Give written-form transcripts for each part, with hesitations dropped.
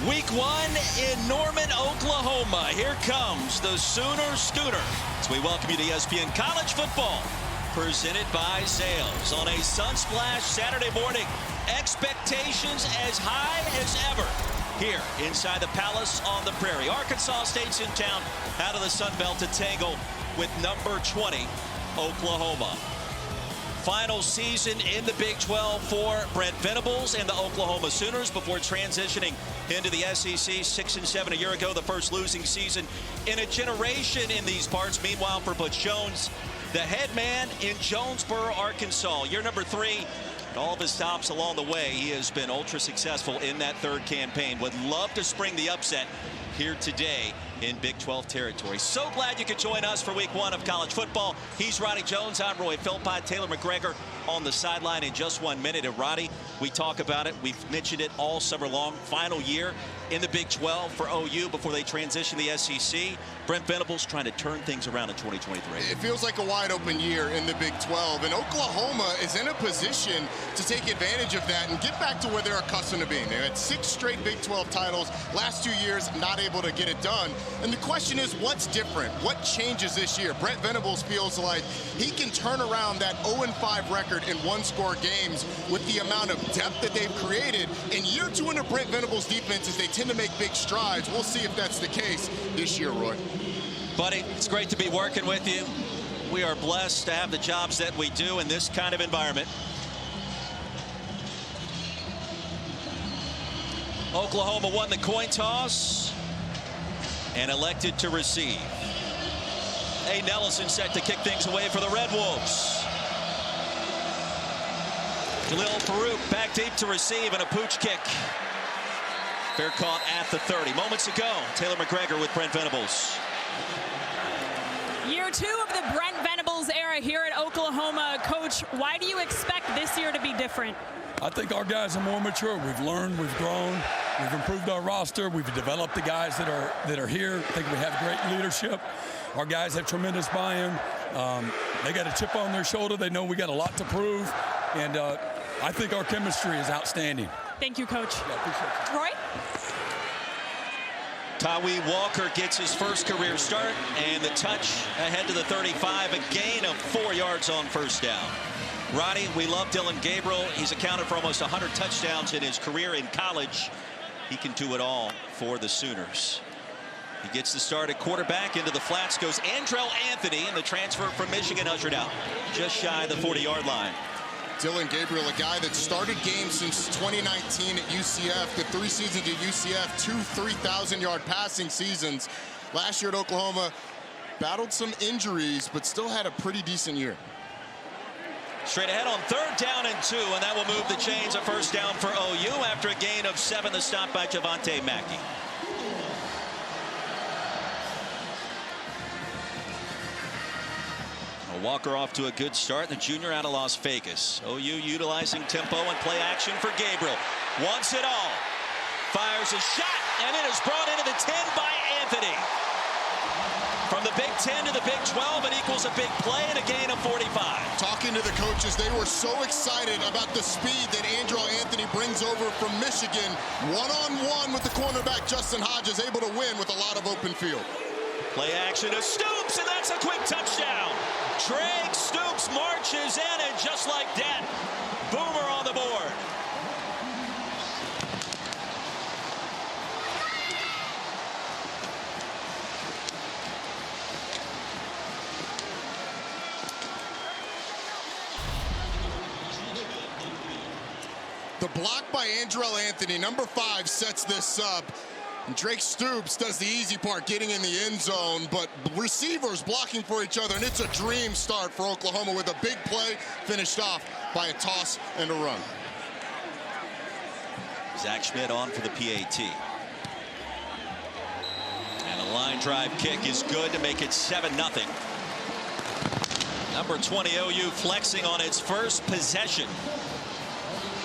Week 1 in Norman, Oklahoma. Here comes the Sooner Scooter. As we welcome you to ESPN College Football, presented by Zales. On a Sunsplash Saturday morning, expectations as high as ever here inside the Palace on the Prairie. Arkansas State's in town out of the Sun Belt to tangle with number 20, Oklahoma. Final season in the Big 12 for Brent Venables and the Oklahoma Sooners before transitioning into the SEC 6-7 a year ago, the first losing season in a generation in these parts. Meanwhile, for Butch Jones, the head man in Jonesboro, Arkansas, year number 3. And all of his stops along the way, he has been ultra successful in that third campaign. Would love to spring the upset here today in Big 12 territory. So glad you could join us for week 1 of college football. He's Roddy Jones. I'm Roy Philpott. Taylor McGregor on the sideline in just 1 minute. And Roddy, we talk about it. We've mentioned it all summer long. Final year in the Big 12 for OU before they transition to the SEC. Brent Venables trying to turn things around in 2023. It feels like a wide open year in the Big 12, and Oklahoma is in a position to take advantage of that and get back to where they're accustomed to being. They had 6 straight Big 12 titles. Last 2 years, not able to get it done. And the question is, what's different? What changes this year? Brent Venables feels like he can turn around that 0-5 record in one-score games with the amount of depth that they've created. In year 2 into Brent Venables' defenses, they tend to make big strides. We'll see if that's the case this year, Roy. Buddy, it's great to be working with you. We are blessed to have the jobs that we do in this kind of environment. Oklahoma won the coin toss and elected to receive. A Nellison set to kick things away for the Red Wolves. Jalil Farouk back deep to receive and a pooch kick. Fair caught at the 30. Moments ago, Taylor McGregor with Brent Venables. Year 2 of the Brent Venables era here at Oklahoma. Coach, why do you expect this year to be different? I think our guys are more mature. We've learned, we've grown, we've improved our roster, we've developed the guys that are here. I think we have great leadership. Our guys have tremendous buy-in. They got a chip on their shoulder. They know we got a lot to prove, and I think our chemistry is outstanding. Thank you, Coach. Yeah, appreciate you. Roy? Tawee Walker gets his first career start, and the touch ahead to the 35, a gain of 4 yards on first down. Roddy, we love Dillon Gabriel. He's accounted for almost 100 touchdowns in his career in college. He can do it all for the Sooners. He gets the start at quarterback. Into the flats goes Andrell Anthony, and the transfer from Michigan ushered out just shy of the 40-yard line. Dillon Gabriel, a guy that started games since 2019 at UCF, the 3 seasons at UCF, 2 3,000-yard passing seasons. Last year at Oklahoma, battled some injuries, but still had a pretty decent year. Straight ahead on 3rd down and 2, and that will move the chains. A first down for OU after a gain of 7. The stop by Javonte Mackey. Walker off to a good start. The junior out of Las Vegas. OU utilizing tempo and play action for Gabriel. Wants it all. Fires a shot, and it is brought into the 10 by Anthony. From the Big 10 to the Big 12, it equals a big play and a gain of 45. Talking to the coaches, they were so excited about the speed that Andrell Anthony brings over from Michigan. One-on-one with the cornerback Justin Hodges, able to win with a lot of open field. Play action to Stoops, and that's a quick touchdown. Drake Stoops marches in, and just like that, Boomer on the board. The block by Andrell Anthony, number 5, sets this up. And Drake Stoops does the easy part, getting in the end zone, but receivers blocking for each other, and it's a dream start for Oklahoma with a big play finished off by a toss and a run. Zach Schmidt on for the PAT. And a line drive kick is good to make it 7-0. Number 20 OU flexing on its first possession.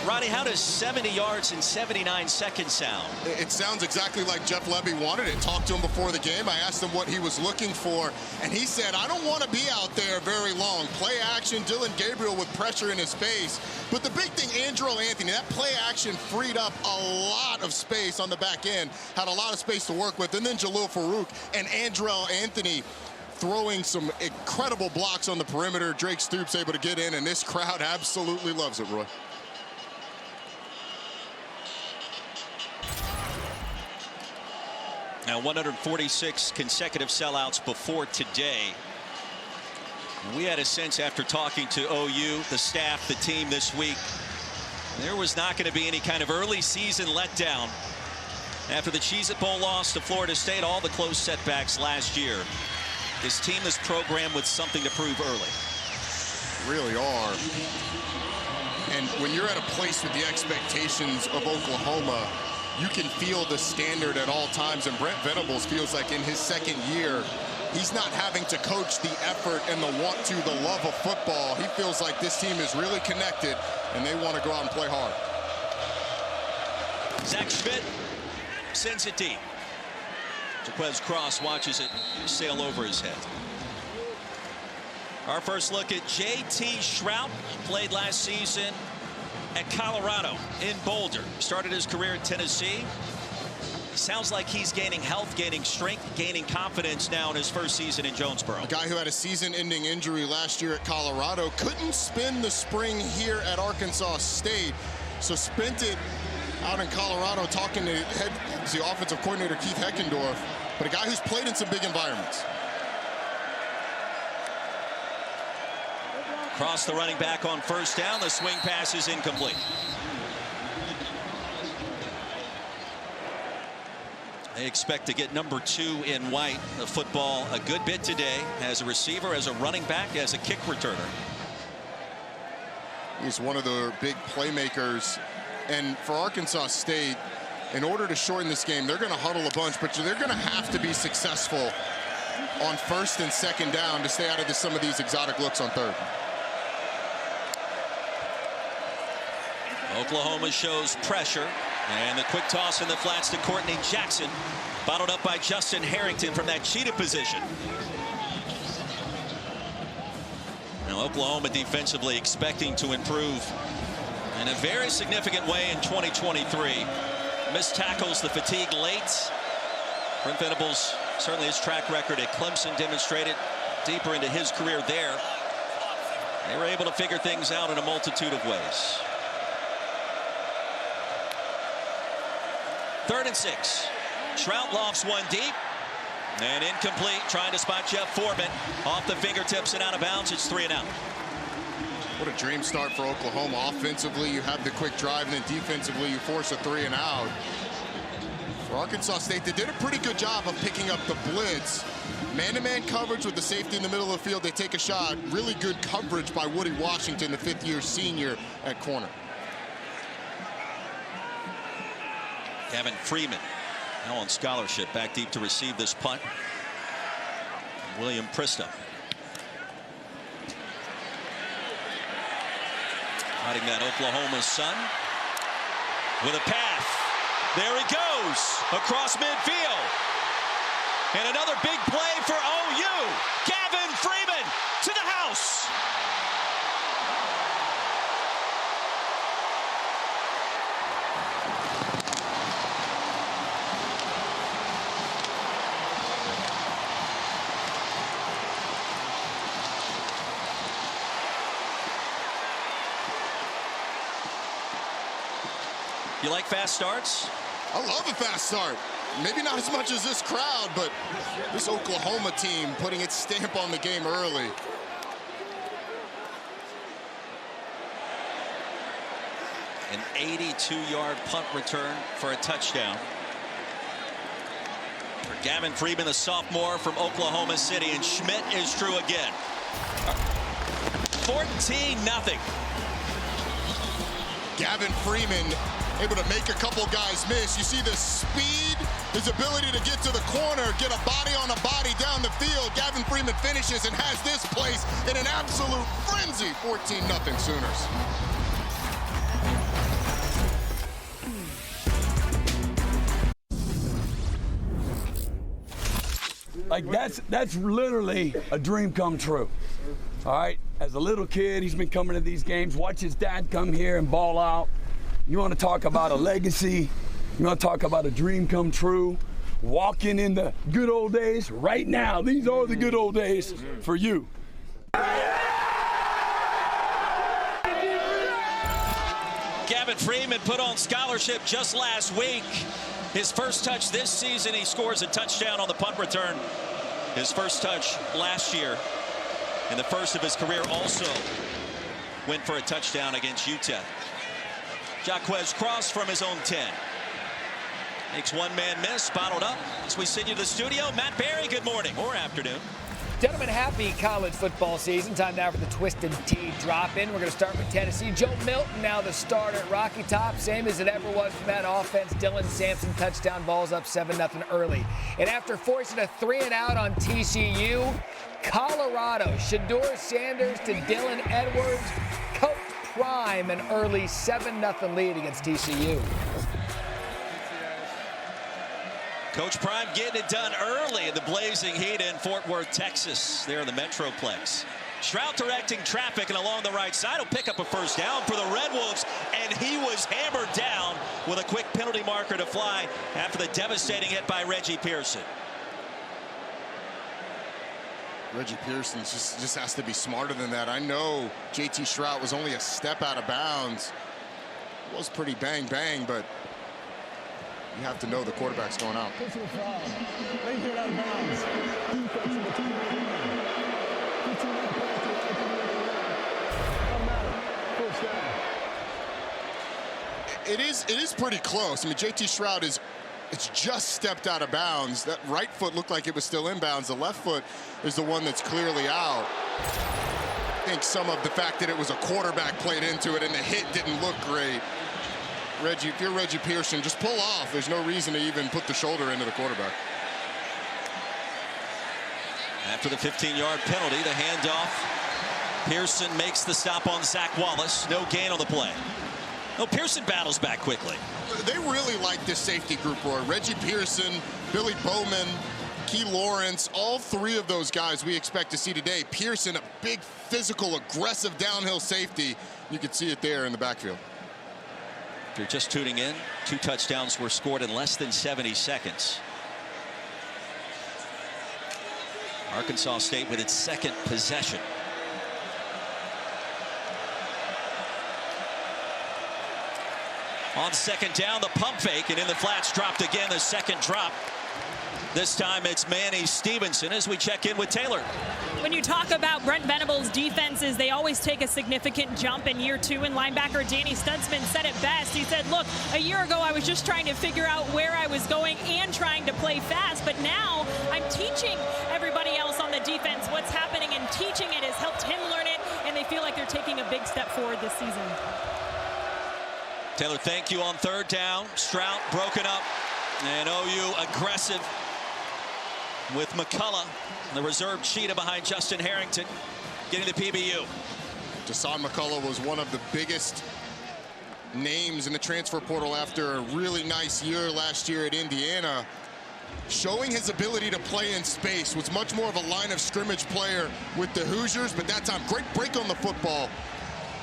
Ronnie, how does 70 yards in 79 seconds sound? It sounds exactly like Jeff Levy wanted it. Talked to him before the game. I asked him what he was looking for, and he said, I don't want to be out there very long. Play action, Dylan Gabriel with pressure in his face. But the big thing, Andrel Anthony, that play action freed up a lot of space on the back end, had a lot of space to work with. And then Jalil Farouk and Andrel Anthony throwing some incredible blocks on the perimeter. Drake Stoops able to get in, and this crowd absolutely loves it, Roy. Now 146 consecutive sellouts before today. We had a sense after talking to OU, the staff, the team this week, there was not going to be any kind of early season letdown after the Cheez-It Bowl loss to Florida State, all the close setbacks last year. This team is programmed with something to prove early. Really are. And when you're at a place with the expectations of Oklahoma, you can feel the standard at all times. And Brent Venables feels like in his second year, he's not having to coach the effort and the want to, the love of football. He feels like this team is really connected, and they want to go out and play hard. Zach Schmidt sends it deep. Jaquez Cross watches it sail over his head. Our first look at J.T. Shrout, played last season at Colorado in Boulder. Started his career at Tennessee. Sounds like he's gaining health, gaining strength, gaining confidence now in his first season in Jonesboro. A guy who had a season-ending injury last year at Colorado couldn't spend the spring here at Arkansas State, so spent it out in Colorado talking to the offensive coordinator Keith Heckendorf, but a guy who's played in some big environments. Cross the running back on first down. The swing pass is incomplete. They expect to get number 2 in White, the football, a good bit today as a receiver, as a running back, as a kick returner. He's one of the big playmakers. And for Arkansas State, in order to shorten this game, they're going to huddle a bunch, but they're going to have to be successful on first and second down to stay out of some of these exotic looks on third. Oklahoma shows pressure, and the quick toss in the flats to Courtney Jackson, bottled up by Justin Harrington from that cheetah position. Now Oklahoma defensively expecting to improve in a very significant way in 2023. Missed tackles, the fatigue late. Brent Venables, certainly his track record at Clemson demonstrated deeper into his career there. They were able to figure things out in a multitude of ways. 3rd and 6. Shrout lofts one deep. And incomplete, trying to spot Jeff Foreman. Off the fingertips and out of bounds. It's 3 and out. What a dream start for Oklahoma. Offensively, you have the quick drive, and then defensively, you force a 3 and out. For Arkansas State, they did a pretty good job of picking up the blitz. Man-to-man coverage with the safety in the middle of the field. They take a shot. Really good coverage by Woody Washington, the 5th-year senior at corner. Gavin Freeman, now on scholarship, back deep to receive this punt. William Prista. Hiding that Oklahoma sun with a path. There he goes across midfield. And another big play for OU. Gavin Freeman to the house. You like fast starts? I love a fast start. Maybe not as much as this crowd, but this Oklahoma team putting its stamp on the game early. An 82-yard punt return for a touchdown. For Gavin Freeman, the sophomore from Oklahoma City, and Schmidt is true again. 14-0. Gavin Freeman able to make a couple guys miss. You see the speed, his ability to get to the corner, get a body on a body down the field. Gavin Freeman finishes and has this place in an absolute frenzy. 14-0 Sooners. Like, that's literally a dream come true. All right? As a little kid, he's been coming to these games, watch his dad come here and ball out. You want to talk about a legacy? You want to talk about a dream come true? Walking in the good old days right now. These are the good old days for you. Gavin Freeman put on scholarship just last week. His first touch this season, he scores a touchdown on the punt return. His first touch last year, and the first of his career, also went for a touchdown against UTEP. Jaquez Cross from his own 10. Makes one man miss, bottled up. As we send you to the studio, Matt Berry, good morning or afternoon. Gentlemen, happy college football season. Time now for the Twisted Tea drop-in. We're going to start with Tennessee. Joe Milton now the starter at Rocky Top. Same as it ever was from that offense. Dylan Sampson touchdown, balls up 7-0 early. And after forcing a 3-and-out on TCU, Colorado, Shedeur Sanders to Dylan Edwards. Coach Prime an early 7-0 lead against TCU. Coach Prime getting it done early in the blazing heat in Fort Worth, Texas, there in the Metroplex. Stroud directing traffic, and along the right side will pick up a first down for the Red Wolves, and he was hammered down with a quick penalty marker to fly after the devastating hit by Reggie Pearson. Reggie Pearson just has to be smarter than that. I know JT Stroud was only a step out of bounds. It was pretty bang, but you have to know the quarterback's going out. It is pretty close. I mean, JT Stroud it's just stepped out of bounds. That right foot looked like it was still in bounds. The left foot is the one that's clearly out. I think some of the fact that it was a quarterback played into it and the hit didn't look great. Reggie, if you're Reggie Pearson, just pull off. There's no reason to even put the shoulder into the quarterback. After the 15-yard penalty, the handoff. Pearson makes the stop on Zach Wallace. No gain on the play. No, Pearson battles back quickly. They really like this safety group, Roy. Reggie Pearson, Billy Bowman, Key Lawrence, all three of those guys we expect to see today. Pearson, a big, physical, aggressive downhill safety. You can see it there in the backfield. If you're just tuning in, 2 touchdowns were scored in less than 70 seconds. Arkansas State with its second possession. On second down, the pump fake, and in the flats, dropped again, the second drop. This time it's Manny Stevenson as we check in with Taylor. When you talk about Brent Venables' defenses, they always take a significant jump in year 2, and linebacker Danny Stutzman said it best. He said, look, a year ago I was just trying to figure out where I was going and trying to play fast, but now I'm teaching everybody else on the defense what's happening, and teaching it has helped him learn it, and they feel like they're taking a big step forward this season. Taylor, thank you on third down. Stroud broken up, and OU aggressive with McCullough, the reserve cheetah behind Justin Harrington, getting the PBU. Deshaun McCullough was one of the biggest names in the transfer portal after a really nice year last year at Indiana. Showing his ability to play in space, was much more of a line of scrimmage player with the Hoosiers, but that time, great break on the football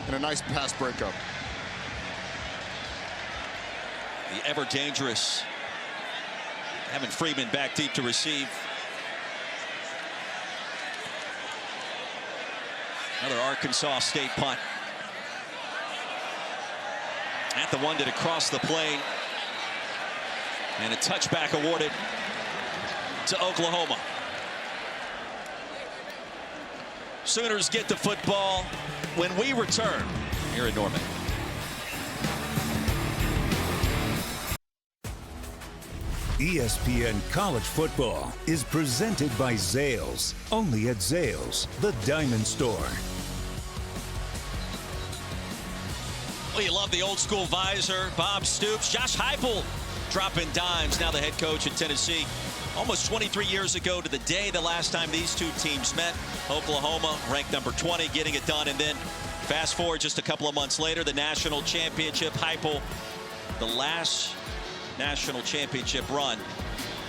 and a nice pass breakup. The ever dangerous Evan Freeman back deep to receive. Another Arkansas State punt. At the one, did it cross the plane. And a touchback awarded to Oklahoma. Sooners get the football when we return here in Norman. ESPN College Football is presented by Zales, only at Zales, the Diamond Store. Well, you love the old school visor. Bob Stoops, Josh Heupel dropping dimes, now the head coach at Tennessee. Almost 23 years ago to the day the last time these two teams met. Oklahoma ranked number 20, getting it done. And then fast forward just a couple of months later, the national championship. Heupel, the last national championship run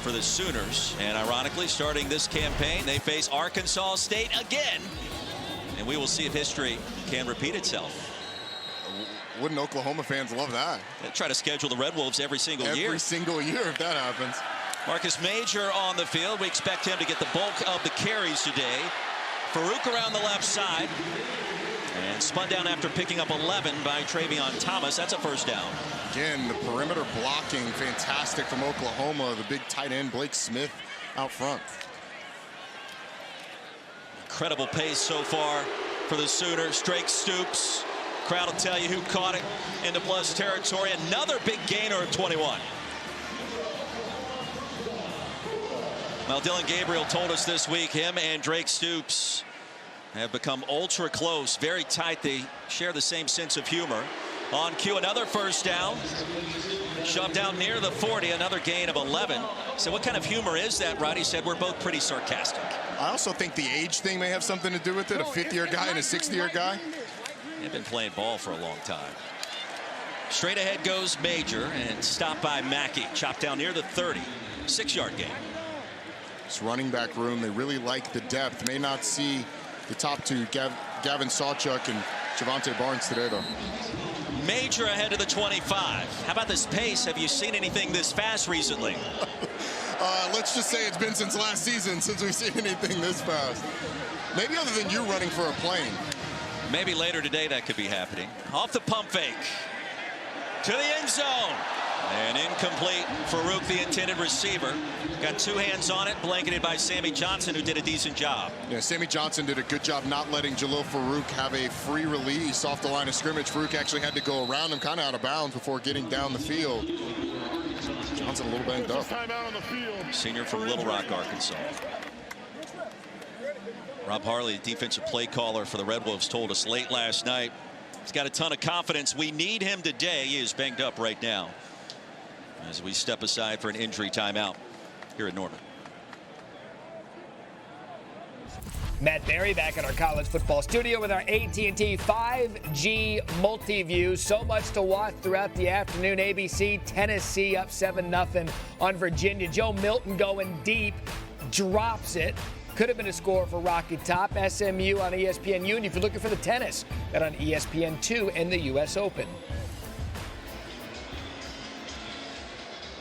for the Sooners. And ironically, starting this campaign, they face Arkansas State again. And we will see if history can repeat itself. Wouldn't Oklahoma fans love that? They try to schedule the Red Wolves every single year. Every single year if that happens. Marcus Major on the field. We expect him to get the bulk of the carries today. Farouk around the left side. And spun down after picking up 11 by Travion Thomas. That's a first down. Again, the perimeter blocking fantastic from Oklahoma. The big tight end Blake Smith out front. Incredible pace so far for the Sooners. Drake Stoops. Crowd will tell you who caught it into plus territory. Another big gainer of 21. Well, Dylan Gabriel told us this week him and Drake Stoops have become ultra close, very tight. They share the same sense of humor. On cue, another first down. Shoved down near the 40, another gain of 11. So what kind of humor is that, Rod? He said we're both pretty sarcastic. I also think the age thing may have something to do with it. A fifth-year guy and a 60-year guy. They've been playing ball for a long time. Straight ahead goes Major and stopped by Mackey. Chopped down near the 30. 6-yard gain. This running back room, they really like the depth. May not see the top two, Gavin Sawchuk and Javante Barnes today, though. Major ahead of the 25. How about this pace? Have you seen anything this fast recently? Let's just say it's been since last season since we've seen anything this fast. Maybe other than you running for a plane. Maybe later today that could be happening. Off the pump fake. To the end zone. And incomplete. Farouk, the intended receiver. Got two hands on it, blanketed by Sammy Johnson, who did a decent job. Yeah, Sammy Johnson did a good job not letting Jalil Farouk have a free release off the line of scrimmage. Farouk actually had to go around him kind of out of bounds before getting down the field. Johnson a little banged up. Senior from Little Rock, Arkansas. Rob Harley, defensive play caller for the Red Wolves, told us late last night he's got a ton of confidence. We need him today. He is banged up right now as we step aside for an injury timeout here at Norman. Matt Berry back at our college football studio with our AT&T 5G multi-view. So much to watch throughout the afternoon. ABC, Tennessee up 7-0 on Virginia. Joe Milton going deep, drops it. Could have been a score for Rocky Top. SMU on ESPNU. And if you're looking for the tennis, that on ESPN2 and the U.S. Open.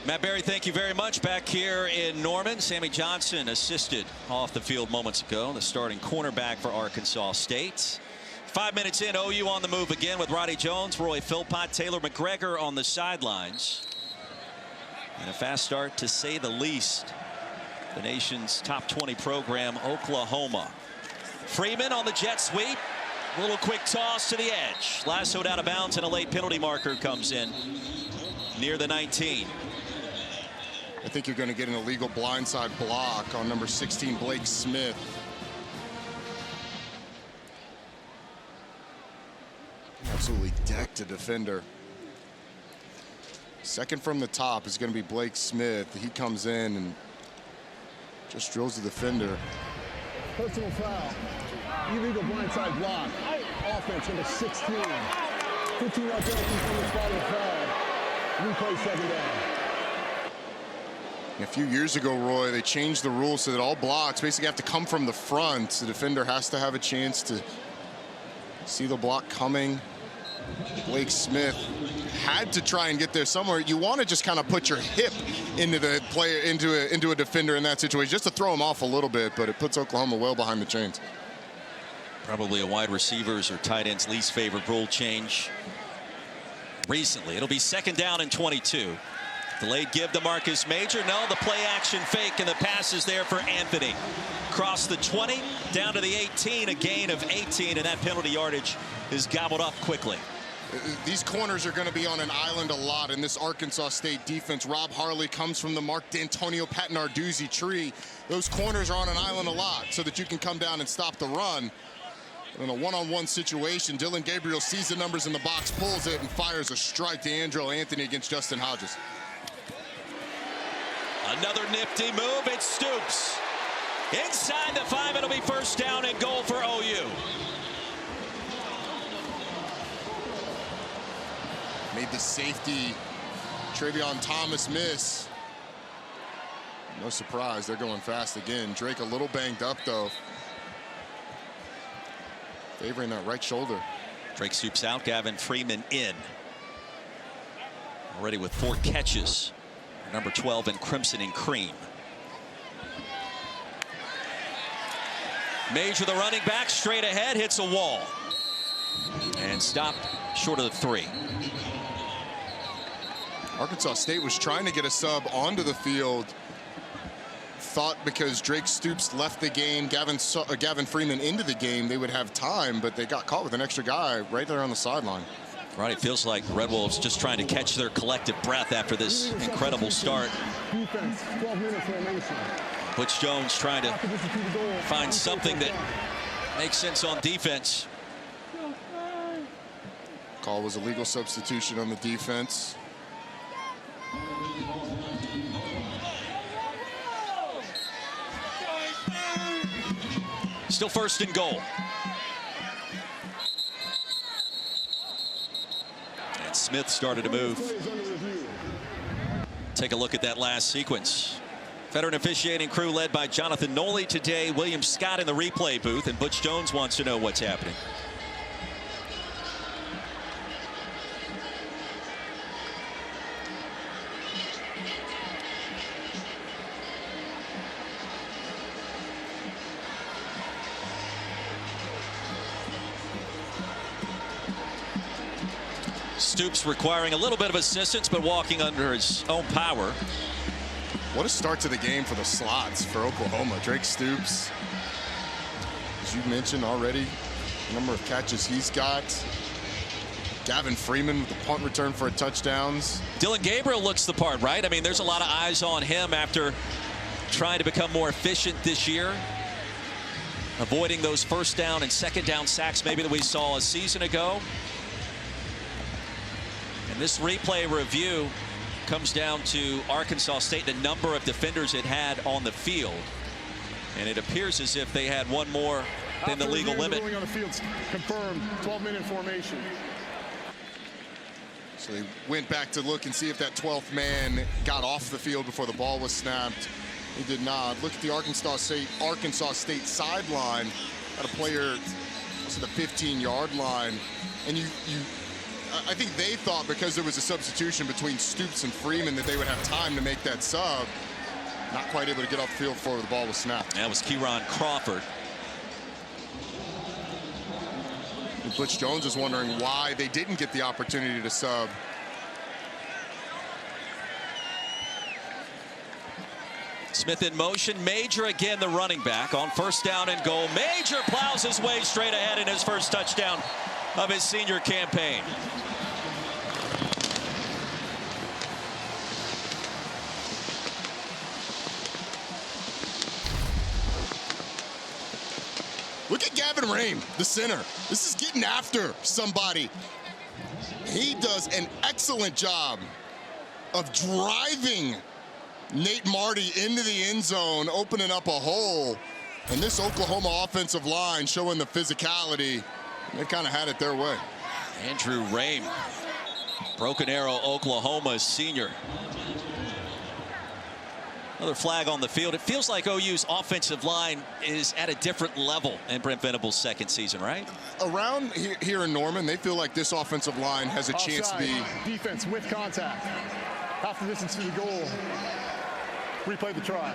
Matt Berry, thank you very much. Back here in Norman, Sammy Johnson assisted off the field moments ago, the starting cornerback for Arkansas State. 5 minutes in, OU on the move again with Roddy Jones, Roy Philpott, Taylor McGregor on the sidelines. And a fast start, to say the least. The nation's top 20 program, Oklahoma. Freeman on the jet sweep. A little quick toss to the edge. Lassoed out of bounds, and a late penalty marker comes in near the 19. I think you're going to get an illegal blindside block on number 16, Blake Smith. Absolutely decked a defender. Second from the top is going to be Blake Smith. He comes in and just drills the defender. Personal foul. Illegal blindside block. Offense number 16. 15-yard penalty from the spot of the foul. Replay, second down. A few years ago, Roy, they changed the rules so that all blocks basically have to come from the front. The defender has to have a chance to see the block coming. Blake Smith had to try and get there somewhere. You want to just kind of put your hip into the player, into a defender in that situation, just to throw him off a little bit, but it puts Oklahoma well behind the chains. Probably a wide receivers or tight ends least favorite rule change recently. It'll be second down and 22. Delayed give to Marcus Major. No, the play action fake, and the pass is there for Anthony. Across the 20, down to the 18, a gain of 18, and that penalty yardage is gobbled up quickly. These corners are going to be on an island a lot in this Arkansas State defense. Rob Harley comes from the Mark D'Antonio, Pat Narduzzi tree. Those corners are on an island a lot so that you can come down and stop the run. In a one-on-one situation, Dylan Gabriel sees the numbers in the box, pulls it, and fires a strike to Andrew Anthony against Justin Hodges. Another nifty move. It Stoops. Inside the 5, it'll be first down and goal for OU. Made the safety, Travion Thomas, miss. No surprise, they're going fast again. Drake a little banged up, though. Favoring that right shoulder. Drake Stoops out, Gavin Freeman in. Already with 4 catches. Number 12 in crimson and cream. Major, the running back, straight ahead, hits a wall. And stopped short of the 3. Arkansas State was trying to get a sub onto the field. Thought because Drake Stoops left the game, Gavin Freeman into the game, they would have time, but they got caught with an extra guy right there on the sideline. Right, it feels like the Red Wolves just trying to catch their collective breath after this incredible start. Defense, 12-minute formation. Butch Jones trying to find something that makes sense on defense. Call was a legal substitution on the defense. Still first and goal. And Smith started to move. Take a look at that last sequence. Veteran officiating crew led by Jonathan Noley today. William Scott in the replay booth, and Butch Jones wants to know what's happening. Stoops requiring a little bit of assistance, but walking under his own power. What a start to the game for the slots for Oklahoma. Drake Stoops, as you mentioned already, the number of catches he's got. Gavin Freeman with the punt return for a touchdowns. Dylan Gabriel looks the part, right? I mean, there's a lot of eyes on him after trying to become more efficient this year. Avoiding those first down and second down sacks maybe that we saw a season ago. And this replay review comes down to Arkansas State, the number of defenders it had on the field. And it appears as if they had one more than the legal limit. On the field, confirmed, 12-minute formation. So they went back to look and see if that 12th man got off the field before the ball was snapped. He did not. Look at the Arkansas State sideline. Got a player to the 15-yard line. And I think they thought because there was a substitution between Stoops and Freeman that they would have time to make that sub. Not quite able to get off the field before the ball was snapped. That was Kieron Crawford. And Butch Jones is wondering why they didn't get the opportunity to sub. Smith in motion. Major again, the running back on first down and goal. Major plows his way straight ahead in his first touchdown of his senior campaign. Look at Gavin Rame, the center. This is getting after somebody. He does an excellent job of driving Nate Marty into the end zone, opening up a hole. And this Oklahoma offensive line showing the physicality. They kind of had it their way. Andrew Rame, Broken Arrow, Oklahoma senior. Another flag on the field. It feels like OU's offensive line is at a different level in Brent Venables' second season, right? Around here in Norman, they feel like this offensive line has a chance to be. Defense with contact. Half the distance to the goal. Replay the try.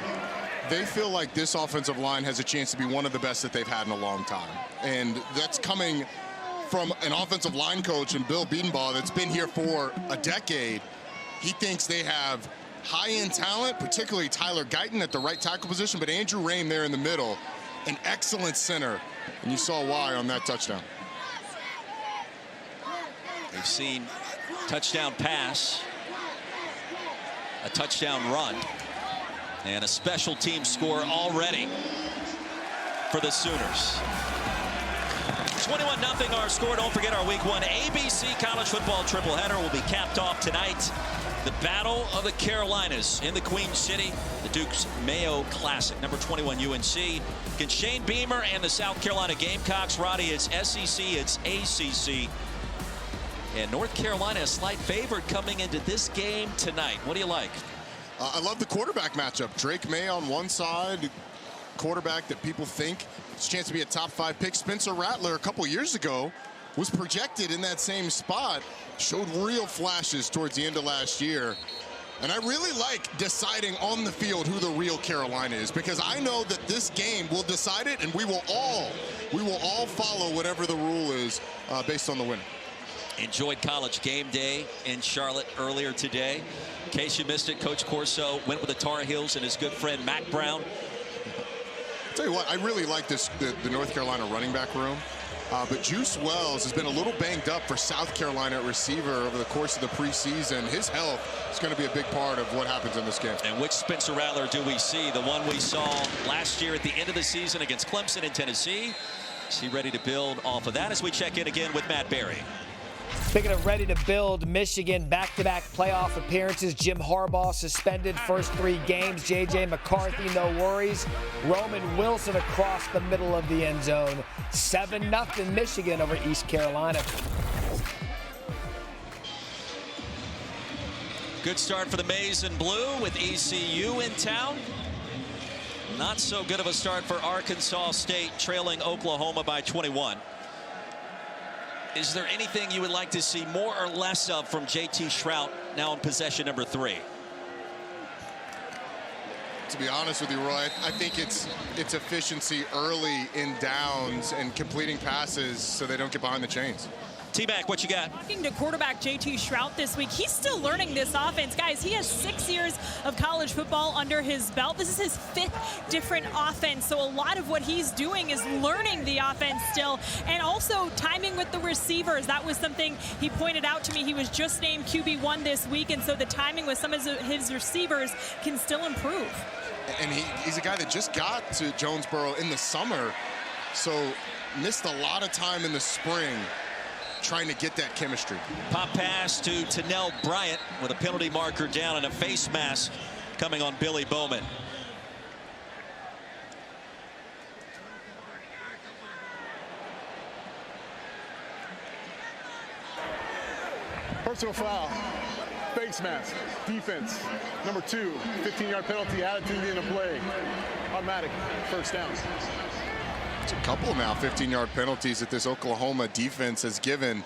They feel like this offensive line has a chance to be one of the best that they've had in a long time. And that's coming from an offensive line coach and Bill Biedenbaugh that's been here for a decade. He thinks they have high-end talent, particularly Tyler Guyton at the right tackle position, but Andrew Rame there in the middle, an excellent center. And you saw why on that touchdown. We've seen touchdown pass, a touchdown run, and a special team score already for the Sooners. 21-0 our score. Don't forget our Week 1 ABC College Football tripleheader will be capped off tonight. The Battle of the Carolinas in the Queen City. The Duke's Mayo Classic. Number 21 UNC. Against Shane Beamer and the South Carolina Gamecocks. Roddy, it's SEC, it's ACC. And North Carolina a slight favorite coming into this game tonight. What do you like? I love the quarterback matchup. Drake May on one side, quarterback that people think has a chance to be a top 5 pick. Spencer Rattler a couple years ago was projected in that same spot, showed real flashes towards the end of last year. And I really like deciding on the field who the real Carolina is, because I know that this game will decide it, and we will all follow whatever the rule is based on the winner. Enjoyed College game day in Charlotte earlier today. In case you missed it, Coach Corso went with the Tar Heels and his good friend Mac Brown. I'll tell you what, I really like the North Carolina running back room. But Juice Wells has been a little banged up for South Carolina at receiver over the course of the preseason. His health is going to be a big part of what happens in this game. And which Spencer Rattler do we see? The one we saw last year at the end of the season against Clemson in Tennessee. Is he ready to build off of that as we check in again with Matt Berry? Speaking of ready to build, Michigan back-to-back playoff appearances. Jim Harbaugh suspended first 3 games. J.J. McCarthy, no worries. Roman Wilson across the middle of the end zone. 7-0 Michigan over East Carolina. Good start for the Maize and Blue with ECU in town. Not so good of a start for Arkansas State, trailing Oklahoma by 21. Is there anything you would like to see more or less of from J.T. Shrout now in possession number 3? To be honest with you, Roy, I think it's efficiency early in downs and completing passes so they don't get behind the chains. T-Mac, what you got? Talking to quarterback J.T. Shrout this week, he's still learning this offense. Guys, he has 6 years of college football under his belt. This is his 5th different offense, so a lot of what he's doing is learning the offense still, and also timing with the receivers. That was something he pointed out to me. He was just named QB1 this week, and so the timing with some of his receivers can still improve. And he's a guy that just got to Jonesboro in the summer, so missed a lot of time in the spring trying to get that chemistry. Pop pass to Tennell Bryant with a penalty marker down and a face mask coming on Billy Bowman. Personal foul, face mask, defense. Number 2, 15-yard penalty added to the end of play. Automatic, first down. It's a couple now 15-yard penalties that this Oklahoma defense has given.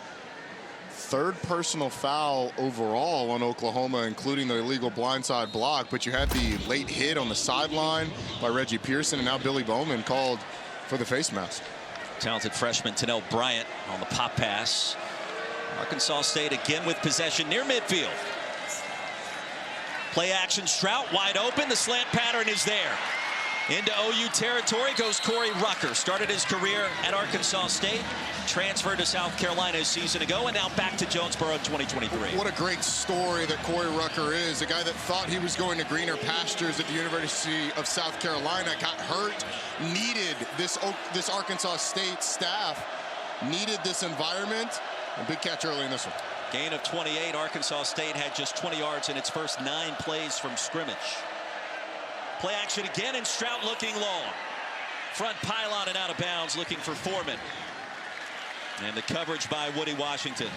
3rd personal foul overall on Oklahoma, including the illegal blindside block. But you had the late hit on the sideline by Reggie Pearson, and now Billy Bowman called for the face mask. Talented freshman Tennell Bryant on the pop pass. Arkansas State again with possession near midfield. Play action, Shrout wide open. The slant pattern is there. Into OU territory goes Corey Rucker. Started his career at Arkansas State, transferred to South Carolina a season ago, and now back to Jonesboro in 2023. What a great story that Corey Rucker is. A guy that thought he was going to greener pastures at the University of South Carolina, got hurt, needed this Arkansas State staff, needed this environment. A big catch early in this one. Gain of 28. Arkansas State had just 20 yards in its first 9 plays from scrimmage. Play action again, and Shrout looking long. Front pylon and out of bounds, looking for Foreman. And the coverage by Woody Washington.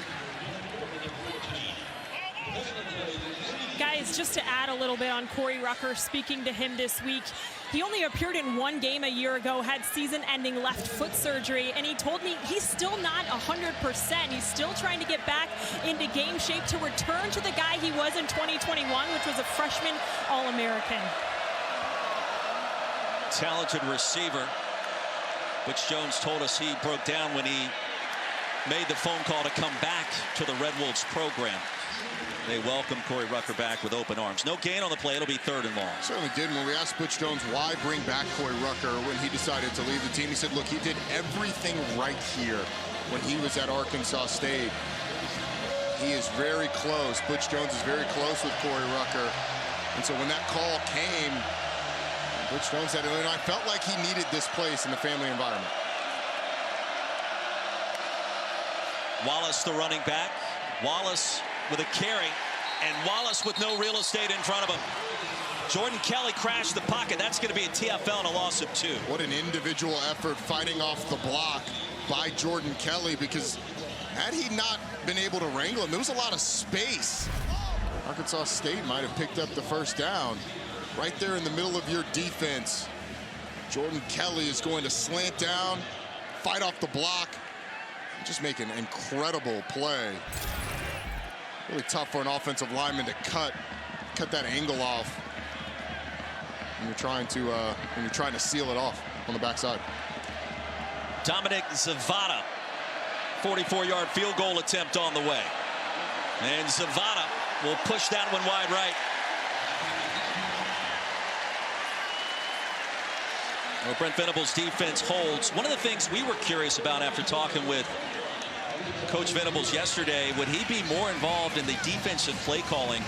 Guys, just to add a little bit on Corey Rucker, speaking to him this week, he only appeared in 1 game a year ago, had season-ending left foot surgery, and he told me he's still not 100%. He's still trying to get back into game shape to return to the guy he was in 2021, which was a freshman All-American. Talented receiver. Butch Jones told us he broke down when he made the phone call to come back to the Red Wolves program. They welcome Corey Rucker back with open arms. No gain on the play. It'll be 3rd and long. Certainly did. When we asked Butch Jones why bring back Corey Rucker when he decided to leave the team, he said, look, he did everything right here when he was at Arkansas State. He is very close. Butch Jones is very close with Corey Rucker. And so when that call came, Butch Jones said, I felt like he needed this place in the family environment. Wallace, the running back. Wallace with a carry, and Wallace with no real estate in front of him. Jordan Kelly crashed the pocket. That's going to be a TFL and a loss of 2. What an individual effort fighting off the block by Jordan Kelly, because had he not been able to wrangle him, there was a lot of space Arkansas State might have picked up the first down. Right there in the middle of your defense. Jordan Kelly is going to slant down, fight off the block, just make an incredible play. Really tough for an offensive lineman to cut that angle off when you're trying to seal it off on the backside. Dominic Zavada, 44-yard field goal attempt on the way. And Zavada will push that one wide right. Well, Brent Venables' defense holds. One of the things we were curious about after talking with Coach Venables yesterday, would he be more involved in the defensive play calling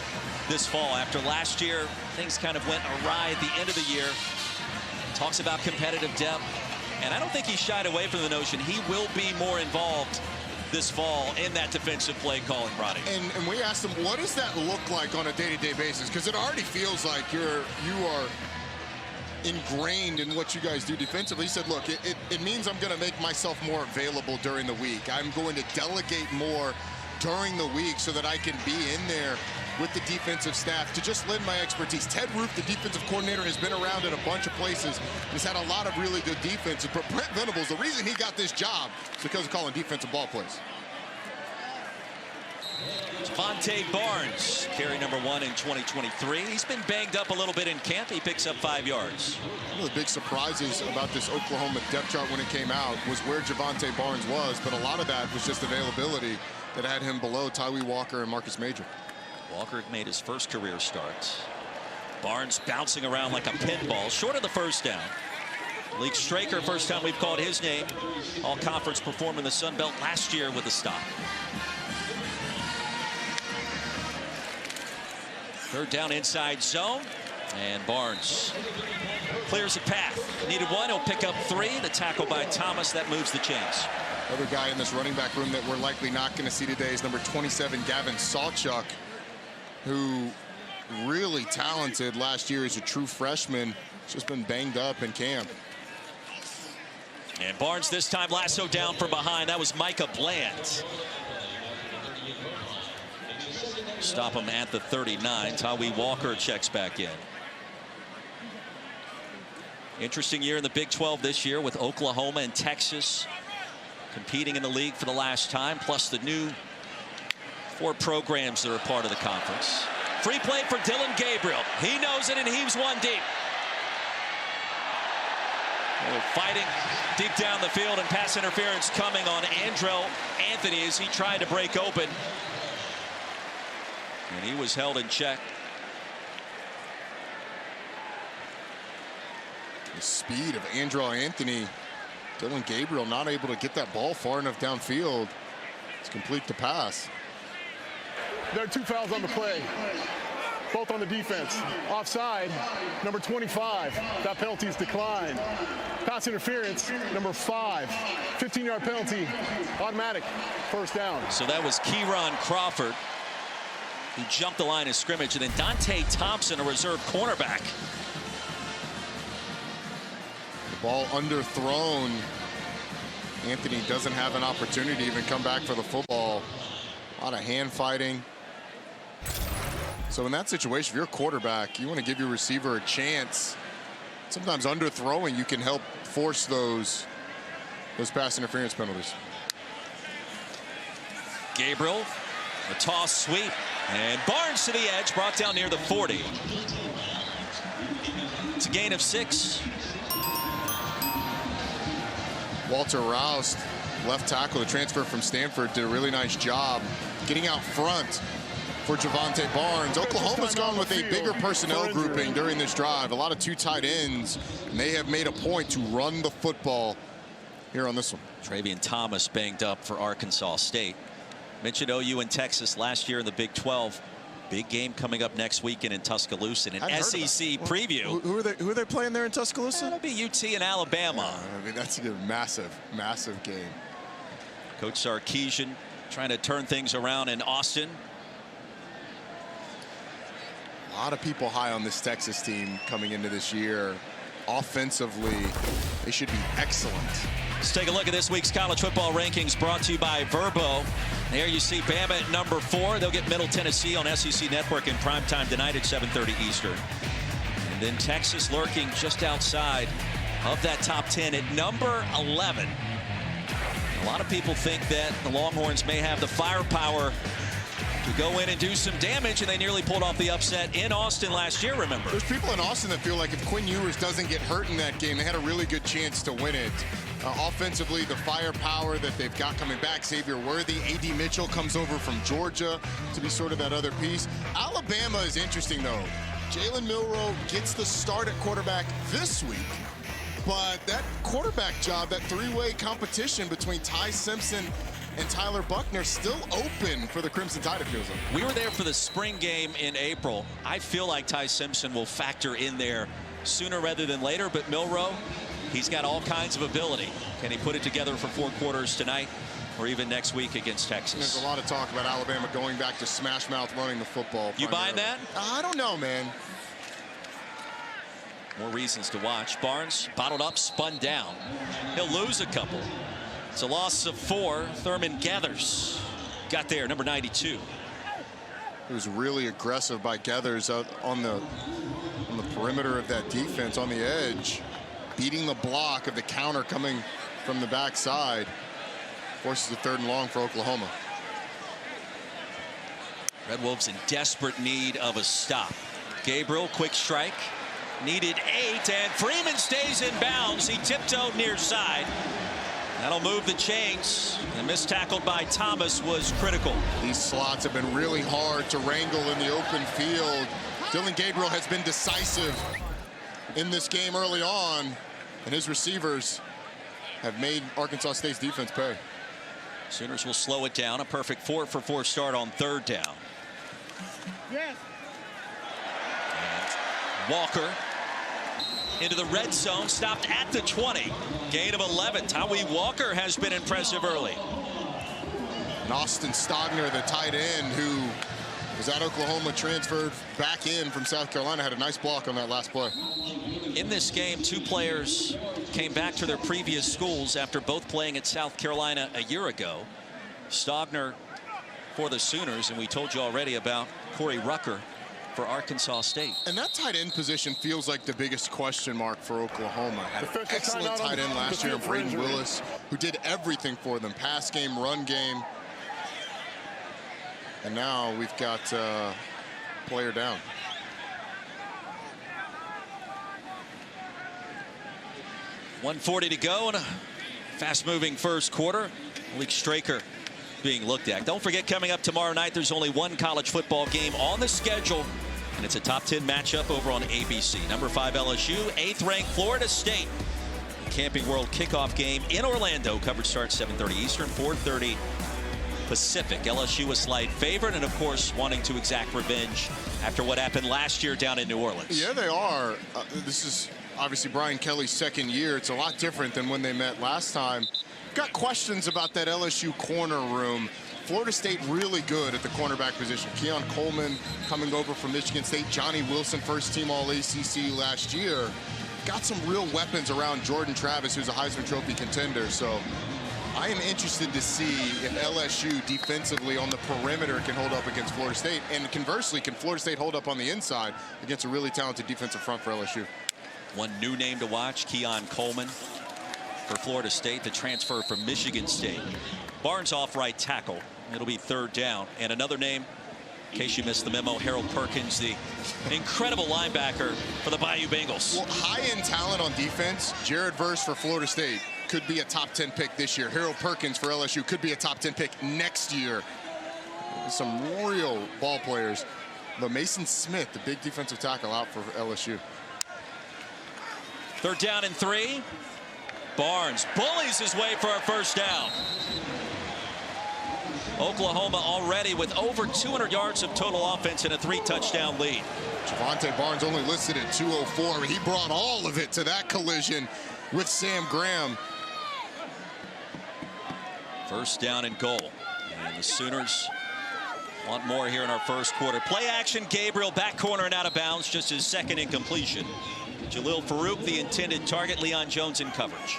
this fall? After last year, things kind of went awry at the end of the year. Talks about competitive depth. And I don't think he shied away from the notion he will be more involved this fall in that defensive play calling, Roddy. And we asked him, what does that look like on a day-to-day basis? Because it already feels like you are ingrained in what you guys do defensively. He said, look, it means I'm going to make myself more available during the week. I'm going to delegate more during the week so that I can be in there with the defensive staff to just lend my expertise. Ted Roof, the defensive coordinator, has been around in a bunch of places. He's had a lot of really good defenses. But Brent Venables, the reason he got this job is because of calling defensive ball plays. Javonte Barnes, carry number 1 in 2023. He's been banged up a little bit in camp. He picks up 5 yards. One of the big surprises about this Oklahoma depth chart when it came out was where Javonte Barnes was, but a lot of that was just availability that had him below Tyree Walker and Marcus Major. Walker made his first career start. Barnes bouncing around like a pinball, short of the first down. Malik Straker, first time we've called his name. All-conference performer in the Sun Belt last year with a stop. Third down inside zone, and Barnes clears a path. Needed 1, he'll pick up 3. The tackle by Thomas, that moves the chains. Other guy in this running back room that we're likely not going to see today is number 27, Gavin Sawchuk, who really talented last year as a true freshman. Just been banged up in camp. And Barnes this time lassoed down from behind. That was Micah Bland. Stop him at the 39. Tyree Walker checks back in. Interesting year in the Big 12 this year with Oklahoma and Texas competing in the league for the last time, plus the new 4 programs that are part of the conference. Free play for Dylan Gabriel. He knows it and heaves one deep. Fighting deep down the field, and pass interference coming on Andrell Anthony as he tried to break open. And he was held in check. The speed of Andrell Anthony. Dylan Gabriel not able to get that ball far enough downfield to complete the pass. There are 2 fouls on the play, both on the defense. Offside, number 25. That penalty is declined. Pass interference, number 5. 15-yard penalty, automatic, first down. So that was Kieron Crawford, who jumped the line of scrimmage, and then Dante Thompson, a reserve cornerback. The ball underthrown. Anthony doesn't have an opportunity to even come back for the football. A lot of hand fighting. So in that situation, if you're a quarterback, you want to give your receiver a chance. Sometimes underthrowing, you can help force those pass interference penalties. Gabriel, a toss sweep, and Barnes to the edge, brought down near the 40. It's a gain of 6. Walter Rouse, left tackle, the transfer from Stanford, did a really nice job getting out front for Javonte Barnes. Oklahoma's gone with a bigger personnel grouping during this drive. A lot of 2 tight ends, and they have made a point to run the football here on this one. Travion Thomas banged up for Arkansas State. Mentioned OU and Texas last year in the Big 12. Big game coming up next weekend in Tuscaloosa. An SEC preview. Who are they playing there in Tuscaloosa? That'll be UT and Alabama. I mean, that's a massive game. Coach Sarkisian trying to turn things around in Austin. A lot of people high on this Texas team coming into this year. Offensively, they should be excellent. Let's take a look at this week's college football rankings, brought to you by Verbo. There you see Bama at number 4. They'll get Middle Tennessee on SEC Network in primetime tonight at 7:30 Eastern. And then Texas lurking just outside of that top 10 at number 11. A lot of people think that the Longhorns may have the firepower to go in and do some damage, and they nearly pulled off the upset in Austin last year, remember. There's people in Austin that feel like if Quinn Ewers doesn't get hurt in that game, they had a really good chance to win it. Offensively, the firepower that they've got coming back, Xavier Worthy, A.D. Mitchell comes over from Georgia to be sort of that other piece. Alabama is interesting, though. Jalen Milroe gets the start at quarterback this week, but that quarterback job, that three-way competition between Ty Simpson and Tyler Buckner, still open for the Crimson Tide, it feels like. We were there for the spring game in April. I feel like Ty Simpson will factor in there sooner rather than later, but Milroe, he's got all kinds of ability. Can he put it together for 4 quarters tonight or even next week against Texas? There's a lot of talk about Alabama going back to smash mouth running the football. You buying that? I don't know, man. More reasons to watch. Barnes bottled up, spun down. He'll lose a couple. It's a loss of 4. Thurman Gathers got there, number 92. It was really aggressive by Gathers out on the perimeter of that defense on the edge, beating the block of the counter coming from the backside. Forces a 3rd and long for Oklahoma. Red Wolves in desperate need of a stop. Gabriel, quick strike. Needed 8, and Freeman stays in bounds. He tiptoed near side. That'll move the chains. The missed tackle by Thomas was critical. These slots have been really hard to wrangle in the open field. Dillon Gabriel has been decisive in this game early on, and his receivers have made Arkansas State's defense pay. Sooners will slow it down. A perfect 4-for-4 start on 3rd down. Yes. Walker into the red zone, stopped at the 20. Gain of 11. Tawee Walker has been impressive early. And Austin Stogner, the tight end, who was at Oklahoma, transferred back in from South Carolina, had a nice block on that last play. In this game, 2 players came back to their previous schools after both playing at South Carolina a year ago. Stogner for the Sooners, and we told you already about Corey Rucker for Arkansas State. And that tight end position feels like the biggest question mark for Oklahoma. Had an excellent tight end last year, Braden Willis, who did everything for them, pass game, run game. And now we've got player down. .140 to go in a fast-moving first quarter. Malik Straker being looked at. Don't forget, coming up tomorrow night, there's only one college football game on the schedule, and it's a top 10 matchup over on ABC. Number 5 LSU, 8th-ranked Florida State. Camping World kickoff game in Orlando. Coverage starts 7:30 Eastern, 4:30 Pacific. LSU a slight favorite, and of course wanting to exact revenge after what happened last year down in New Orleans. Yeah, they are. This is obviously Brian Kelly's 2nd year. It's a lot different than when they met last time. Got questions about that LSU corner room. Florida State really good at the cornerback position. Keon Coleman coming over from Michigan State. Johnny Wilson, first team All-ACC last year. Got some real weapons around Jordan Travis, who's a Heisman Trophy contender. So I am interested to see if LSU defensively on the perimeter can hold up against Florida State. And conversely, can Florida State hold up on the inside against a really talented defensive front for LSU? One new name to watch, Keon Coleman for Florida State, the transfer from Michigan State. Barnes off right tackle. It'll be 3rd down. And another name, in case you missed the memo, Harold Perkins, the incredible linebacker for the Bayou Bengals. Well, high-end talent on defense. Jared Verse for Florida State could be a top 10 pick this year. Harold Perkins for LSU could be a top 10 pick next year. Some real ball players. But Mason Smith, the big defensive tackle, out for LSU. 3rd down and 3. Barnes bullies his way for a 1st down. Oklahoma already with over 200 yards of total offense and a 3-touchdown lead. Javonte Barnes only listed at 204. He brought all of it to that collision with Sam Graham. 1st down and goal. And the Sooners want more here in our first quarter. Play action, Gabriel back corner and out of bounds, just his 2nd incompletion. Jalil Farouk, the intended target. Leon Jones in coverage.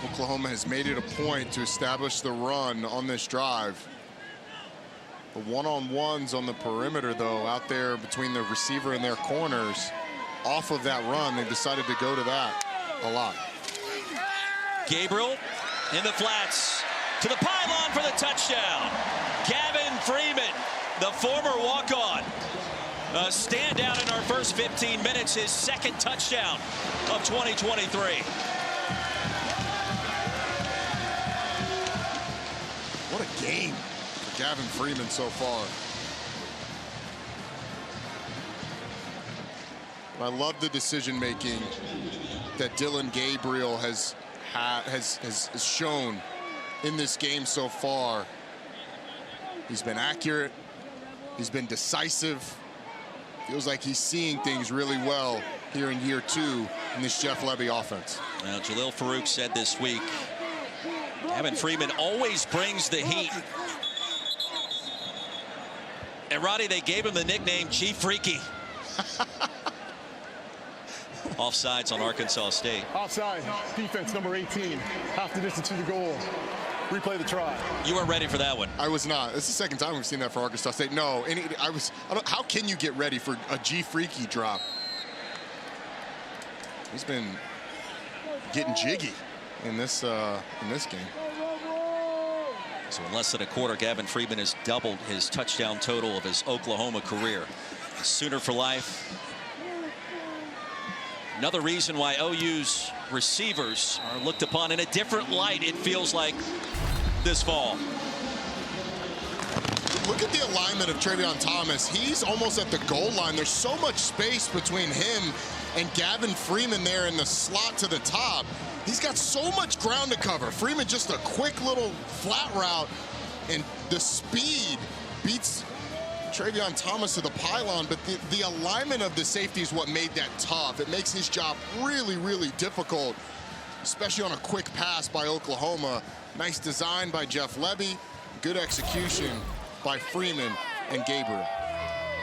Well, Oklahoma has made it a point to establish the run on this drive. The one-on-ones on the perimeter, though, out there between the receiver and their corners, off of that run, they've decided to go to that a lot. Gabriel in the flats to the pylon for the touchdown. Gavin Freeman, the former walk-on, a standout in our first 15 minutes, his second touchdown of 2023. What a game for Gavin Freeman so far. I love the decision making that Dillon Gabriel has shown in this game so far. He's been accurate. He's been decisive. Feels like he's seeing things really well here in year 2 in this Jeff Lebby offense. Now, Jalil Farouk said this week, Gavin Freeman always brings the heat. And Roddy, they gave him the nickname G Freaky. Offsides on Arkansas State. Offside, defense number 18, half the distance to the goal. Replay the try. You weren't ready for that one. I was not. It's the second time we've seen that for Arkansas State. No, how can you get ready for a G Freaky drop? He's been getting jiggy in this game. So in less than a quarter, Gavin Freeman has doubled his touchdown total of his Oklahoma career. Sooner for life. Another reason why OU's receivers are looked upon in a different light, it feels like, this fall. Look at the alignment of Travion Thomas. He's almost at the goal line. There's so much space between him and Gavin Freeman there in the slot to the top. He's got so much ground to cover. Freeman just a quick little flat route, and the speed beats Travion Thomas to the pylon, but the alignment of the safety is what made that tough. It makes his job really, really difficult, especially on a quick pass by Oklahoma. Nice design by Jeff Lebby. Good execution by Freeman and Gabriel.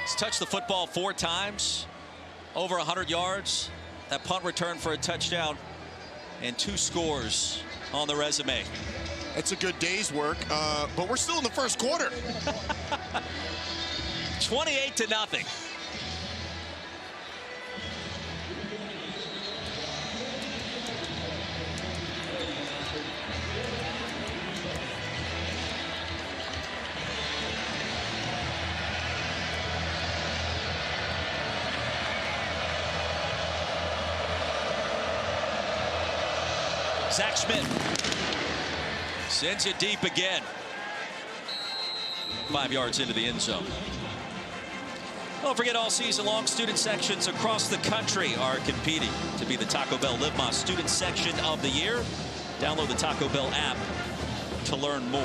He's touched the football 4 times, over 100 yards. That punt return for a touchdown, and 2 scores on the resume. It's a good day's work, but we're still in the first quarter. 28-0. Zach Schmidt sends it deep again. 5 yards into the end zone. Don't forget, all season long, student sections across the country are competing to be the Taco Bell Live Más Student Section of the Year. Download the Taco Bell app to learn more.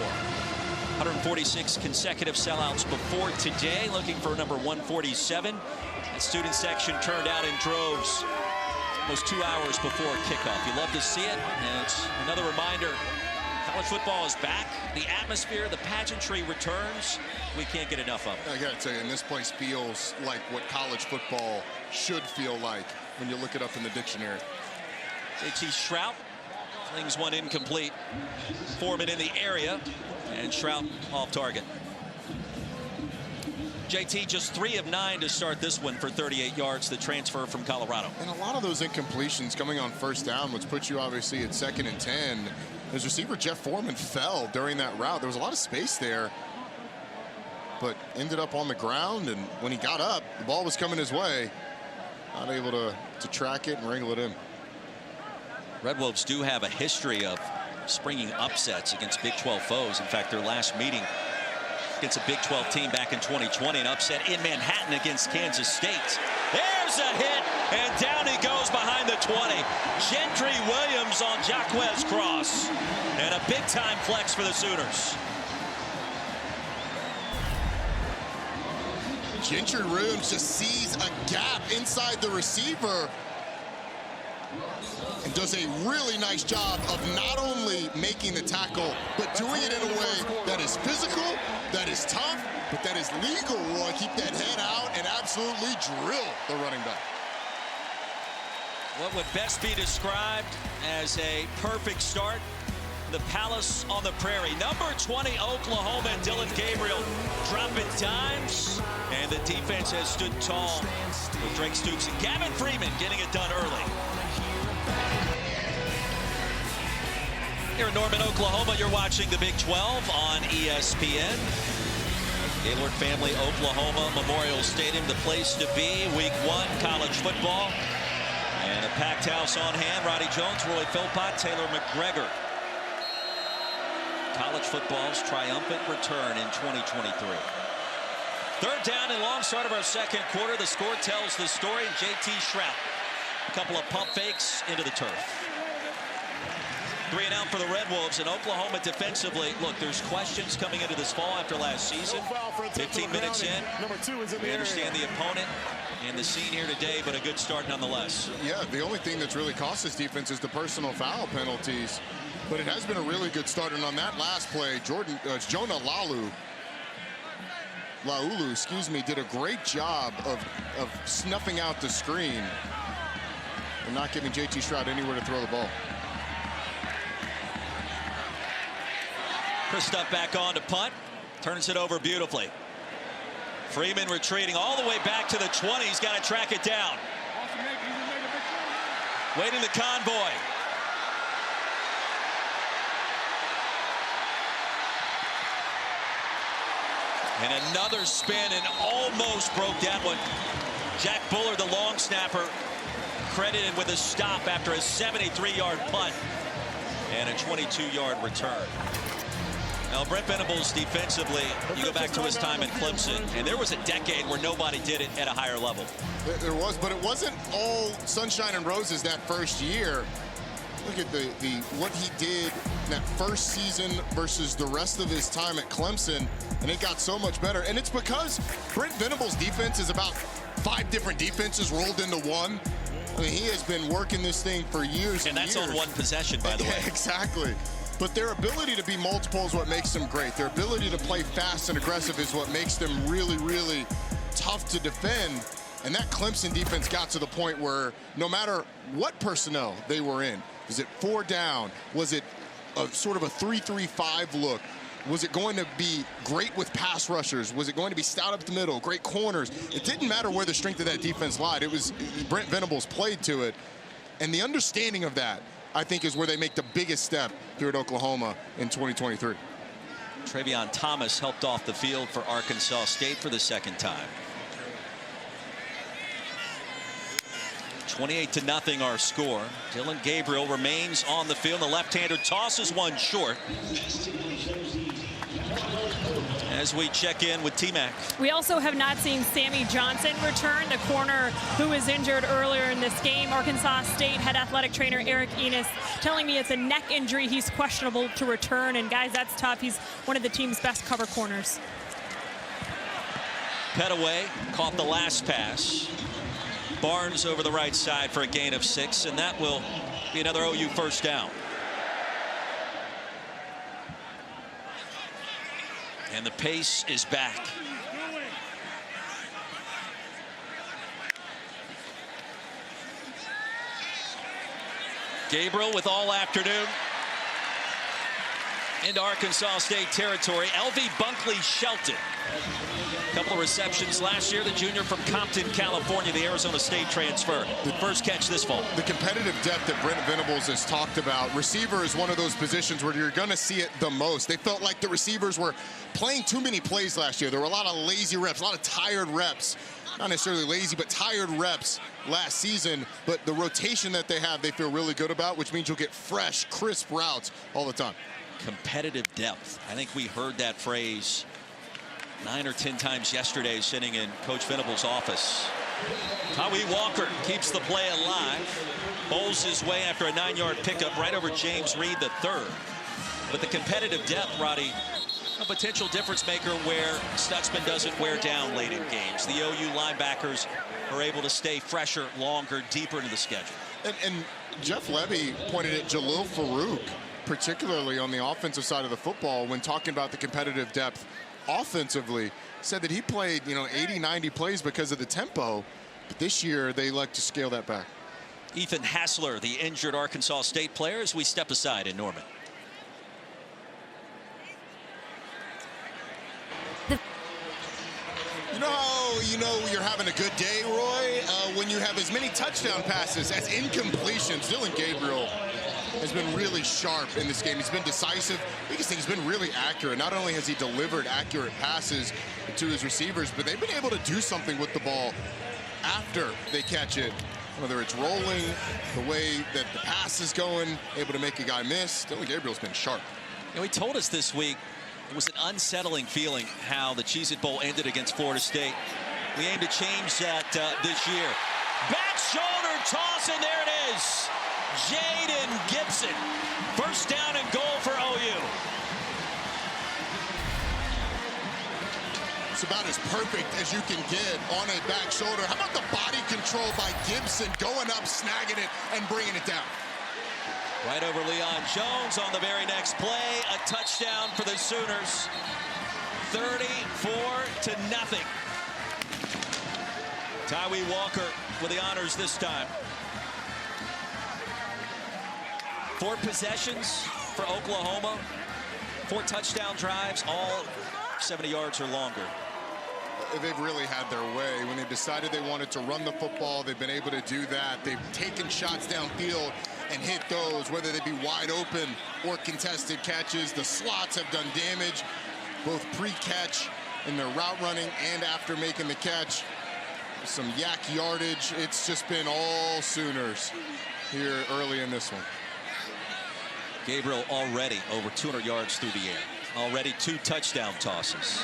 146 consecutive sellouts before today, looking for number 147. That student section turned out in droves almost 2 hours before kickoff. You love to see it, and it's another reminder. College football is back. The atmosphere, the pageantry returns. We can't get enough of it. I gotta tell you, and this place feels like what college football should feel like when you look it up in the dictionary. JT Shrout flings one incomplete. Foreman in the area, and Shrout off target. JT just 3 of 9 to start this one for 38 yards, the transfer from Colorado. And a lot of those incompletions coming on first down, which puts you obviously at 2nd and 10. His receiver, Jeff Foreman, fell during that route. There was a lot of space there, but ended up on the ground, and when he got up, the ball was coming his way. Not able to track it and wrangle it in. Red Wolves do have a history of springing upsets against Big 12 foes. In fact, their last meeting against a Big 12 team back in 2020, an upset in Manhattan against Kansas State. There's a hit, and down he goes behind the 20. Gentry Williams on Jacquez Cross, and a big-time flex for the Sooners. Gentry Williams just sees a gap inside the receiver and does a really nice job of not only making the tackle, but doing it in a way that is physical, that is tough, but that is legal, Roy. Keep that head out and absolutely drill the running back. What would best be described as a perfect start? The Palace on the Prairie. Number 20, Oklahoma, and Dylan Gabriel dropping dimes. And the defense has stood tall with Drake Stoops and Gavin Freeman getting it done early. Here in Norman, Oklahoma, you're watching the Big 12 on ESPN. Gaylord Family, Oklahoma Memorial Stadium, the place to be. Week 1, college football. And a packed house on hand. Roddy Jones, Roy Philpott, Taylor McGregor. College football's triumphant return in 2023. Third down and long, start of our second quarter. The score tells the story. J.T. Shrout. A couple of pump fakes into the turf. 3 and out for the Red Wolves. And Oklahoma defensively, look, there's questions coming into this fall after last season. 15 minutes in. We understand the opponent and the scene here today, but a good start nonetheless. Yeah, the only thing that's really cost this defense is the personal foul penalties. But it has been a really good start. And on that last play, Jonah Laulu, excuse me, did a great job of snuffing out the screen and not giving J.T. Shrout anywhere to throw the ball. Christoph back on to punt. Turns it over beautifully. Freeman retreating all the way back to the 20. He's got to track it down. Waiting the convoy. And another spin and almost broke that one. Jack Buller, the long snapper, credited with a stop after a 73-yard punt and a 22-yard return. Now, Brent Venables defensively, you go back to his time in Clemson, and there was a decade where nobody did it at a higher level. There was, but it wasn't all sunshine and roses that first year. Look at what he did that first season versus the rest of his time at Clemson, and it got so much better. And it's because Brent Venables' defense is about 5 different defenses rolled into one. I mean, he has been working this thing for years and that's years. On one possession, by the way. Exactly. But their ability to be multiple is what makes them great. Their ability to play fast and aggressive is what makes them really, really tough to defend. And that Clemson defense got to the point where no matter what personnel they were in, was it 4 down? Was it a sort of a 3-3-5 look? Was it going to be great with pass rushers? Was it going to be stout up the middle, great corners? It didn't matter where the strength of that defense lied. It was Brent Venables played to it. And the understanding of that, I think, is where they make the biggest step here at Oklahoma in 2023. Travion Thomas helped off the field for Arkansas State for the second time. 28-0 our score. Dylan Gabriel remains on the field. The left-hander tosses one short. As we check in with T-Mac. We also have not seen Sammy Johnson return, the corner who was injured earlier in this game. Arkansas State head athletic trainer Eric Enos telling me it's a neck injury. He's questionable to return. And guys, that's tough. He's one of the team's best cover corners. Petaway caught the last pass. Barnes over the right side for a gain of 6, and that will be another OU first down. And the pace is back. Gabriel with all afternoon into Arkansas State territory. LV Bunkley Shelton. A couple of receptions last year. The junior from Compton, California, the Arizona State transfer. The first catch this fall. The competitive depth that Brent Venables has talked about. Receiver is one of those positions where you're going to see it the most. They felt like the receivers were playing too many plays last year. There were a lot of lazy reps, a lot of tired reps. Not necessarily lazy, but tired reps last season. But the rotation that they have, they feel really good about, which means you'll get fresh, crisp routes all the time. Competitive depth. I think we heard that phrase 9 or 10 times yesterday sitting in Coach Venables' office. Howie Walker keeps the play alive. Bowls his way after a 9-yard pickup right over James Reed III. But the competitive depth, Roddy, a potential difference maker where Stutzman doesn't wear down late in games. The OU linebackers are able to stay fresher, longer, deeper into the schedule. And Jeff Levy pointed at Jalil Farouk, particularly on the offensive side of the football, when talking about the competitive depth offensively. Said that he played 80-90 plays because of the tempo, but this year they like to scale that back. Ethan Hassler, the injured Arkansas State player, as we step aside in Norman. You know you're having a good day, Roy, when you have as many touchdown passes as incompletions. Dillon Gabriel has been really sharp in this game. He's been decisive. I think he's been really accurate. Not only has he delivered accurate passes to his receivers, but they've been able to do something with the ball after they catch it. Whether it's rolling, the way that the pass is going, able to make a guy miss. Dillon Gabriel's been sharp. You know, he told us this week it was an unsettling feeling how the Cheez-It Bowl ended against Florida State. We aim to change that this year. Back shoulder toss, and there it is. Jaden Gibson. First down and goal for OU. It's about as perfect as you can get on a back shoulder. How about the body control by Gibson, going up, snagging it, and bringing it down? Right over Leon Jones on the very next play. A touchdown for the Sooners. 34-0. Tyree Walker with the honors this time. 4 possessions for Oklahoma. 4 touchdown drives, all 70 yards or longer. They've really had their way. When they decided they wanted to run the football, they've been able to do that. They've taken shots downfield and hit those, whether they be wide open or contested catches. The slots have done damage, both pre-catch in their route running and after making the catch. Some yak yardage. It's just been all Sooners here early in this one. Gabriel already over 200 yards through the air. Already 2 touchdown tosses.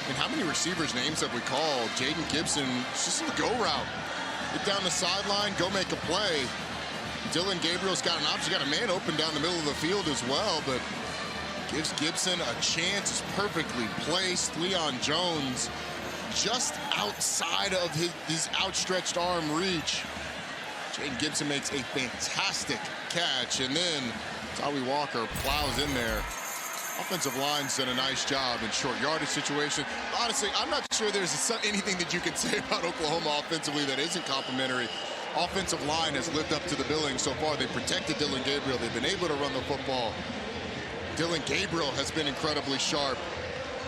And how many receivers' names have we called? Jaden Gibson, just a go route. Get down the sideline, go make a play. Dillon Gabriel's got an option. He's got a man open down the middle of the field as well, but gives Gibson a chance. It's perfectly placed. Leon Jones just outside of his outstretched arm reach. Jaden Gibson makes a fantastic catch, and then Tyree Walker plows in there. Offensive line's done a nice job in short yardage situation. Honestly, I'm not sure there's anything that you can say about Oklahoma offensively that isn't complimentary. Offensive line has lived up to the billing so far. They protected Dillon Gabriel. They've been able to run the football. Dillon Gabriel has been incredibly sharp.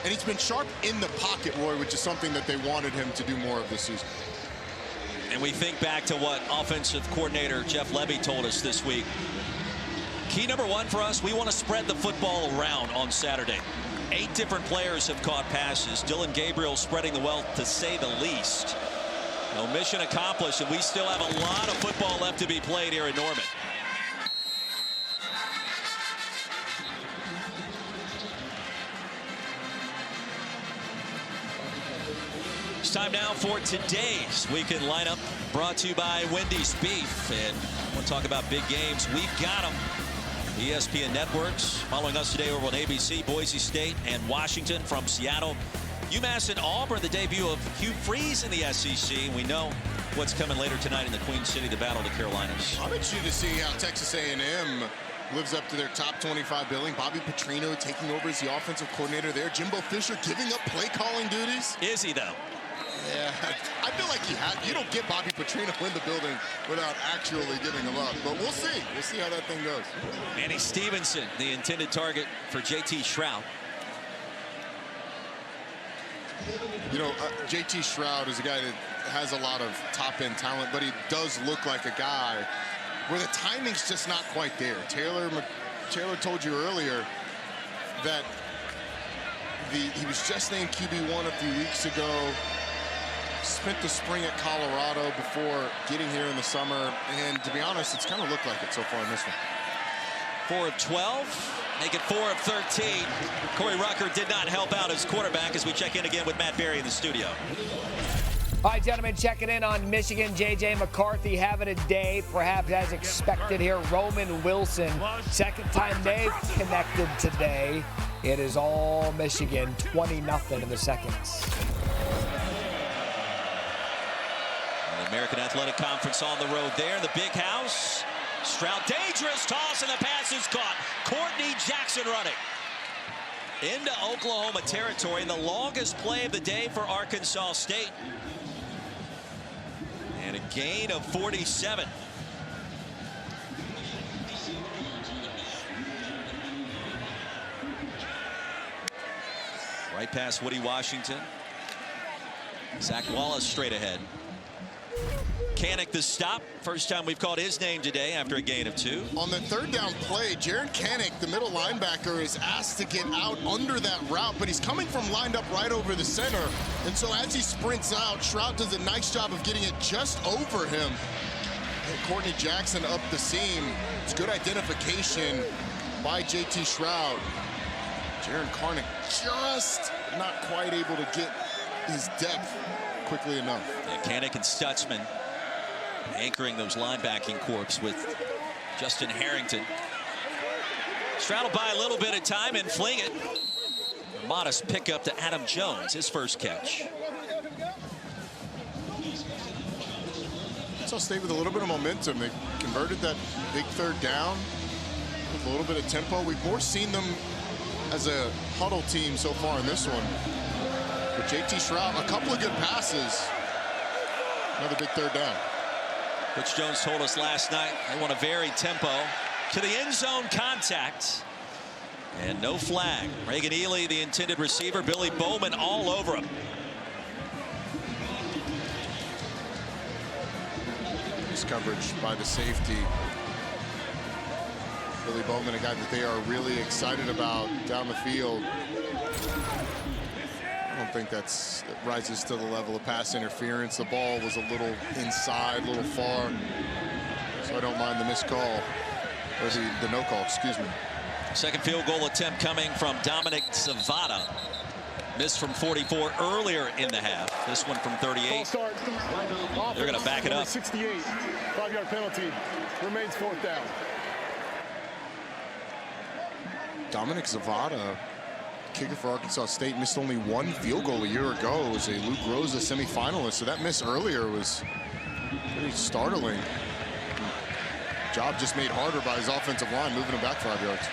And he's been sharp in the pocket, Roy, which is something that they wanted him to do more of this season. And we think back to what offensive coordinator Jeff Lebby told us this week. Key number 1 for us, we want to spread the football around on Saturday. 8 different players have caught passes. Dillon Gabriel spreading the wealth, to say the least. No, mission accomplished, and we still have a lot of football left to be played here in Norman. It's time now for today's weekend lineup, brought to you by Wendy's Beef. And we'll talk about big games. We've got them. ESPN Networks following us today over on ABC, Boise State and Washington. From Seattle, UMass and Auburn, the debut of Hugh Freeze in the SEC. We know what's coming later tonight in the Queen City, the Battle of the Carolinas. I'm interested to see how Texas A&M lives up to their top 25 billing. Bobby Petrino taking over as the offensive coordinator there. Jimbo Fisher giving up play calling duties. Is he, though? Yeah, I feel like you don't get Bobby Petrino in the building without actually giving him up. But we'll see. We'll see how that thing goes. Manny Stevenson, the intended target for J.T. Shroud. You know, J.T. Shroud is a guy that has a lot of top-end talent, but he does look like a guy where the timing's just not quite there. Taylor told you earlier that he was just named QB1 a few weeks ago. Spent the spring at Colorado before getting here in the summer, and to be honest, it's kind of looked like it so far in this one. 4 of 12, make it 4 of 13. Corey Rucker did not help out as quarterback as we check in again with Matt Berry in the studio. All right, gentlemen, checking in on Michigan. J.J. McCarthy having a day, perhaps as expected here. Roman Wilson, second time they've connected today. It is all Michigan, 20-0 in the seconds. The American Athletic Conference on the road there. The big house Stroud, dangerous toss, and the pass is caught. Courtney Jackson running into Oklahoma territory, and the longest play of the day for Arkansas State. And a gain of 47. Right past Woody Washington. Zach Wallace straight ahead. Kanek the stop. First time we've called his name today after a gain of 2. On the third down play, Jaron Kanek, the middle linebacker, is asked to get out under that route, but he's coming from lined up right over the center. And so as he sprints out, Stroud does a nice job of getting it just over him. And Courtney Jackson up the seam. It's good identification by JT Stroud. Jaron Kanek just not quite able to get his depth quickly enough. Yeah, Kanek and Stutzman anchoring those linebacking corps with Justin Harrington. Stroud will buy a little bit of time and fling it. A modest pickup to Adam Jones, his first catch. So stay with a little bit of momentum. They converted that big third down with a little bit of tempo. We've more seen them as a huddle team so far in this one. But JT Stroud, a couple of good passes. Another big third down. Coach Jones told us last night they want to vary tempo to the end zone contact. And no flag. Reagan Ely, the intended receiver. Billy Bowman all over him. Nice coverage by the safety. Billy Bowman, a guy that they are really excited about down the field. I don't think that rises to the level of pass interference. The ball was a little inside, a little far. So I don't mind the missed call. Or the no call, excuse me. Second field goal attempt coming from Dominic Zavada. Missed from 44 earlier in the half. This one from 38. They're going to back it up. 68, 5-yard penalty. Remains 4th down. Dominic Zavada, kicker for Arkansas State, missed only 1 field goal a year ago. It was a Luke Rosa semifinalist, so that miss earlier was pretty startling. Job just made harder by his offensive line, moving him back 5 yards.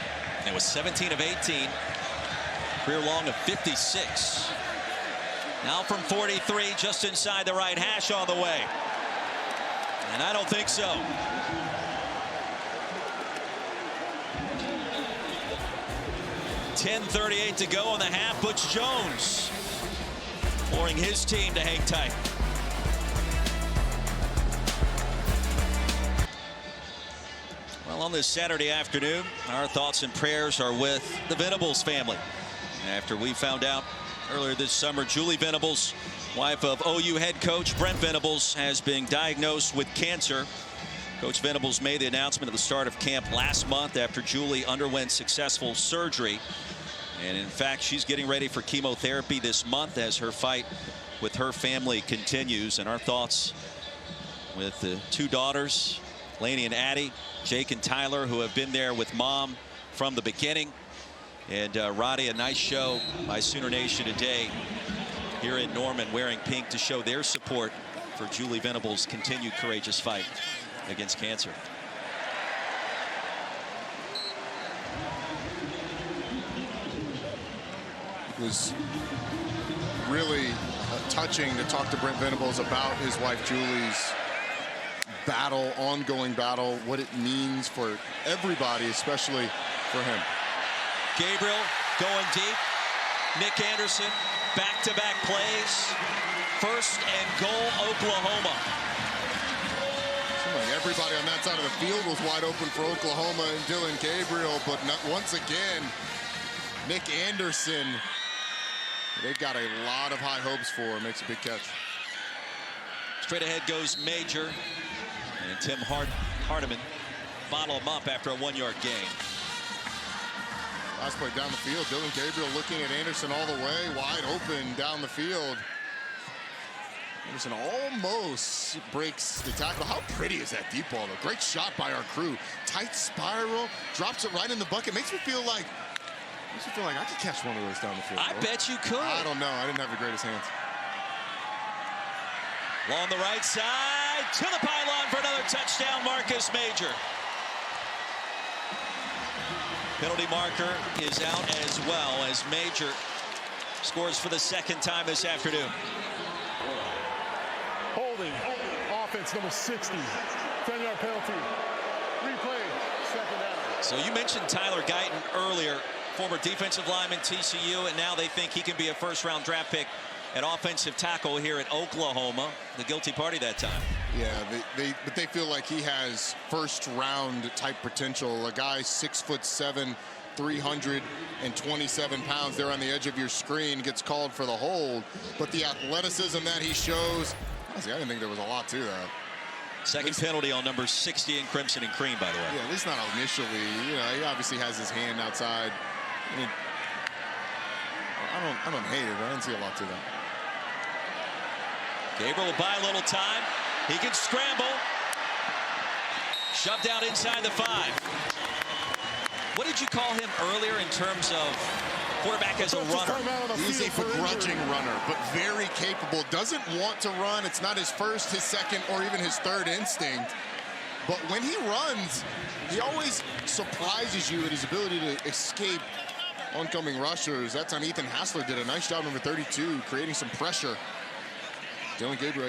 It was 17 of 18. Career long of 56. Now from 43, just inside the right hash on the way. And I don't think so. .10:38 to go in the half. Butch Jones imploring his team to hang tight. Well, on this Saturday afternoon, our thoughts and prayers are with the Venables family. After we found out earlier this summer, Julie Venables, wife of OU head coach Brent Venables, has been diagnosed with cancer. Coach Venables made the announcement at the start of camp last month after Julie underwent successful surgery. And in fact, she's getting ready for chemotherapy this month as her fight with her family continues. And our thoughts with the 2 daughters, Lainey and Addie, Jake and Tyler, who have been there with mom from the beginning. And Roddy, a nice show by Sooner Nation today here in Norman, wearing pink to show their support for Julie Venables' continued courageous fight against cancer. It was really touching to talk to Brent Venables about his wife Julie's battle, ongoing battle, what it means for everybody, especially for him. Gabriel going deep. Nick Anderson, back-to-back plays. 1st and goal, Oklahoma. Seemed like everybody on that side of the field was wide open for Oklahoma and Dylan Gabriel, but once again, Nick Anderson, they've got a lot of high hopes for. Makes a big catch. Straight ahead goes Major, and Tim Hardiman bottle him up after a 1-yard gain. Last play down the field, Dylan Gabriel looking at Anderson all the way, wide open down the field. Anderson almost breaks the tackle. How pretty is that deep ball, though? Great shot by our crew. Tight spiral, drops it right in the bucket. Makes me feel like I could catch one of those down the field. I bet you could. I don't know. I didn't have the greatest hands. Along the right side, to the pylon for another touchdown, Marcus Major. Penalty marker is out as well as Major scores for the second time this afternoon. Holding. Offense number 60. 10-yard penalty. Replay. Second down. So you mentioned Tyler Guyton earlier, former defensive lineman, TCU, and now they think he can be a first-round draft pick at offensive tackle here at Oklahoma. The guilty party that time. Yeah, but they feel like he has first-round type potential. A guy 6'7", 327 pounds there on the edge of your screen gets called for the hold, but the athleticism that he shows, I didn't think there was a lot to that. Second penalty on number 60 in crimson and cream, by the way. Yeah, at least not initially. You know, he obviously has his hand outside. I mean, I don't hate it, but I didn't see a lot to that. Gabriel will buy a little time. He can scramble. Shoved out inside the 5. What did you call him earlier in terms of quarterback as a runner? He's a begrudging runner, but very capable. Doesn't want to run. It's not his first, his second, or even his third instinct. But when he runs, he always surprises you at his ability to escape oncoming rushers. That time Ethan Hassler did a nice job, number 32, creating some pressure. Dylan Gabriel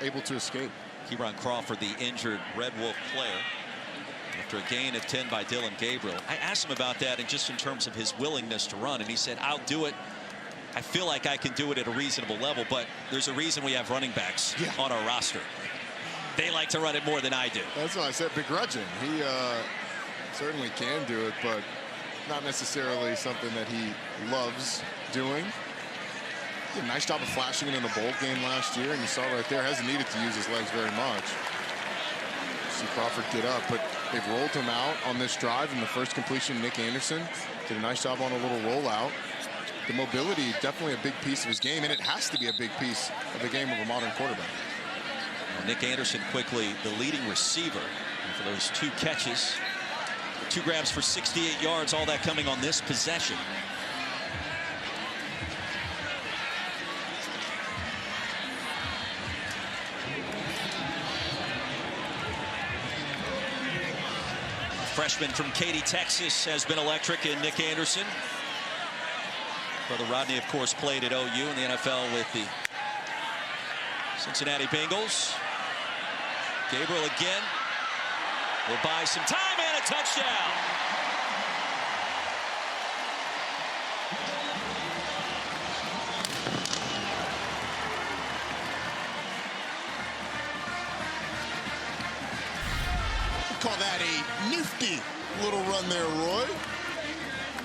able to escape. Kieran Crawford, the injured Red Wolf player, after a gain of 10 by Dylan Gabriel. I asked him about that and just in terms of his willingness to run, and he said, I'll do it. I feel like I can do it at a reasonable level, but there's a reason we have running backs on our roster. They like to run it more than I do. That's why I said begrudging. He certainly can do it, but not necessarily something that he loves doing. Did a nice job of flashing it in the bowl game last year, and you saw right there, hasn't needed to use his legs very much. See Crawford get up, but they've rolled him out on this drive. In the first completion, Nick Anderson did a nice job on a little rollout. The mobility, definitely a big piece of his game, and it has to be a big piece of the game of a modern quarterback. Well, Nick Anderson quickly the leading receiver for those 2 catches. 2 grabs for 68 yards, all that coming on this possession. Freshman from Katy, Texas, has been electric in Nick Anderson. Brother Rodney, of course, played at OU in the NFL with the Cincinnati Bengals. Gabriel again will buy some time and a touchdown. Call that a nifty little run there, Roy.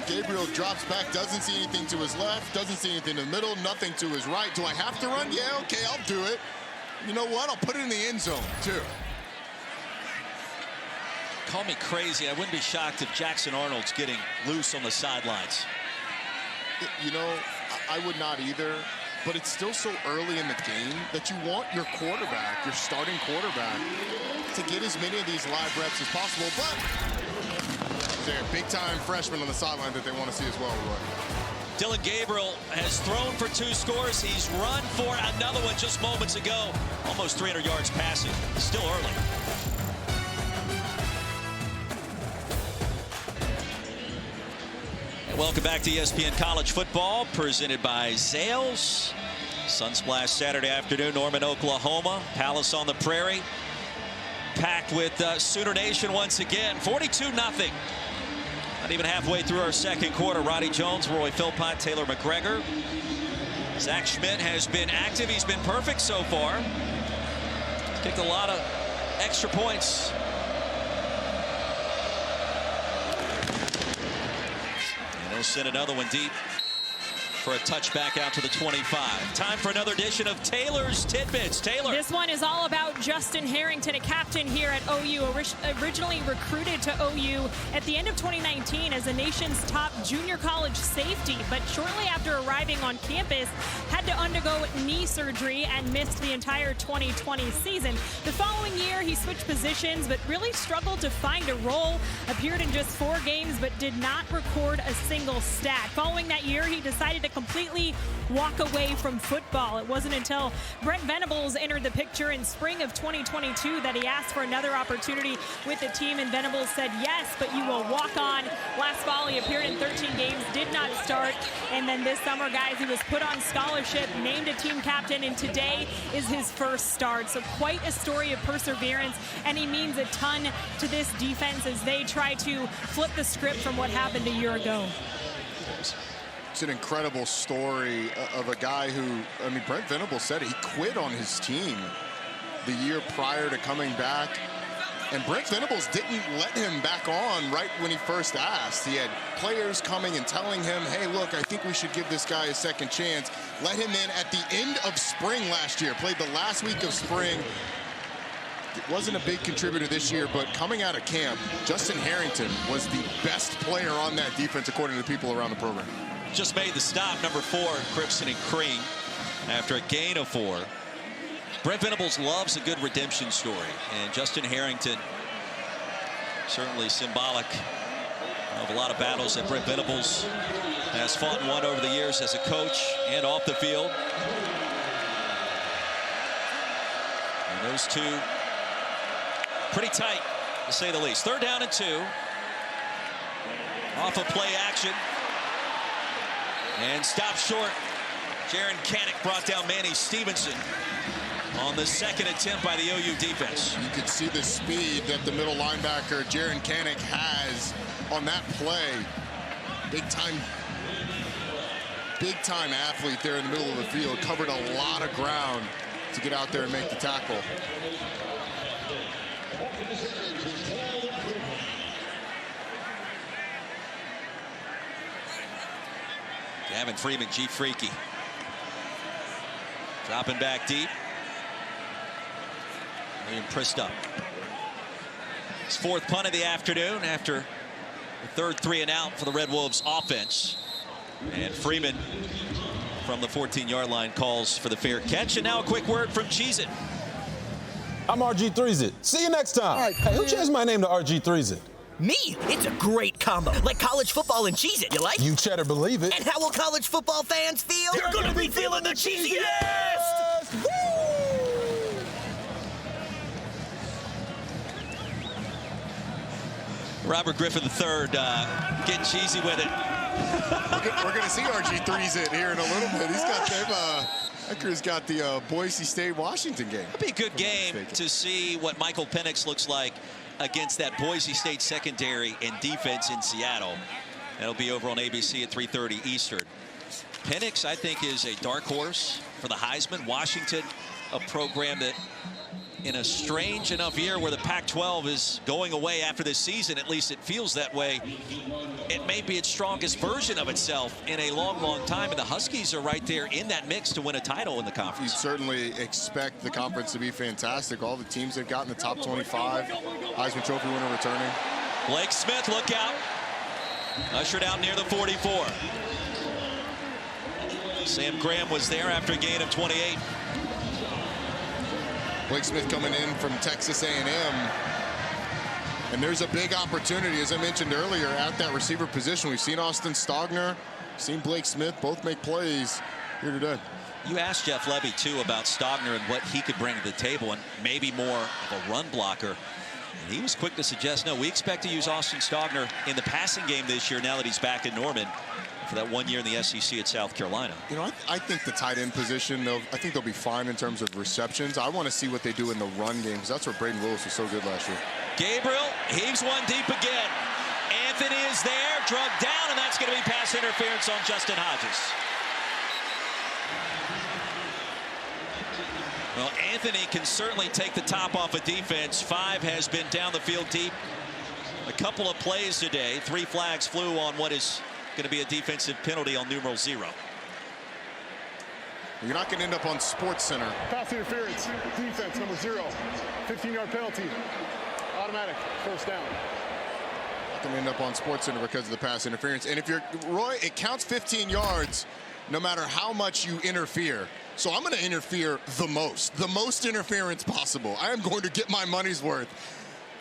Gabriel drops back, doesn't see anything to his left, doesn't see anything in the middle, nothing to his right. Do I have to run? Yeah, okay, I'll do it. You know what? I'll put it in the end zone, too. Call me crazy. I wouldn't be shocked if Jackson Arnold's getting loose on the sidelines. You know, I would not either. But it's still so early in the game that you want your quarterback, your starting quarterback, to get as many of these live reps as possible. But they're a big-time freshman on the sideline that they want to see as well, Roy. Dylan Gabriel has thrown for 2 scores. He's run for another one just moments ago. Almost 300 yards passing. Still early. Welcome back to ESPN College Football, presented by Zales. Sunsplash Saturday afternoon, Norman, Oklahoma. Palace on the Prairie, packed with Sooner Nation once again. 42-0. Not even halfway through our second quarter. Roddy Jones, Roy Philpott, Taylor McGregor. Zach Schmidt has been active. He's been perfect so far. Kicked a lot of extra points. He'll send another one deep for a touchback out to the 25. Time for another edition of Taylor's Tidbits. Taylor. This one is all about Justin Harrington, a captain here at OU, originally recruited to OU at the end of 2019 as the nation's top junior college safety, but shortly after arriving on campus, had to undergo knee surgery and missed the entire 2020 season. The following year, he switched positions, but really struggled to find a role, appeared in just 4 games, but did not record a single stat. Following that year, he decided to completely walk away from football. It wasn't until Brent Venables entered the picture in spring of 2022 that he asked for another opportunity with the team, and Venables said yes, but you will walk on. Last fall, he appeared in 13 games, did not start, and then this summer, guys, he was put on scholarship, named a team captain, and today is his first start. So quite a story of perseverance, and he means a ton to this defense as they try to flip the script from what happened a year ago. It's an incredible story of a guy who, I mean, Brent Venables said he quit on his team the year prior to coming back. And Brent Venables didn't let him back on right when he first asked. He had players coming and telling him, hey, look, I think we should give this guy a second chance. Let him in at the end of spring last year. Played the last week of spring. It wasn't a big contributor this year, but coming out of camp, Justin Harrington was the best player on that defense, according to the people around the program. Just made the stop, number 4, Cripson and Crean, after a gain of 4. Brent Venables loves a good redemption story, and Justin Harrington certainly symbolic of a lot of battles that Brent Venables has fought and won over the years as a coach and off the field. And those two pretty tight, to say the least. 3rd down and 2. Off of play action. And stopped short. Jaron Kanak brought down Manny Stevenson on the second attempt by the OU defense. You could see the speed that the middle linebacker, Jaron Kanak, has on that play. Big time athlete there in the middle of the field. Covered a lot of ground to get out there and make the tackle. Gavin Freeman, G. Freaky. Dropping back deep. William Pristup. His 4th punt of the afternoon after the 3rd 3-and-out for the Red Wolves offense. And Freeman from the 14-yard line calls for the fair catch. And now a quick word from Cheez-It. I'm RG3Z. See you next time. Right, hey, who changed my name to RG3Z? Me? It's a great combo. Like college football and Cheez-It, you like? You cheddar believe it. And how will college football fans feel? They're gonna be feeling the cheesiest! Woo! Robert Griffin III getting cheesy with it. We're going to see RG3Z here in a little bit. He's got them. Ecker's got the Boise State-Washington game. It'll be a good game to see what Michael Penix looks like against that Boise State secondary and defense in Seattle. That'll be over on ABC at 3:30 Eastern. Penix, I think, is a dark horse for the Heisman. Washington, a program that, in a strange enough year where the Pac-12 is going away after this season, at least it feels that way, it may be its strongest version of itself in a long, long time, and the Huskies are right there in that mix to win a title in the conference. You certainly expect the conference to be fantastic. All the teams they've got in the top 25, Heisman Trophy winner returning. Blake Smith, look out. Ushered out near the 44. Sam Graham was there after a gain of 28. Blake Smith coming in from Texas A&M. And there's a big opportunity, as I mentioned earlier, at that receiver position. We've seen Austin Stogner, seen Blake Smith, both make plays here today. You asked Jeff Levy, too, about Stogner and what he could bring to the table, and maybe more of a run blocker. And he was quick to suggest, no, we expect to use Austin Stogner in the passing game this year now that he's back in Norman for that 1 year in the SEC at South Carolina. You know, I think the tight end position, I think they'll be fine in terms of receptions. I want to see what they do in the run game, because that's where Braden Willis was so good last year. Gabriel heaves one deep again. Anthony is there, drugged down, and that's going to be pass interference on Justin Hodges. Well, Anthony can certainly take the top off a defense. 5 has been down the field deep. A couple of plays today. 3 flags flew on what is going to be a defensive penalty on numeral 0. You're not going to end up on Sports Center. Pass interference, defense, number 0. 15-yard penalty. Automatic, first down. Not going to end up on Sports Center because of the pass interference. And if you're, Roy, it counts 15 yards no matter how much you interfere. So I'm going to interfere the most interference possible. I am going to get my money's worth.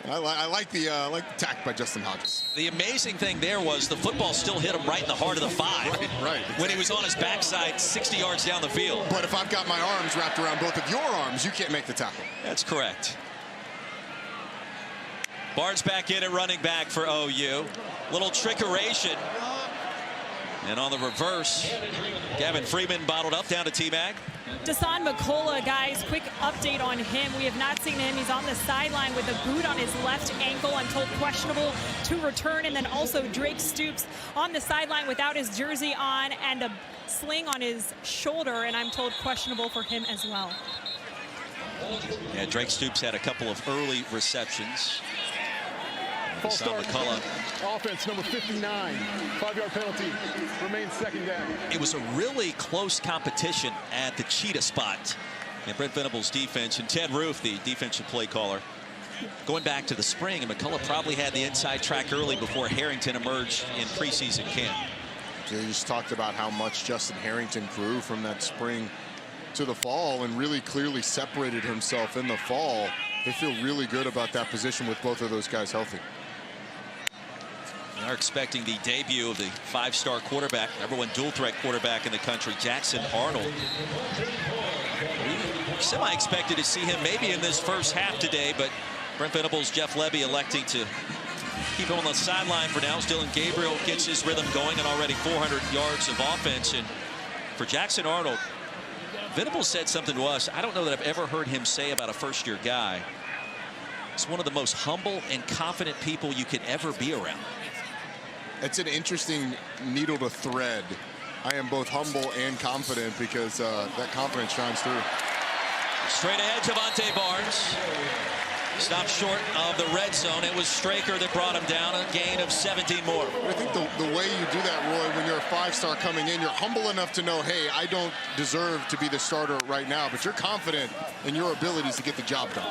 I like the tack by Justin Hodges. The amazing thing there was the football still hit him right in the heart of the 5. Right, exactly. When he was on his backside 60 yards down the field. But if I've got my arms wrapped around both of your arms, you can't make the tackle. That's correct. Barnes back in at running back for OU. Little trickeration. And on the reverse, Gavin Freeman bottled up down to T-Mac. Dasan McCullough, guys, quick update on him. We have not seen him. He's on the sideline with a boot on his left ankle. I'm told questionable to return. And then also Drake Stoops on the sideline without his jersey on and a sling on his shoulder. And I'm told questionable for him as well. Yeah, Drake Stoops had a couple of early receptions. False start. McCullough. Offense number 59. 5-yard penalty. Remains second down. It was a really close competition at the cheetah spot. And Brent Venables' defense, and Ted Roof, the defensive play caller, going back to the spring, and McCullough probably had the inside track early before Harrington emerged in preseason camp. They just talked about how much Justin Harrington grew from that spring to the fall and really clearly separated himself in the fall. They feel really good about that position with both of those guys healthy. We are expecting the debut of the 5-star quarterback, #1 dual threat quarterback in the country, Jackson Arnold. We semi-expected to see him maybe in this first half today, but Brent Venables, Jeff Levy electing to keep him on the sideline for now. Dylan Gabriel gets his rhythm going and already 400 yards of offense. And for Jackson Arnold, Venables said something to us I don't know that I've ever heard him say about a first-year guy. It's one of the most humble and confident people you could ever be around. It's an interesting needle to thread. I am both humble and confident because that confidence shines through. Straight ahead, Javante Barnes. Stopped short of the red zone. It was Straker that brought him down, a gain of 17 more. I think the way you do that, Roy, when you're a 5-star coming in, you're humble enough to know, hey, I don't deserve to be the starter right now, but you're confident in your abilities to get the job done.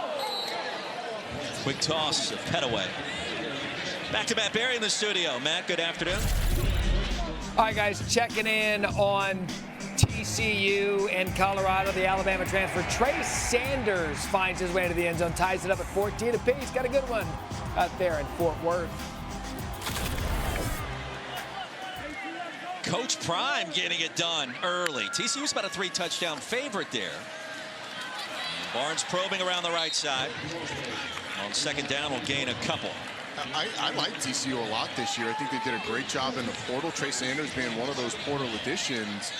Quick toss of Petaway. Back to Matt Berry in the studio. Matt, good afternoon. All right, guys, checking in on TCU and Colorado. The Alabama transfer Trey Sanders finds his way into the end zone, ties it up at 14 apiece. Got a good one out there in Fort Worth. Coach Prime getting it done early. TCU's about a 3-touchdown favorite there. Barnes probing around the right side. On second down, will gain a couple. I like TCU a lot this year. I think they did a great job in the portal. Trey Sanders being one of those portal additions.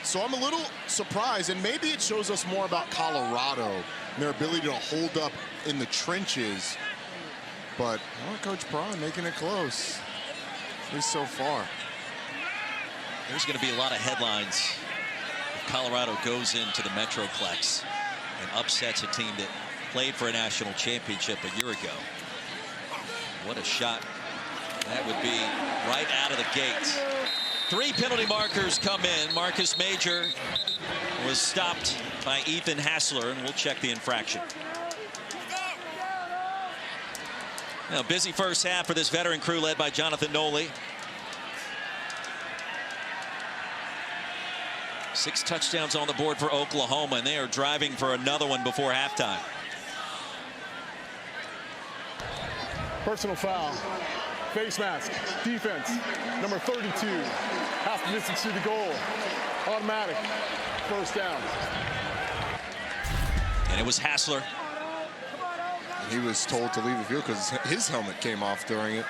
So I'm a little surprised, and maybe it shows us more about Colorado and their ability to hold up in the trenches. But Coach Prime making it close, at least so far. There's going to be a lot of headlines if Colorado goes into the Metroplex and upsets a team that played for a national championship a year ago. What a shot that would be right out of the gate. 3 penalty markers come in. Marcus Major was stopped by Ethan Hassler, and we'll check the infraction. Now, busy first half for this veteran crew led by Jonathan Noley. 6 touchdowns on the board for Oklahoma, and they are driving for another one before halftime. Personal foul. Face mask. Defense. Number 32. Half the distance to the goal. Automatic. First down. And it was Hassler. He was told to leave the field because his helmet came off during it.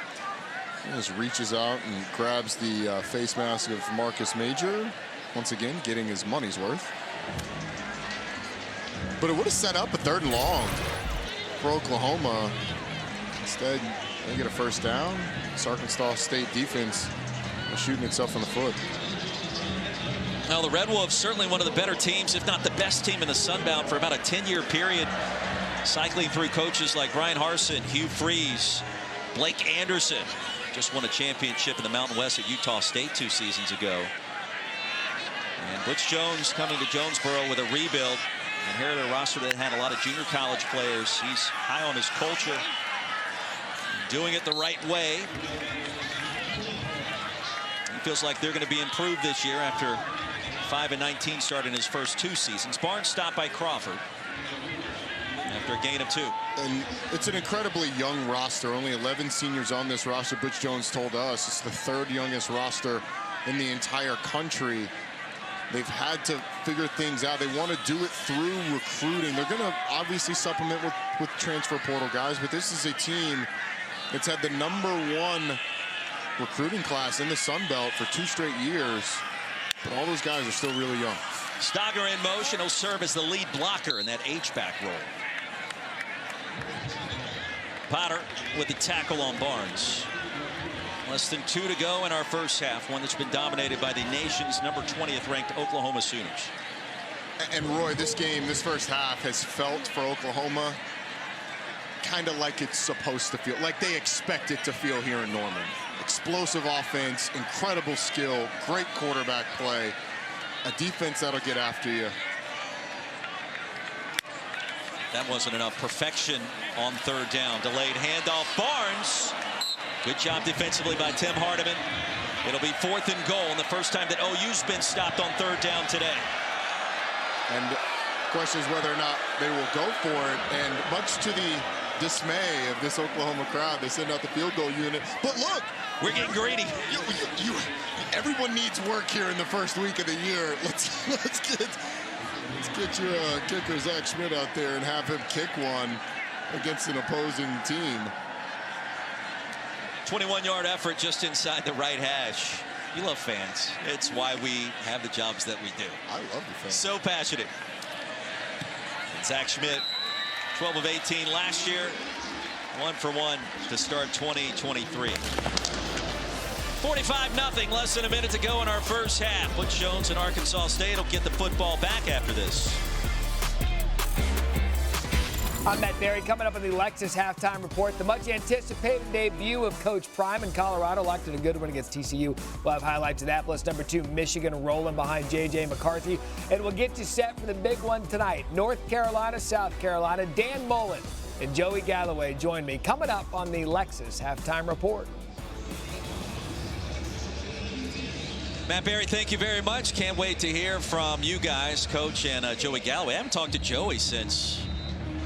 He just reaches out and grabs the face mask of Marcus Major. Once again, getting his money's worth. But it would have set up a 3rd and long for Oklahoma. Instead, they get a first down. This Arkansas State defense is shooting itself in the foot. Now, the Red Wolves, certainly one of the better teams, if not the best team in the Sun Belt for about a 10-year period, cycling through coaches like Brian Harsin, Hugh Freeze, Blake Anderson. Just won a championship in the Mountain West at Utah State 2 seasons ago. And Butch Jones coming to Jonesboro with a rebuild. Inherited a roster that had a lot of junior college players. He's high on his culture. Doing it the right way. He feels like they're going to be improved this year after 5-19 starting his first 2 seasons. Barnes stopped by Crawford. after a gain of 2. And it's an incredibly young roster. Only 11 seniors on this roster. Butch Jones told us it's the 3rd youngest roster in the entire country. They've had to figure things out. They want to do it through recruiting. They're going to obviously supplement with transfer portal guys, but this is a team that's had the #1 recruiting class in the Sun Belt for 2 straight years. But all those guys are still really young. Stogger in motion. He'll serve as the lead blocker in that H-back role. Potter with the tackle on Barnes. Less than 2 to go in our first half. One that's been dominated by the nation's #20th ranked Oklahoma Sooners. And Roy, this game, this first half has felt for Oklahoma kind of like it's supposed to feel, like they expect it to feel here in Norman. Explosive offense, incredible skill, great quarterback play, a defense that'll get after you. That wasn't enough. Perfection on 3rd down. Delayed handoff. Barnes. Good job defensively by Tim Hardiman. It'll be 4th and goal, and the first time that OU's been stopped on 3rd down today. And the question is whether or not they will go for it. And much to the dismay of this Oklahoma crowd, they send out the field goal unit. But look, we're getting greedy. Everyone needs work here in the first week of the year. Let's get your kicker Zach Schmidt out there and have him kick one against an opposing team. 21-yard effort just inside the right hash. You love fans. It's why we have the jobs that we do. I love the fans. So passionate. Zach Schmidt, 12 of 18 last year. 1 for 1 to start 2023. 45-0, less than a minute to go in our first half. Butch Jones and Arkansas State will get the football back after this. I'm Matt Berry. Coming up on the Lexus halftime report, the much-anticipated debut of Coach Prime in Colorado. Locked in a good one against TCU. We'll have highlights of that. Plus, #2, Michigan rolling behind J.J. McCarthy. And we'll get you set for the big one tonight. North Carolina, South Carolina. Dan Mullen and Joey Galloway join me. Coming up on the Lexus halftime report. Matt Berry, thank you very much. Can't wait to hear from you guys, Coach and Joey Galloway. I haven't talked to Joey since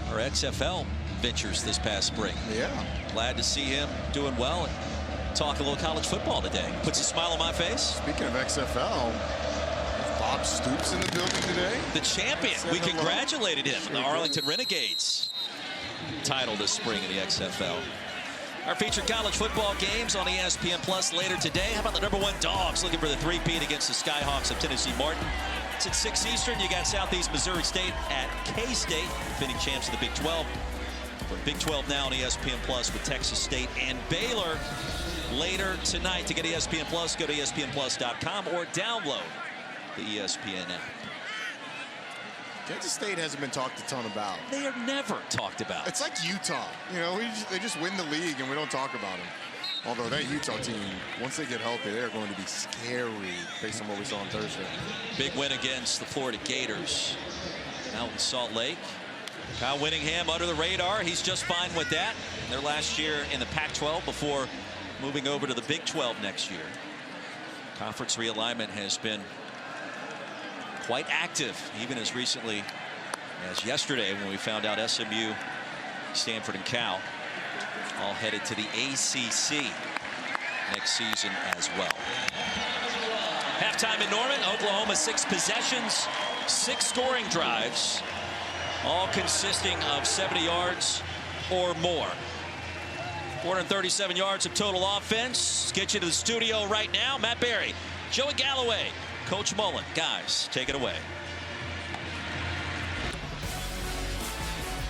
our XFL ventures this past spring. Yeah. Glad to see him doing well and talk a little college football today. Puts a smile on my face. Speaking of XFL, Bob Stoops in the building today. The champion. We congratulated him. The Arlington Renegades title this spring in the XFL. Our featured college football games on ESPN Plus later today. How about the #1 Dogs looking for the 3-peat against the Skyhawks of Tennessee Martin? It's at 6 Eastern. You got Southeast Missouri State at K-State, defending champs of the Big 12. We're Big 12 now on ESPN Plus with Texas State and Baylor later tonight. To get ESPN Plus, go to ESPNplus.com or download the ESPN app. Kansas State hasn't been talked a ton about. They are never talked about. It's like Utah. You know, they just win the league and we don't talk about them. Although that Utah team, once they get healthy, they're going to be scary based on what we saw on Thursday. Big win against the Florida Gators out in Salt Lake. Kyle Whittingham under the radar. He's just fine with that. Their last year in the Pac-12 before moving over to the Big 12 next year. Conference realignment has been quite active, even as recently as yesterday when we found out SMU, Stanford, and Cal all headed to the ACC next season as well. Halftime in Norman, Oklahoma 6 possessions, 6 scoring drives, all consisting of 70 yards or more. 437 yards of total offense. Let's get you to the studio right now. Matt Berry, Joey Galloway, Coach Mullen. Guys, take it away.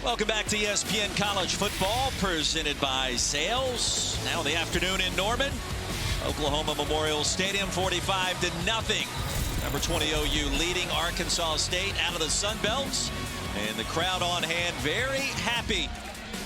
Welcome back to ESPN College Football, presented by Zales. Now in the afternoon in Norman, Oklahoma Memorial Stadium, 45-0. #20 OU leading Arkansas State out of the Sun Belt. And the crowd on hand very happy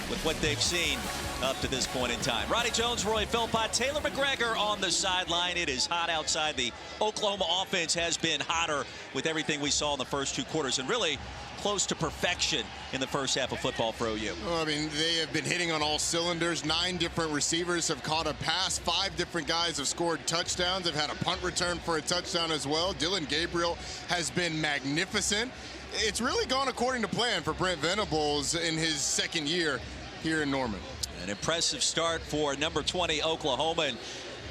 with what they've seen up to this point in time. Roddy Jones, Roy Philpott, Taylor McGregor on the sideline. It is hot outside. The Oklahoma offense has been hotter with everything we saw in the first 2 quarters. And really, close to perfection in the first half of football for OU? Well, I mean, they have been hitting on all cylinders. 9 different receivers have caught a pass. 5 different guys have scored touchdowns. They've had a punt return for a touchdown as well. Dylan Gabriel has been magnificent. It's really gone according to plan for Brent Venables in his second year here in Norman. An impressive start for number 20 Oklahoma, and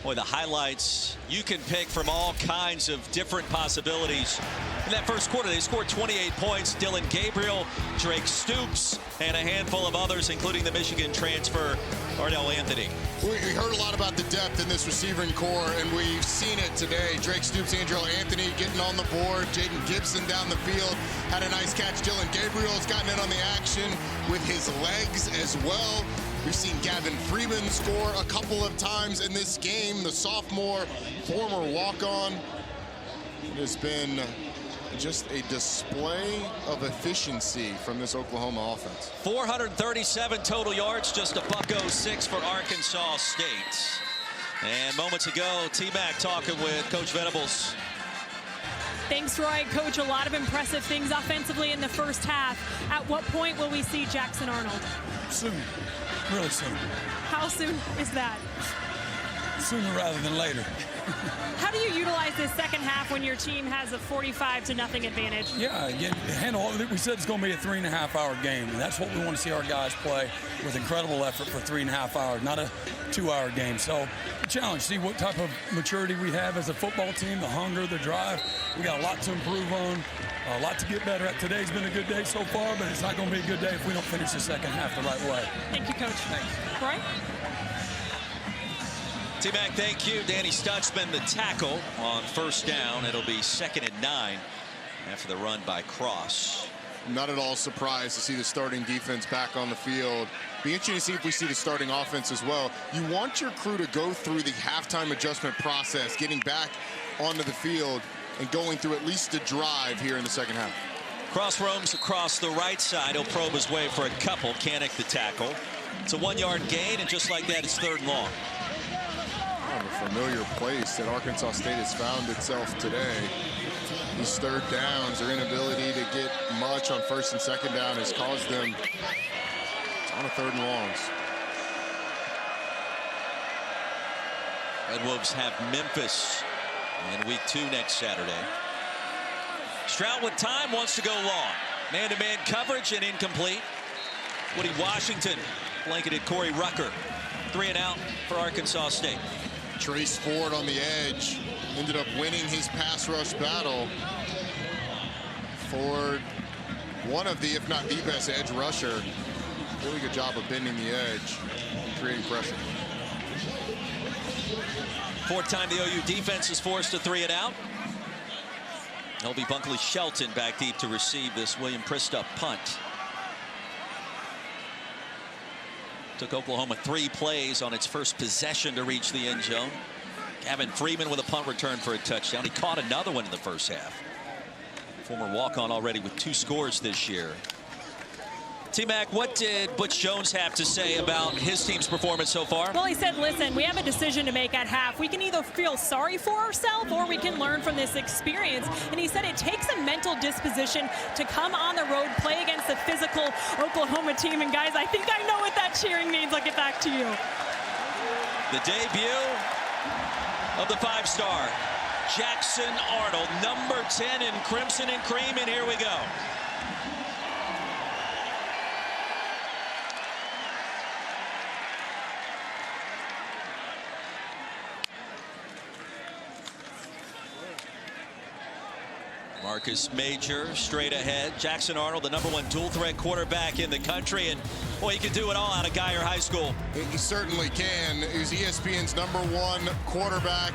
boy, the highlights you can pick from all kinds of different possibilities. In that first quarter, they scored 28 points. Dylan Gabriel, Drake Stoops, and a handful of others, including the Michigan transfer, Ardell Anthony. We heard a lot about the depth in this receiving core, and we've seen it today. Drake Stoops, Ardell Anthony getting on the board. Jaden Gibson down the field had a nice catch. Dylan Gabriel's gotten in on the action with his legs as well. We've seen Gavin Freeman score a couple of times in this game. The sophomore, former walk-on. It has been just a display of efficiency from this Oklahoma offense. 437 total yards, just $106 for Arkansas State. And moments ago, T-Mac talking with Coach Venables. Thanks, Roy. Coach, a lot of impressive things offensively in the first half. At what point will we see Jackson Arnold? Soon. Really soon. How soon is that? Sooner rather than later. How do you utilize this second half when your team has a 45-0 advantage? Yeah, again, handle. We said it's going to be a 3.5-hour game, and that's what we want to see our guys play with incredible effort for 3.5 hours, not a 2-hour game. So, the challenge, see what type of maturity we have as a football team, the hunger, the drive. We got a lot to improve on, a lot to get better at. Today's been a good day so far, but it's not going to be a good day if we don't finish the second half the right way. Thank you, Coach. Thanks. Roy? T-Mac, thank you. Danny Stutzman, the tackle on first down. It'll be 2nd and 9 after the run by Cross. Not at all surprised to see the starting defense back on the field. Be interesting to see if we see the starting offense as well. You want your crew to go through the halftime adjustment process, getting back onto the field and going through at least a drive here in the second half. Cross roams across the right side. He'll probe his way for a couple. Canick the tackle. It's a 1-yard gain, and just like that, it's 3rd and long. A familiar place that Arkansas State has found itself today. These third downs, their inability to get much on 1st and 2nd down has caused them on a 3rd and longs. Red Wolves have Memphis in week 2 next Saturday. Stroud with time, wants to go long. Man-to-man coverage and incomplete. Woody Washington blanketed Corey Rucker. 3 and out for Arkansas State. Trace Ford on the edge ended up winning his pass rush battle. Ford, one of the, if not the best edge rusher. Really good job of bending the edge, creating pressure. 4th time the OU defense is forced to 3 and out. It'll be Bunkley Shelton back deep to receive this William Pristup punt. Took Oklahoma 3 plays on its first possession to reach the end zone. Gavin Freeman with a punt return for a touchdown. He caught another one in the first half. Former walk-on already with 2 scores this year. T-Mac, what did Butch Jones have to say about his team's performance so far? Well, he said, listen, we have a decision to make at half. We can either feel sorry for ourselves or we can learn from this experience. And he said it takes a mental disposition to come on the road, play against a physical Oklahoma team. And guys, I think I know what that cheering means. I'll get back to you. The debut of the 5-star, Jackson Arnold, number 10 in crimson and cream, and here we go. Marcus Major straight ahead. Jackson Arnold, the number 1 dual threat quarterback in the country, and boy, he can do it all out of Guyer High School. He certainly can. He's ESPN's number 1 quarterback.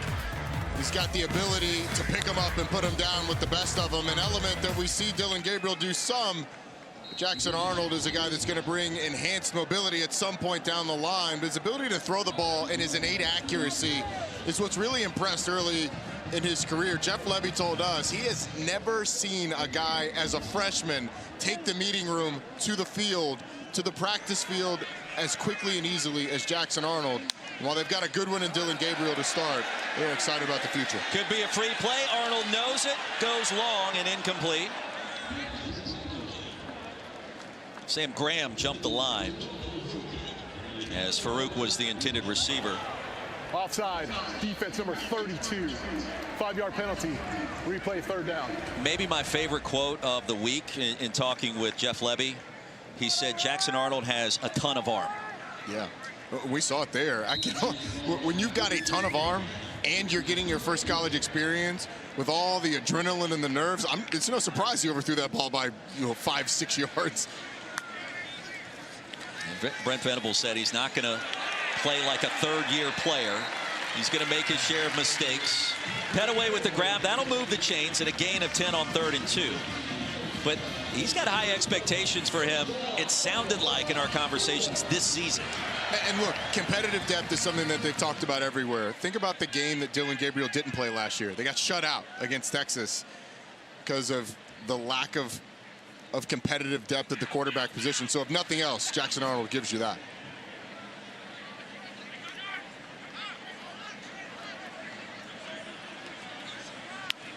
He's got the ability to pick him up and put him down with the best of them, an element that we see Dylan Gabriel do some. Jackson Arnold is a guy that's going to bring enhanced mobility at some point down the line, but his ability to throw the ball and his innate accuracy is what's really impressed early in his career. Jeff Levy told us he has never seen a guy as a freshman take the meeting room to the field, to the practice field, as quickly and easily as Jackson Arnold. While they've got a good one in Dylan Gabriel to start, they're excited about the future. Could be a free play. Arnold knows it, goes long and incomplete. Sam Graham jumped the line as Farouk was the intended receiver. Offside, defense number 32. 5-yard penalty, replay 3rd down. Maybe my favorite quote of the week in talking with Jeff Lebby. He said Jackson Arnold has a ton of arm. Yeah, we saw it there. When you've got a ton of arm and you're getting your first college experience with all the adrenaline and the nerves, it's no surprise he overthrew that ball by 5-6 yards. Brent Venables said he's not going to play like a third-year player. He's going to make his share of mistakes. Petaway with the grab. That'll move the chains and a gain of 10 on 3rd and 2. But he's got high expectations for him. It sounded like in our conversations this season. And look, competitive depth is something that they've talked about everywhere. Think about the game that Dillon Gabriel didn't play last year. They got shut out against Texas because of the lack of competitive depth at the quarterback position. So if nothing else, Jackson Arnold gives you that.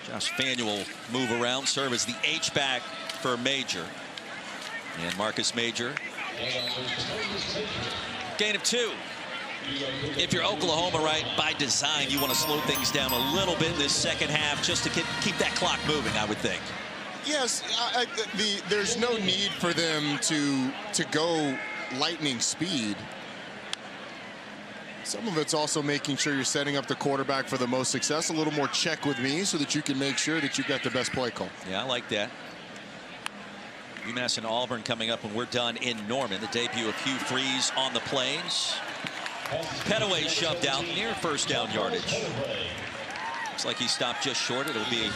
Josh Fanuel move around, serve as the H-back for Major. And Marcus Major. Gain of 2. If you're Oklahoma, right, by design, you want to slow things down a little bit in this second half just to keep that clock moving, I would think. Yes, there's no need for them to go lightning speed. Some of it's also making sure you're setting up the quarterback for the most success. A little more check with me so that you can make sure that you've got the best play call. Yeah, I like that. UMass and Auburn coming up when we're done in Norman. The debut of Hugh Freeze on the Plains. Petaway shoved out near first down yardage. Looks like he stopped just short. It'll be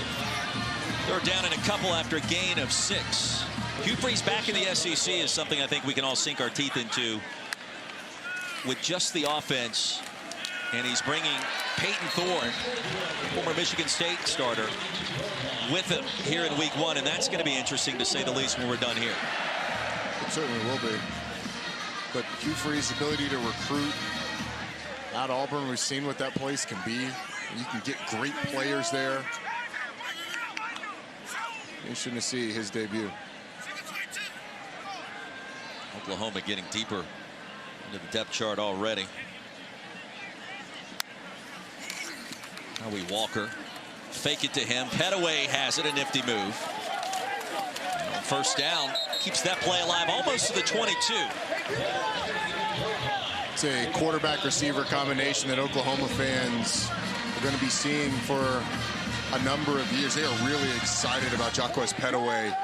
3rd down and a couple after a gain of 6. Hugh Freeze back in the SEC is something I think we can all sink our teeth into with just the offense. And he's bringing Peyton Thorne, former Michigan State starter, with him here in week 1. And that's going to be interesting, to say the least, when we're done here. It certainly will be. But Hugh Freeze's ability to recruit at Auburn, we've seen what that place can be. You can get great players there. Interesting to see his debut. Oklahoma getting deeper into the depth chart already. Howie Walker, fake it to him. Petaway has it, a nifty move. First down, keeps that play alive almost to the 22. It's a quarterback-receiver combination that Oklahoma fans are going to be seeing for a number of years. They are really excited about Jacquez Petaway,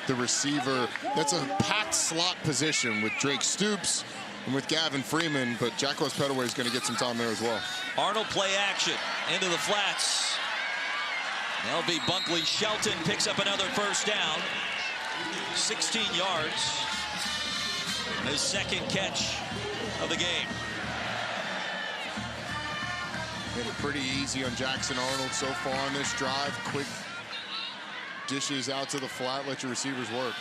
the receiver. That's a packed slot position with Drake Stoops and with Gavin Freeman, but Jacquez Petaway is going to get some time there as well. Arnold play action into the flats. LV Bunkley Shelton picks up another first down. 16 yards. His second catch of the game. Made it pretty easy on Jackson Arnold so far on this drive. Quick dishes out to the flat, let your receivers work.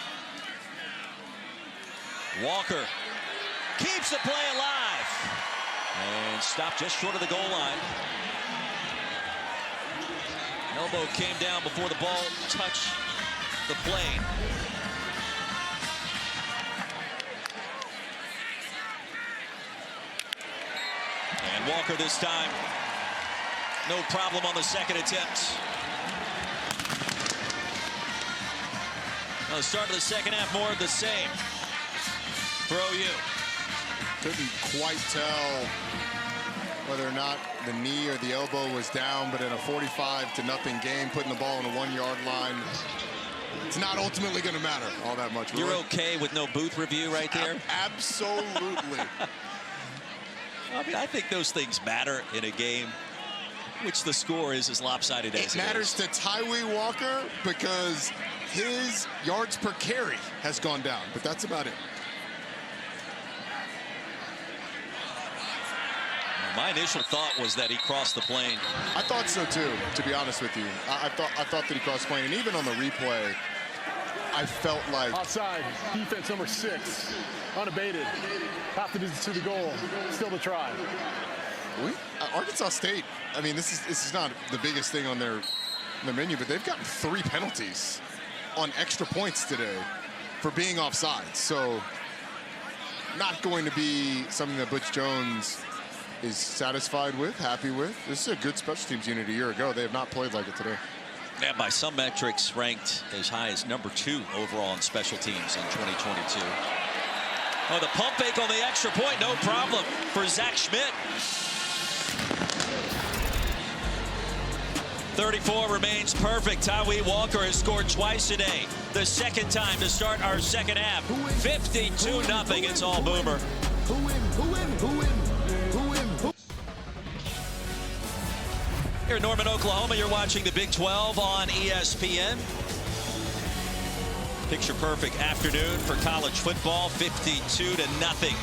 Walker keeps the play alive and stopped just short of the goal line. Elbow came down before the ball touched the plane. And Walker this time, no problem on the second attempt. The start of the second half, more of the same for OU. Couldn't quite tell whether or not the knee or the elbow was down, but in a 45-0 game, putting the ball on a 1-yard line, it's not ultimately going to matter all that much. You're okay with no booth review right there? Absolutely. I mean, I think those things matter in a game which the score is as lopsided as it matters is. to Tyree Walker because his yards per carry has gone down, but that's about it. My initial thought was that he crossed the plane. I thought so too, to be honest with you. I thought that he crossed the plane, and even on the replay, I felt like Outside, defense number 6, unabated, half to the goal, still to try. Arkansas State, I mean, this is not the biggest thing on their menu, but they've gotten 3 penalties on extra points today. for being offside. So not going to be something that Butch Jones is satisfied with, happy with. This is a good special teams unit a year ago. They have not played like it today. Yeah, by some metrics ranked as high as #2 overall in special teams in 2022. Oh, the pump fake on the extra point, no problem for Zach Schmidt. 34 remains perfect. Tyree Walker has scored twice today. The second time to start our second half. 52-0. It's all Boomer. Here in Norman, Oklahoma, you're watching the Big 12 on ESPN. Picture perfect afternoon for college football, 52-0.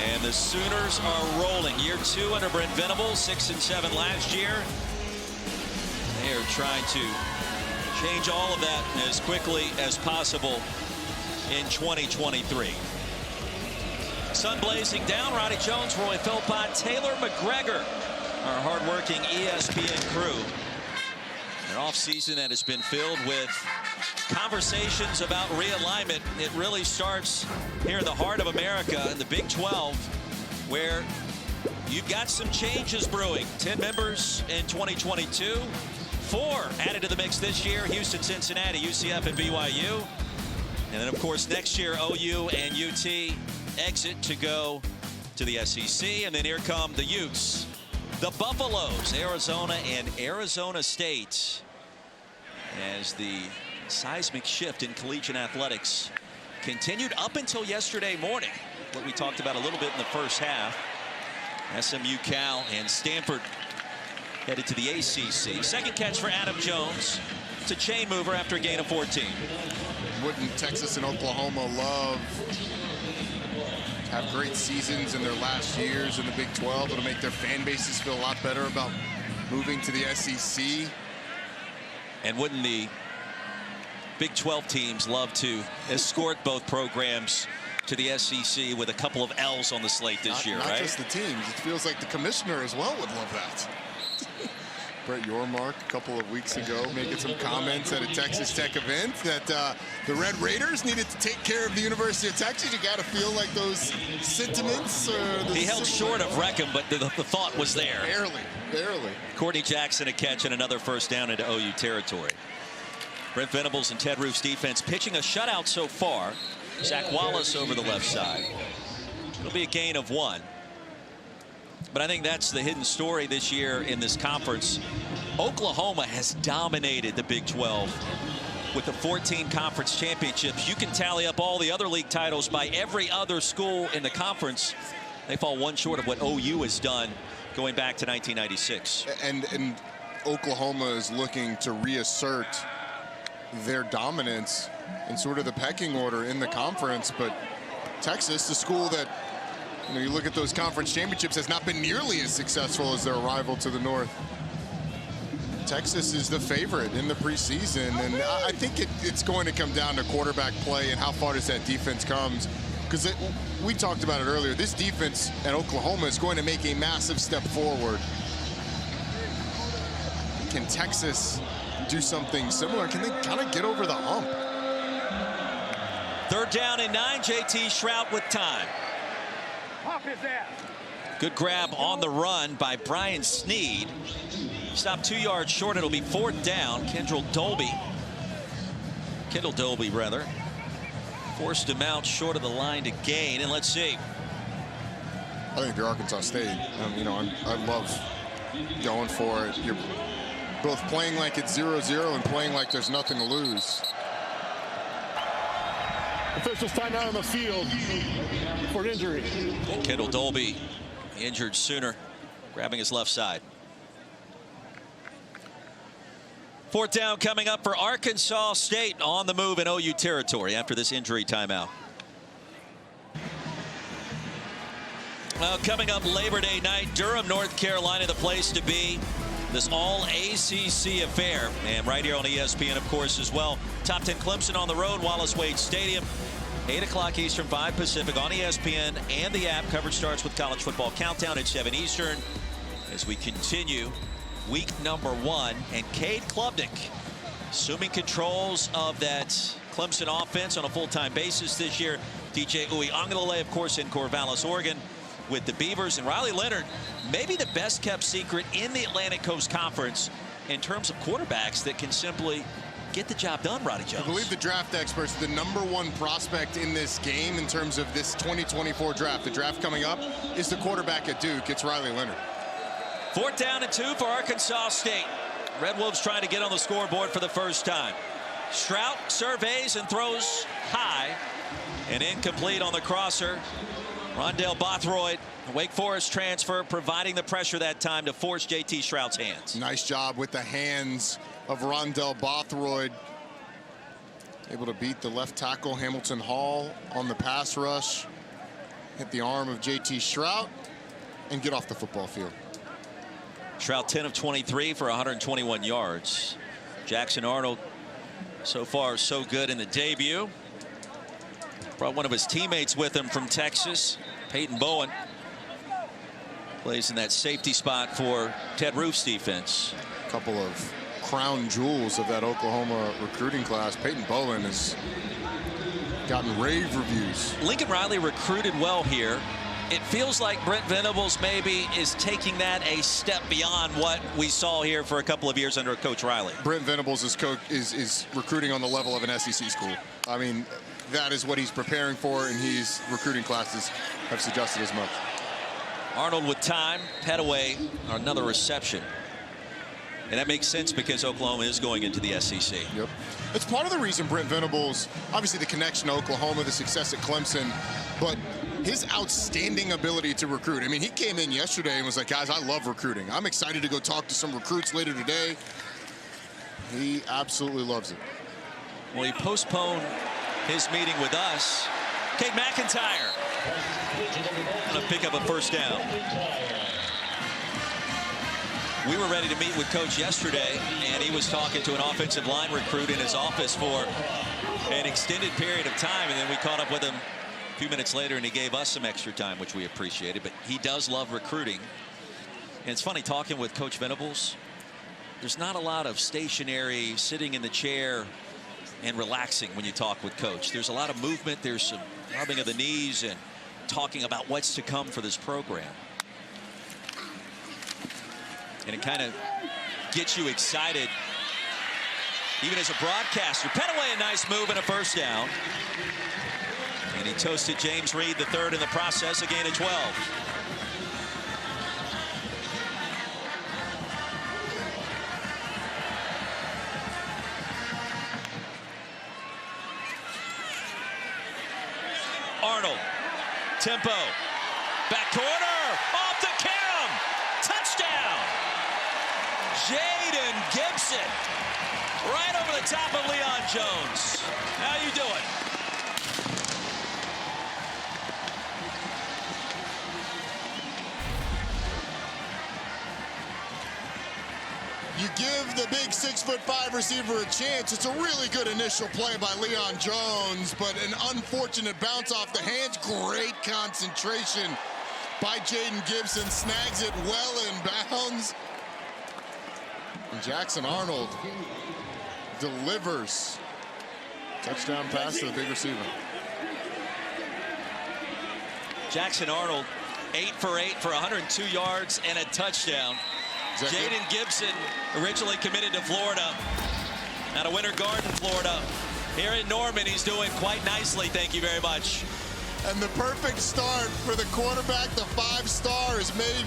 And the Sooners are rolling. Year 2 under Brent Venables, 6-7 last year. They are trying to change all of that as quickly as possible in 2023. Sun blazing down. Ronnie Jones, Roy Philpott, Taylor McGregor, our hardworking ESPN crew. An offseason that has been filled with conversations about realignment. It really starts here in the heart of America in the Big 12, where you've got some changes brewing. 10 members in 2022. 4 added to the mix this year: Houston, Cincinnati, UCF, and BYU. And then, of course, next year, OU and UT exit to go to the SEC. And then here come the Utes, the Buffaloes, Arizona, and Arizona State, as the seismic shift in collegiate athletics continued up until yesterday morning. What we talked about a little bit in the first half. SMU, Cal, and Stanford headed to the ACC. Second catch for Adam Jones. It's a chain mover after a gain of 14. Wouldn't Texas and Oklahoma love to have great seasons in their last years in the Big 12? It'll make their fan bases feel a lot better about moving to the SEC. And wouldn't the Big 12 teams love to escort both programs to the SEC with a couple of L's on the slate this year, right? Not just the teams. It feels like the commissioner as well would love that. Brett Yormark a couple of weeks ago making some comments at a Texas Tech event that the Red Raiders needed to take care of the University of Texas. You got to feel like those sentiments. He held short of Wreckham, but the thought was there. Barely. Courtney Jackson a catch and another first down into OU territory. Brent Venables and Ted Roof's defense pitching a shutout so far. Zach Wallace over the left side. It'll be a gain of 1. But I think that's the hidden story this year in this conference. Oklahoma has dominated the Big 12 with the 14 conference championships. You can tally up all the other league titles by every other school in the conference. They fall one short of what OU has done going back to 1996. And Oklahoma is looking to reassert their dominance in sort of the pecking order in the conference. But Texas, the school that, you look at those conference championships, has not been nearly as successful as their rival to the north. Texas is the favorite in the preseason, and I think it's going to come down to quarterback play and how far does that defense comes. Because we talked about it earlier, this defense at Oklahoma is going to make a massive step forward. Can Texas do something similar? Can they kind of get over the hump? 3rd down and 9. JT Shrout with time. Good grab on the run by Brian Sneed. Stopped 2 yards short. It'll be 4th down. Kendall Dolby forced him out short of the line to gain. And let's see. I think if you're Arkansas State, I love going for it. You're both playing like it's 0-0 and playing like there's nothing to lose. Officials timeout on the field for an injury. And Kendall Dolby, the injured Sooner, grabbing his left side. 4th down coming up for Arkansas State, on the move in OU territory after this injury timeout. Well, coming up Labor Day night, Durham, North Carolina, the place to be. This all ACC affair, and right here on ESPN, of course, as well. Top 10 Clemson on the road, Wallace Wade Stadium. 8 o'clock Eastern, 5 Pacific on ESPN and the app. Coverage starts with College Football Countdown at 7 Eastern as we continue week number 1. And Cade Klubnik assuming controls of that Clemson offense on a full-time basis this year. DJ Uiagalelei, of course, in Corvallis, Oregon, with the Beavers. And Riley Leonard, maybe the best-kept secret in the Atlantic Coast Conference in terms of quarterbacks that can simply get the job done, Roddy Jones. I believe the draft experts, the #1 prospect in this game in terms of this 2024 draft, the draft coming up, is the quarterback at Duke. It's Riley Leonard. 4th down and 2 for Arkansas State. Red Wolves trying to get on the scoreboard for the first time. Strout surveys and throws high and incomplete on the crosser. Rondell Bothroyd, Wake Forest transfer, providing the pressure that time to force JT Strout's hands. Nice job with the hands of Rondell Bothroyd. Able to beat the left tackle Hamilton Hall on the pass rush. Hit the arm of JT Strout and get off the football field. Strout 10 of 23 for 121 yards. Jackson Arnold so far so good in the debut. Brought one of his teammates with him from Texas, Peyton Bowen. Plays in that safety spot for Ted Roof's defense. A couple of crown jewels of that Oklahoma recruiting class. Peyton Bowen has gotten rave reviews. Lincoln Riley recruited well here. It feels like Brent Venables maybe is taking that a step beyond what we saw here for a couple of years under Coach Riley. Brent Venables is recruiting on the level of an SEC school. I mean, that is what he's preparing for, and his recruiting classes have suggested as much. Arnold with time, Petaway, another reception. And that makes sense because Oklahoma is going into the SEC. Yep. It's part of the reason Brent Venables, obviously the connection to Oklahoma, the success at Clemson, but his outstanding ability to recruit. I mean, he came in yesterday and was like, guys, I love recruiting. I'm excited to go talk to some recruits later today. He absolutely loves it. Well, he postponed his meeting with us. Cade McIntyre going to pick up a first down. We were ready to meet with Coach yesterday, and he was talking to an offensive line recruit in his office for an extended period of time, and then we caught up with him a few minutes later, and he gave us some extra time, which we appreciated. But he does love recruiting. And it's funny talking with Coach Venables. There's not a lot of stationary sitting in the chair and relaxing when you talk with Coach. There's a lot of movement. There's some rubbing of the knees and talking about what's to come for this program. And it kind of gets you excited, even as a broadcaster. Petaway, a nice move and a first down. And he toasted James Reed, the third in the process, a gain of 12. Arnold, tempo, back corner, off the cam, touchdown. Jaden Gibson, right over the top of Leon Jones. How you doing? You give the big 6'5" receiver a chance. It's a really good initial play by Leon Jones, but an unfortunate bounce off the hands. Great concentration by Jaden Gibson. Snags it well in bounds. And Jackson Arnold delivers. Touchdown pass to the big receiver. Jackson Arnold, 8 for 8 for 102 yards and a touchdown. Jaden Gibson, originally committed to Florida, out of Winter Garden, Florida. Here in Norman, he's doing quite nicely, thank you very much. And the perfect start for the quarterback, the 5-star, is made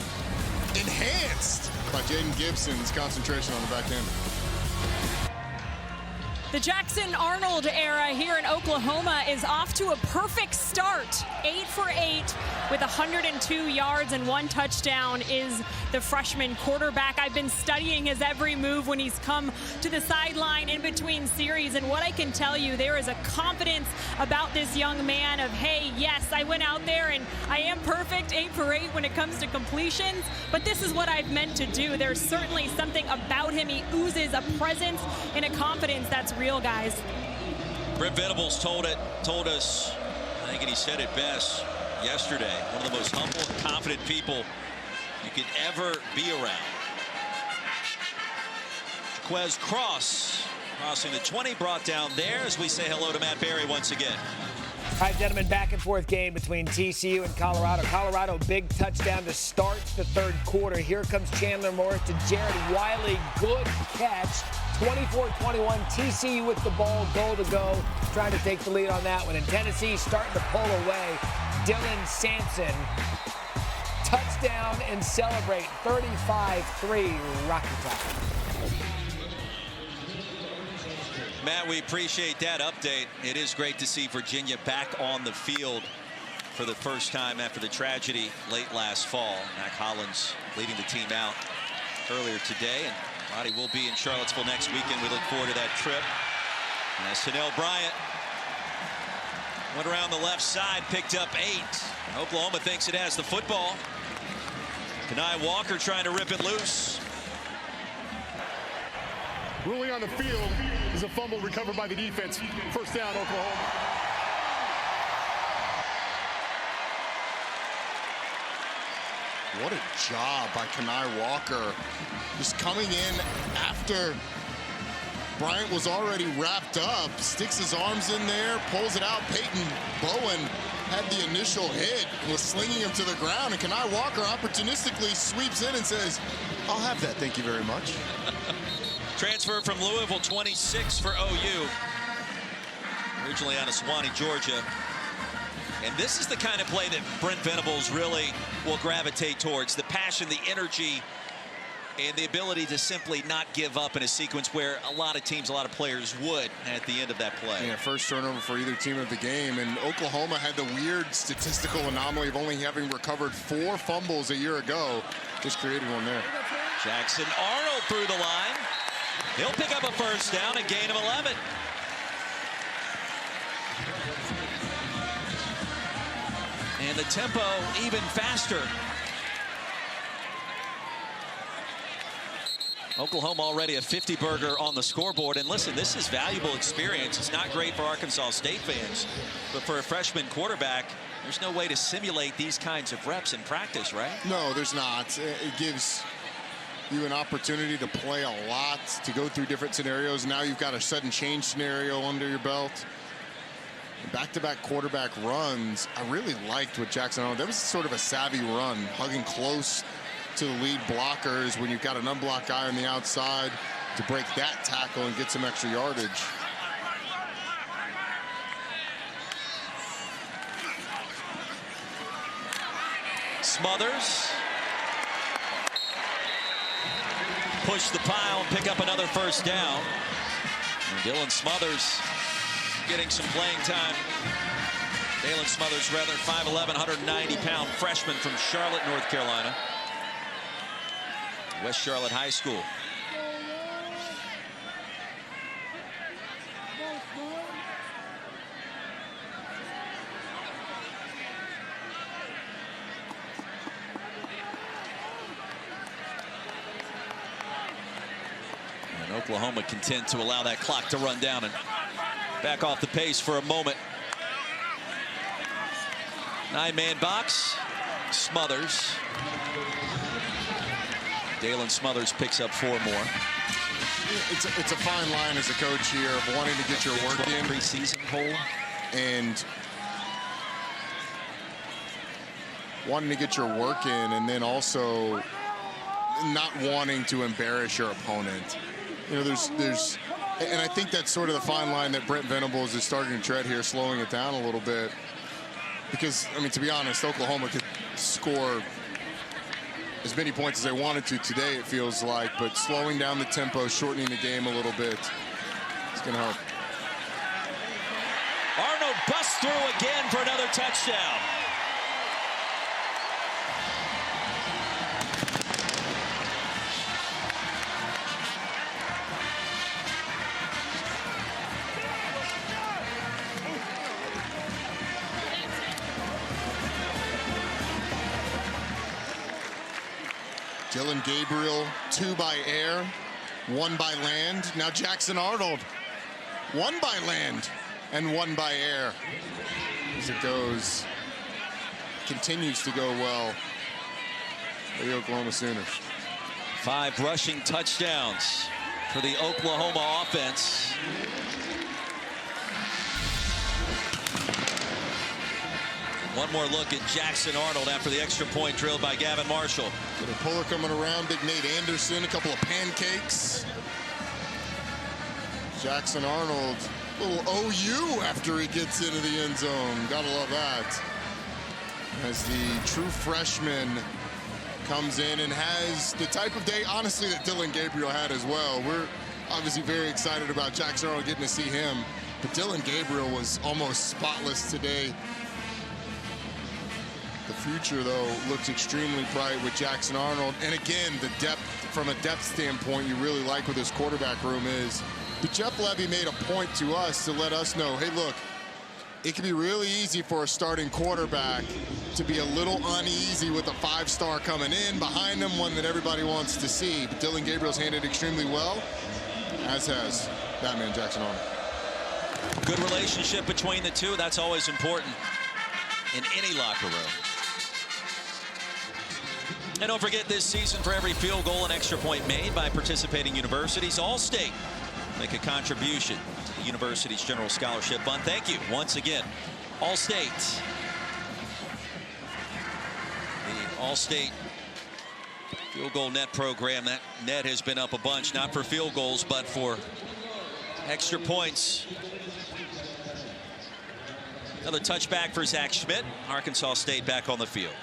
enhanced by Jaden Gibson's concentration on the back end. The Jackson Arnold era here in Oklahoma is off to a perfect start. 8 for 8 with 102 yards and 1 touchdown is the freshman quarterback. I've been studying his every move when he's come to the sideline in between series, and what I can tell you, there is a confidence about this young man of, hey, yes, I went out there and I am perfect, 8 for 8 when it comes to completions, but this is what I've meant to do. There's certainly something about him. He oozes a presence and a confidence that's real, guys. Brent Venables told us, I think, and he said it best yesterday, one of the most humble and confident people you could ever be around. Jaquez Cross Crossing the 20, brought down there as we say hello to Matt Berry once again. All right, gentlemen, back and forth game between TCU and Colorado. Colorado, big touchdown to start the third quarter. Here comes Chandler Morris to Jared Wiley. Good catch. 24-21, TCU with the ball, goal to go. Trying to take the lead on that one. And Tennessee starting to pull away. Dylan Sampson, touchdown and celebrate. 35-3, Rocky Top. Matt, we appreciate that update. It is great to see Virginia back on the field for the first time after the tragedy late last fall. Mac Hollins leading the team out earlier today, and Roddy will be in Charlottesville next weekend. We look forward to that trip. And as Tanell Bryant went around the left side, picked up 8. Oklahoma thinks it has the football. Kenai Walker trying to rip it loose. Ruling on the field is a fumble recovered by the defense. First down, Oklahoma. What a job by Kenai Walker. Just coming in after Bryant was already wrapped up. Sticks his arms in there, pulls it out. Peyton Bowen had the initial hit, was slinging him to the ground, and Kenai Walker opportunistically sweeps in and says, "I'll have that, thank you very much." Transfer from Louisville, 26 for OU. Originally out of Sewanee, Georgia. And this is the kind of play that Brent Venables really will gravitate towards. The passion, the energy, and the ability to simply not give up in a sequence where a lot of teams, a lot of players would at the end of that play. Yeah, first turnover for either team of the game. And Oklahoma had the weird statistical anomaly of only having recovered 4 fumbles a year ago. Just created one there. Jackson Arnold through the line. He'll pick up a first down, a gain of 11. And the tempo even faster. Oklahoma already a 50-burger on the scoreboard. And listen, this is valuable experience. It's not great for Arkansas State fans, but for a freshman quarterback, there's no way to simulate these kinds of reps in practice, right? No, there's not. It gives you an opportunity to play a lot, to go through different scenarios. Now you've got a sudden change scenario under your belt. Back-to-back quarterback runs. I really liked what Jackson Arnold. That was sort of a savvy run, hugging close to the lead blockers when you've got an unblocked guy on the outside to break that tackle and get some extra yardage. Smothers. Push the pile and pick up another first down. And Dylan Smothers getting some playing time. Dylan Smothers, rather, 5'11", 190-pound freshman from Charlotte, North Carolina. West Charlotte High School. And Oklahoma content to allow that clock to run down and back off the pace for a moment. 9-man box. Smothers. Dalen Smothers picks up 4 more. It's a fine line as a coach here of wanting to get your work in. Preseason poll. And wanting to get your work in, and then also not wanting to embarrass your opponent. You know, there's and I think that's sort of the fine line that Brent Venables is starting to tread here, slowing it down a little bit. Because, I mean, to be honest, Oklahoma could score as many points as they wanted to today, it feels like, but slowing down the tempo, shortening the game a little bit, it's going to help. Arnold busts through again for another touchdown. Dylan Gabriel, 2 by air, 1 by land. Now Jackson Arnold, 1 by land and 1 by air. As it goes, continues to go well for the Oklahoma Sooners. 5 rushing touchdowns for the Oklahoma offense. One more look at Jackson Arnold after the extra point drilled by Gavin Marshall. Got a puller coming around, big Nate Anderson, a couple of pancakes. Jackson Arnold, little OU after he gets into the end zone. Gotta love that. As the true freshman comes in and has the type of day, honestly, that Dillon Gabriel had as well. We're obviously very excited about Jackson Arnold, getting to see him. But Dillon Gabriel was almost spotless today. The future, though, looks extremely bright with Jackson Arnold. And again, the depth, from a depth standpoint, you really like what this quarterback room is. But Jeff Lebby made a point to us to let us know, hey, look, it can be really easy for a starting quarterback to be a little uneasy with a five-star coming in behind them, one that everybody wants to see. But Dillon Gabriel's handled extremely well, as has Batman Jackson Arnold. Good relationship between the two. That's always important in any locker room. And don't forget, this season, for every field goal and extra point made by participating universities, All-State make a contribution to the university's general scholarship fund. Thank you once again, All-State. The All-State field goal net program, that net has been up a bunch, not for field goals, but for extra points. Another touchback for Zach Schmidt. Arkansas State back on the field.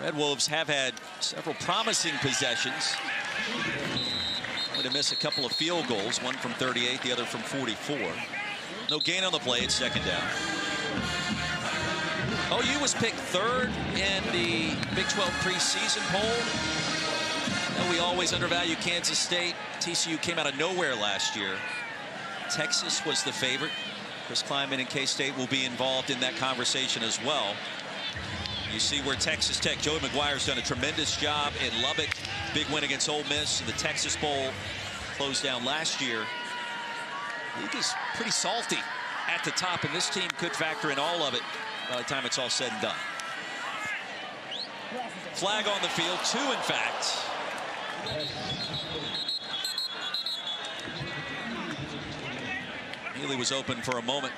Red Wolves have had several promising possessions. Only to miss a couple of field goals, one from 38, the other from 44. No gain on the play, it's second down. OU was picked third in the Big 12 preseason poll. And we always undervalue Kansas State. TCU came out of nowhere last year. Texas was the favorite. Chris Klieman and K-State will be involved in that conversation as well. You see where Texas Tech, Joey McGuire's done a tremendous job in Lubbock. Big win against Ole Miss. The Texas Bowl closed down last year. League is pretty salty at the top, and this team could factor in all of it by the time it's all said and done. Flag on the field, two in fact. Healy was open for a moment.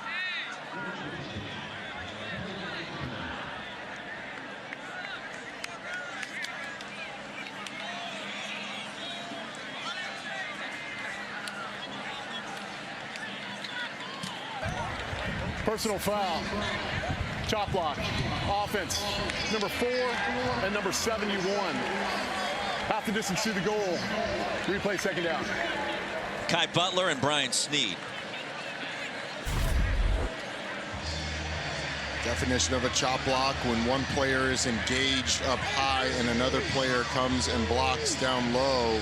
Personal foul, chop block, offense, number 4 and number 71. Half the distance to the goal. Replay, second down. Kai Butler and Brian Sneed. Definition of a chop block: when one player is engaged up high and another player comes and blocks down low.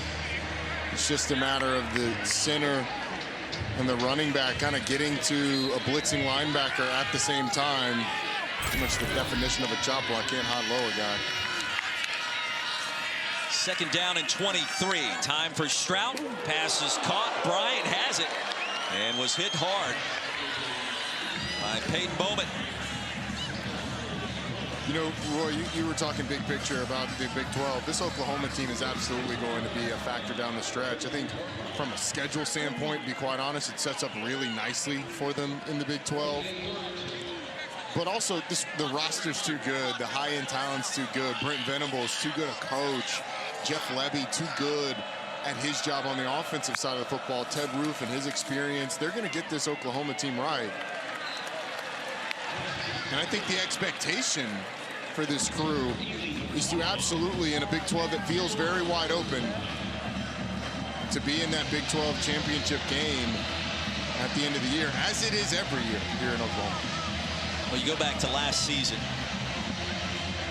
It's just a matter of the center and the running back kind of getting to a blitzing linebacker at the same time. Pretty much the definition of a chop block. Can't hot low a guy. Second down and 23. Time for Stroud. Pass is caught. Bryant has it and was hit hard by Peyton Bowman. You know, Roy, you were talking big picture about the Big 12. This Oklahoma team is absolutely going to be a factor down the stretch. I think from a schedule standpoint, to be quite honest, it sets up really nicely for them in the Big 12. But also, the roster's too good. The high-end talent's too good. Brent Venables, too good a coach. Jeff Lebby, too good at his job on the offensive side of the football. Ted Roof and his experience, they're going to get this Oklahoma team right. And I think the expectation for this crew is to absolutely, in a Big 12 that feels very wide open, to be in that Big 12 championship game at the end of the year, as it is every year here in Oklahoma. Well, you go back to last season.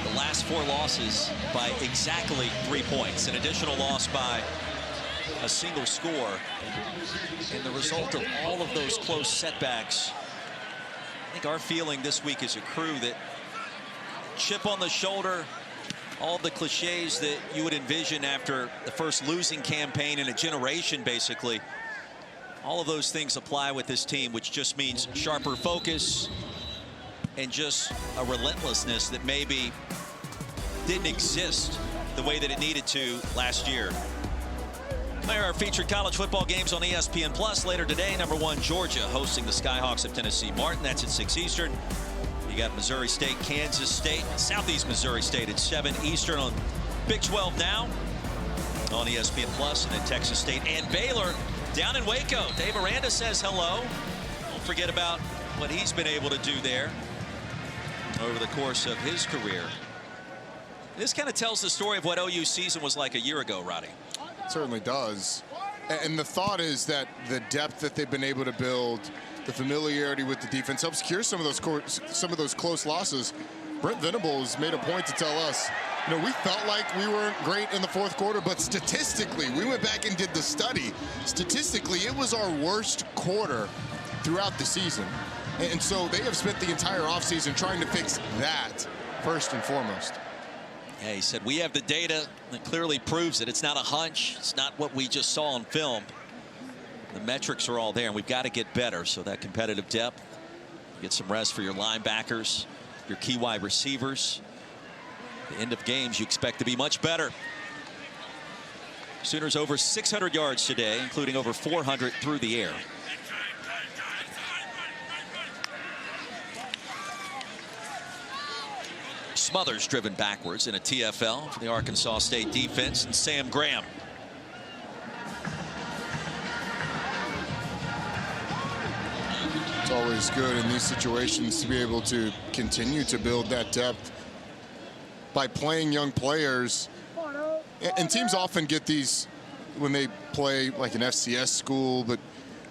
The last 4 losses by exactly 3 points. An additional loss by a single score. And the result of all of those close setbacks, I think our feeling this week is a crew that chip on the shoulder, all the cliches that you would envision after the first losing campaign in a generation, basically. All of those things apply with this team, which just means sharper focus and just a relentlessness that maybe didn't exist the way that it needed to last year. There are featured college football games on ESPN Plus later today. Number 1, Georgia hosting the Skyhawks of Tennessee Martin. That's at 6 Eastern. You got Missouri State, Kansas State, Southeast Missouri State at 7 Eastern on Big 12 Now on ESPN Plus, and then Texas State and Baylor down in Waco. Dave Aranda says hello. Don't forget about what he's been able to do there over the course of his career. This kind of tells the story of what OU season was like a year ago, Roddy. It certainly does. And the thought is that the depth that they've been able to build, the familiarity with the defense, helps cure some of those close losses. Brent Venables made a point to tell us, you know, we felt like we weren't great in the fourth quarter, but statistically, we went back and did the study. Statistically, it was our worst quarter throughout the season. And so they have spent the entire offseason trying to fix that first and foremost. Yeah, he said, we have the data that clearly proves it. It's not a hunch. It's not what we just saw on film. The metrics are all there, and we've got to get better. So that competitive depth, get some rest for your linebackers, your key wide receivers. The end of games, you expect to be much better. Sooners over 600 yards today, including over 400 through the air. Smothers driven backwards in a TFL for the Arkansas State defense, and Sam Graham. It's always good in these situations to be able to continue to build that depth by playing young players. And teams often get these when they play like an FCS school, but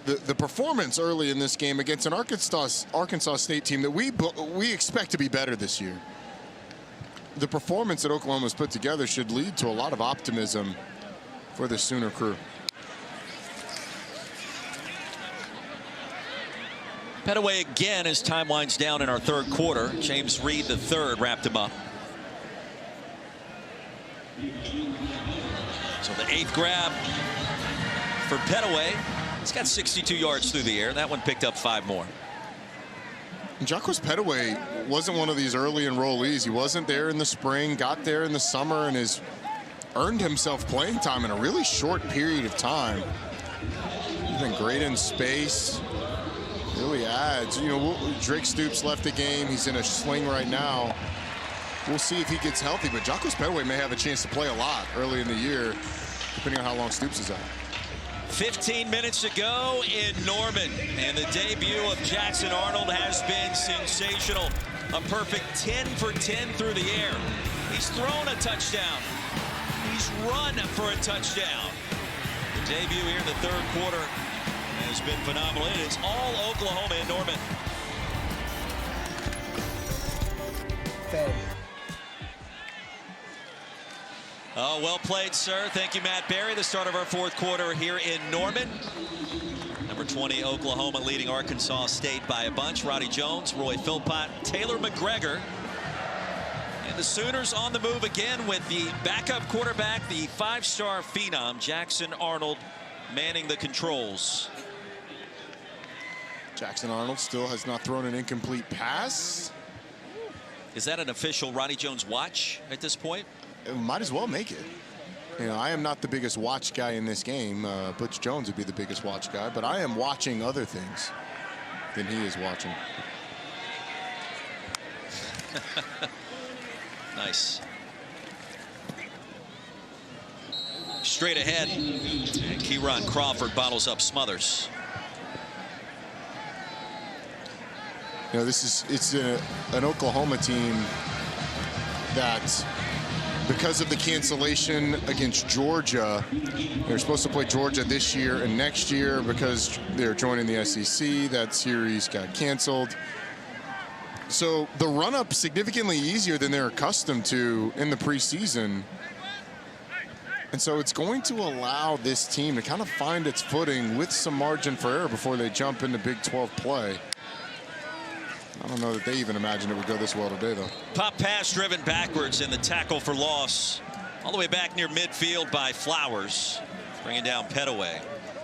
the performance early in this game against an Arkansas State team that we expect to be better this year. The performance that Oklahoma's put together should lead to a lot of optimism for the Sooner crew. Petaway again as time winds down in our third quarter. James Reed III wrapped him up. So the 8th grab for Petaway. He's got 62 yards through the air. That one picked up 5 more. Jacquez Petaway wasn't one of these early enrollees. He wasn't there in the spring, got there in the summer, and has earned himself playing time in a really short period of time. He's been great in space. Really adds. You know, Drake Stoops left the game. He's in a sling right now. We'll see if he gets healthy, but Jacquez Petaway may have a chance to play a lot early in the year, depending on how long Stoops is out. 15 minutes to go in Norman, and the debut of Jackson Arnold has been sensational. A perfect 10 for 10 through the air. He's thrown a touchdown. He's run for a touchdown. The debut here in the third quarter has been phenomenal. It is all Oklahoma in Norman. Oh, well played, sir. Thank you, Matt Berry. The start of our fourth quarter here in Norman. Number 20, Oklahoma leading Arkansas State by a bunch. Roddy Jones, Roy Philpott, Taylor McGregor. And the Sooners on the move again with the backup quarterback, the 5-star phenom, Jackson Arnold, manning the controls. Jackson Arnold still has not thrown an incomplete pass. Is that an official Roddy Jones watch at this point? It might as well make it. You know, I am not the biggest watch guy in this game. Butch Jones would be the biggest watch guy, but I am watching other things than he is watching. Nice. Straight ahead, and Kieron Crawford bottles up Smothers. You know, it's an Oklahoma team that, because of the cancellation against Georgia, they're supposed to play Georgia this year and next year because they're joining the SEC. That series got canceled. So the run-up significantly easier than they're accustomed to in the preseason. And so it's going to allow this team to kind of find its footing with some margin for error before they jump into Big 12 play. I don't know that they even imagined it would go this well today, though. Pop pass driven backwards, and the tackle for loss all the way back near midfield by Flowers, bringing down Petaway.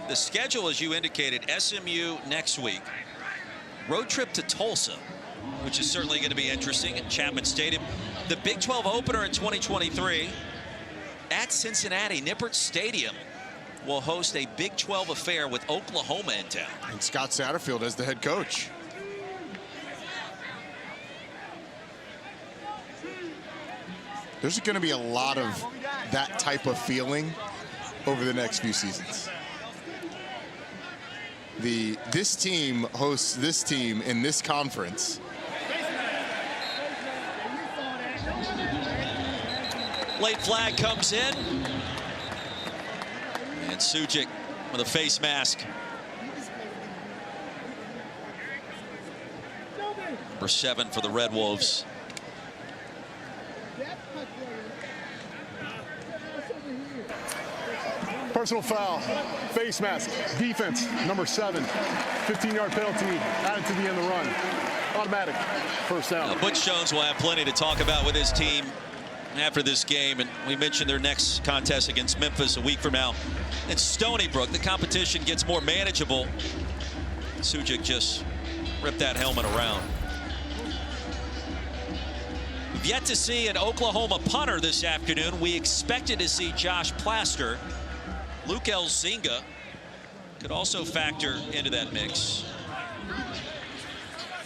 The schedule, as you indicated, SMU next week. Road trip to Tulsa, which is certainly going to be interesting at Chapman Stadium. The Big 12 opener in 2023. at Cincinnati. Nippert Stadium will host a Big 12 affair with Oklahoma in town. And Scott Satterfield as the head coach. There's going to be a lot of that type of feeling over the next few seasons. This team hosts this team in this conference. Late flag comes in. And Sujic with a face mask. Number 7 for the Red Wolves. Personal foul, face mask, defense, number 7, 15-yard penalty added to the end of the run. Automatic, first down. Now, Butch Jones will have plenty to talk about with his team after this game, and we mentioned their next contest against Memphis a week from now. In Stony Brook, the competition gets more manageable. Sujic just ripped that helmet around. We've yet to see an Oklahoma punter this afternoon. We expected to see Josh Plaster. Luke Elzinga could also factor into that mix.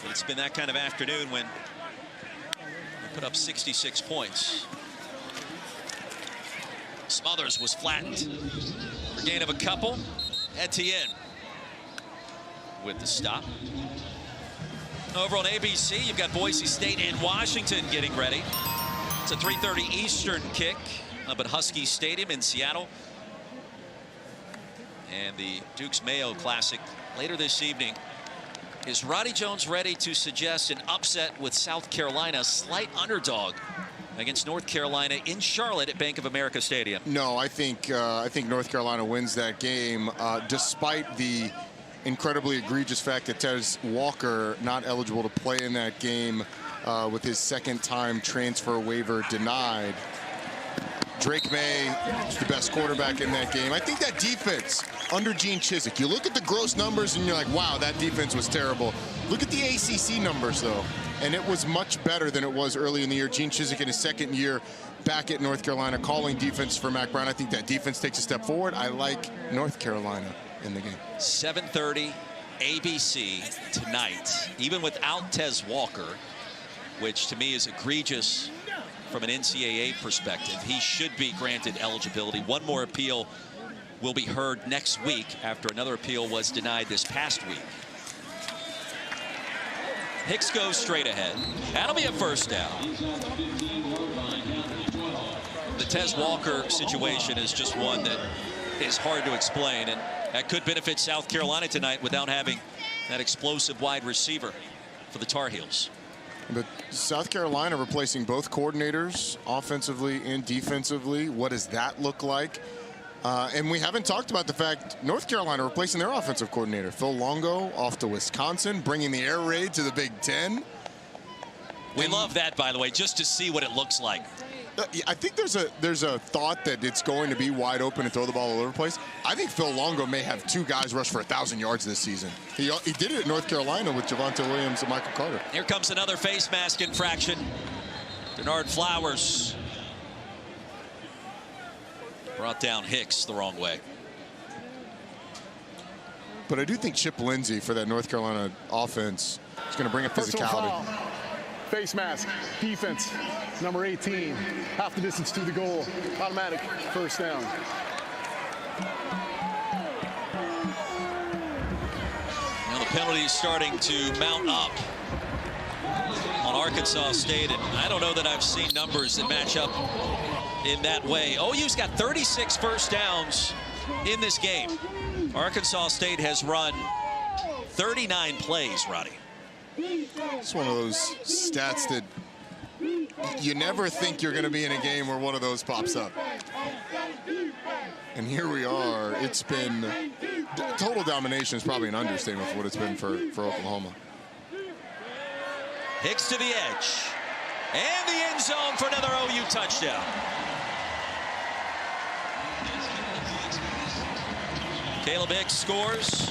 But it's been that kind of afternoon when we put up 66 points. Smothers was flattened for gain of a couple. Etienne with the stop. Over on ABC, you've got Boise State and Washington getting ready. It's a 3:30 Eastern kick up at Husky Stadium in Seattle. And the Duke's Mayo Classic later this evening. Is Roddy Jones ready to suggest an upset with South Carolina, slight underdog against North Carolina in Charlotte at Bank of America Stadium? No, I think North Carolina wins that game, despite the incredibly egregious fact that Tez Walker not eligible to play in that game with his second-time transfer waiver denied. Drake May is the best quarterback in that game. I think that defense under Gene Chizik, you look at the gross numbers and you're like, wow, that defense was terrible. Look at the ACC numbers, though, and it was much better than it was early in the year. Gene Chizik in his second year back at North Carolina calling defense for Mac Brown. I think that defense takes a step forward. I like North Carolina in the game. 7:30 ABC tonight, even without Tez Walker, which to me is egregious from an NCAA perspective. He should be granted eligibility. One more appeal will be heard next week after another appeal was denied this past week. Hicks goes straight ahead. That'll be a first down. The Tez Walker situation is just one that is hard to explain, and that could benefit South Carolina tonight without having that explosive wide receiver for the Tar Heels. But South Carolina replacing both coordinators, offensively and defensively. What does that look like? And we haven't talked about the fact North Carolina replacing their offensive coordinator. Phil Longo off to Wisconsin, bringing the air raid to the Big Ten. We love that, by the way, just to see what it looks like. I think there's a thought that it's going to be wide open and throw the ball all over the place. I think Phil Longo may have 2 guys rush for 1,000 yards this season. He did it at North Carolina with Javonte Williams and Michael Carter. Here comes another face mask infraction. Denard Flowers brought down Hicks the wrong way. But I do think Chip Lindsey for that North Carolina offense is going to bring a physicality. Face mask, defense, number 18, half the distance to the goal, automatic, first down. Now the penalty is starting to mount up on Arkansas State, and I don't know that I've seen numbers that match up in that way. OU's got 36 first downs in this game. Arkansas State has run 39 plays, Roddy. It's one of those stats that you never think you're going to be in a game where one of those pops up. And here we are. It's been total domination is probably an understatement for what it's been for Oklahoma. Hicks to the edge. And the end zone for another OU touchdown. Caleb Hicks scores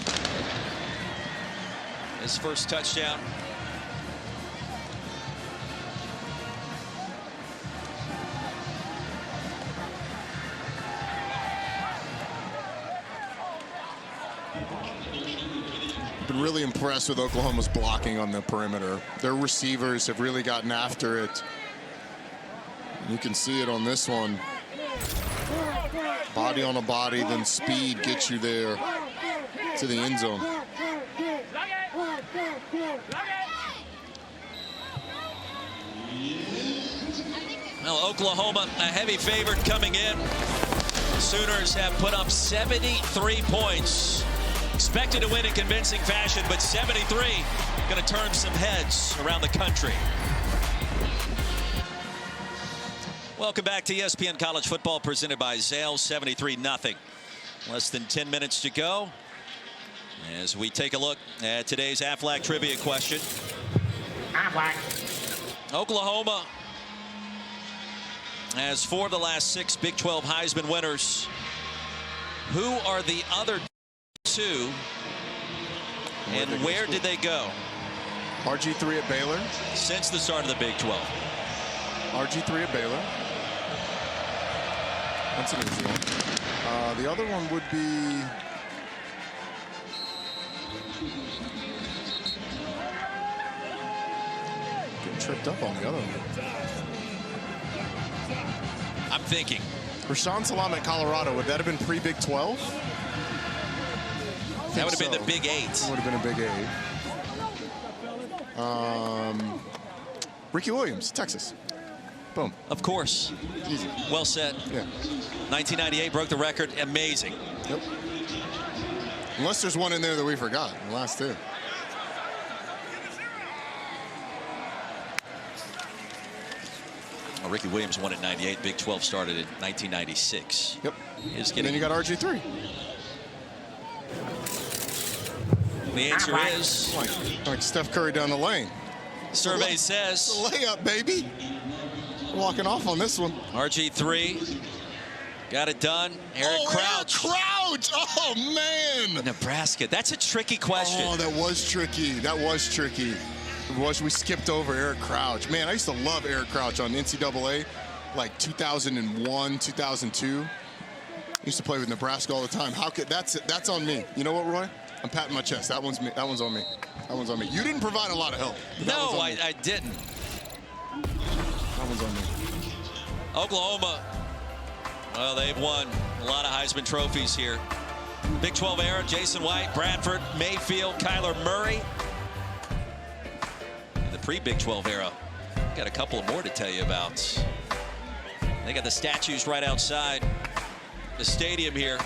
his first touchdown. really impressed with Oklahoma's blocking on the perimeter. Their receivers have really gotten after it. You can see it on this one. Body on a body, then speed gets you there to the end zone. Well, Oklahoma, a heavy favorite coming in. Sooners have put up 73 points. Expected to win in convincing fashion, but 73 going to turn some heads around the country. Welcome back to ESPN College Football, presented by Zales. 73-0. Less than 10 minutes to go as we take a look at today's Aflac trivia question. Oklahoma has 4 of the last 6 Big 12 Heisman winners. Who are the other 2, and where did they go? RG3 at Baylor. Since the start of the Big 12. RG3 at Baylor. That's an easy one. The other one would be... Getting tripped up on the other one. I'm thinking. Rashawn Salam at Colorado. Would that have been pre-Big 12? That would have been the Big 8. It would have been a Big 8. Ricky Williams, Texas. Boom. Of course. Easy. Well said. Yeah. 1998 broke the record. Amazing. Yep. Unless there's one in there that we forgot. The last 2. Well, Ricky Williams won in 98. Big 12 started in 1996. Yep. And then you got RG3. The answer is... Like Steph Curry down the lane. Survey says... Layup, baby. Walking off on this one. RG3 got it done. Eric Crouch. Eric Crouch! Oh, man! Nebraska. That's a tricky question. Oh, that was tricky. That was tricky. We skipped over Eric Crouch. Man, I used to love Eric Crouch on NCAA, like 2001, 2002. I used to play with Nebraska all the time. How could that's on me? You know what, Roy? I'm patting my chest. That one's me. That one's on me. That one's on me. You didn't provide a lot of help. No, I didn't. That one's on me. Oklahoma, well, they've won a lot of Heisman trophies here. Big 12 era, Jason White, Bradford, Mayfield, Kyler Murray. In the pre-Big 12 era, got a couple more to tell you about. They got the statues right outside the stadium here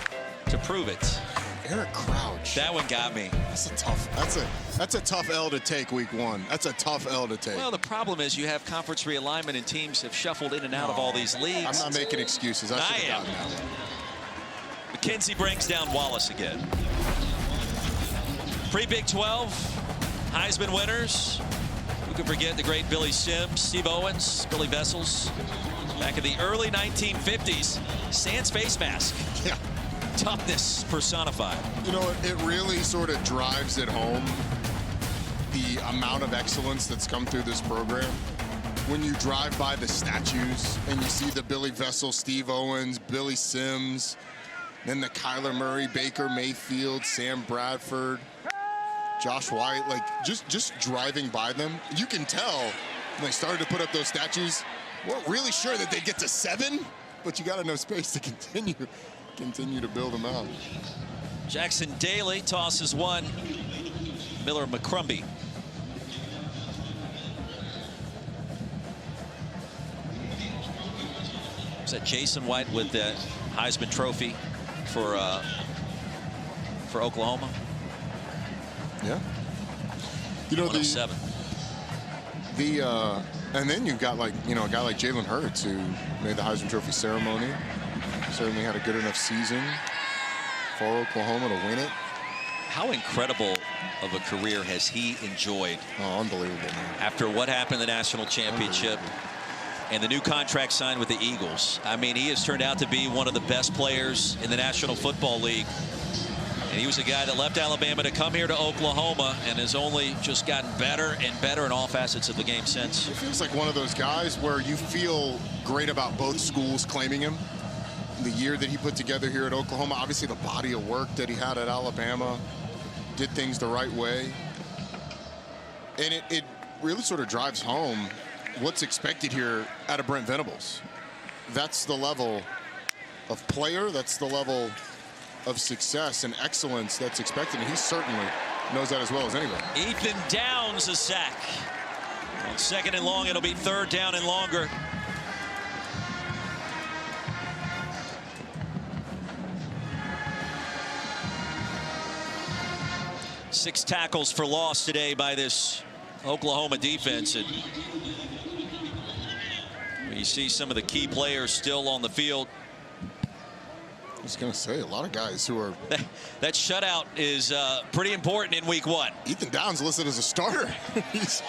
to prove it. Eric Crouch. That one got me. That's a tough L to take week 1. That's a tough L to take. Well, the problem is you have conference realignment and teams have shuffled in and out of all these leagues. I'm not making excuses. I should have gotten that one. McKenzie brings down Wallace again. Pre-Big 12, Heisman winners. Who can forget the great Billy Sims, Steve Owens, Billy Vessels. Back in the early 1950s, sans face mask. Yeah. Toughness personified. You know, it really sort of drives it home, the amount of excellence that's come through this program. When you drive by the statues and you see the Billy Vessel, Steve Owens, Billy Sims, then the Kyler Murray, Baker Mayfield, Sam Bradford, Josh White, like just driving by them, you can tell when they started to put up those statues, weren't really sure that they'd get to 7, but you got enough space to continue to build them out. Jackson Daly tosses one. Miller McCrumbie. Is that Jason White with the Heisman Trophy for Oklahoma? Yeah. You know, 107. And then you've got, like, you know, a guy like Jalen Hurts who made the Heisman Trophy ceremony. Certainly had a good enough season for Oklahoma to win it. How incredible of a career has he enjoyed? Oh, unbelievable, man. After what happened in the national championship and the new contract signed with the Eagles. I mean, he has turned out to be one of the best players in the National Football League. And he was a guy that left Alabama to come here to Oklahoma and has only just gotten better and better in all facets of the game since. It feels like one of those guys where you feel great about both schools claiming him. The year that he put together here at Oklahoma, obviously the body of work that he had at Alabama, did things the right way. And it really sort of drives home what's expected here out of Brent Venables. That's the level of player, that's the level of success and excellence that's expected, and he certainly knows that as well as anybody. Ethan Downs a sack. On 2nd and long, it'll be 3rd down and longer. Six tackles for loss today by this Oklahoma defense, and you see some of the key players still on the field. I was going to say, a lot of guys who are... That shutout is pretty important in week 1. Ethan Downs listed as a starter. He's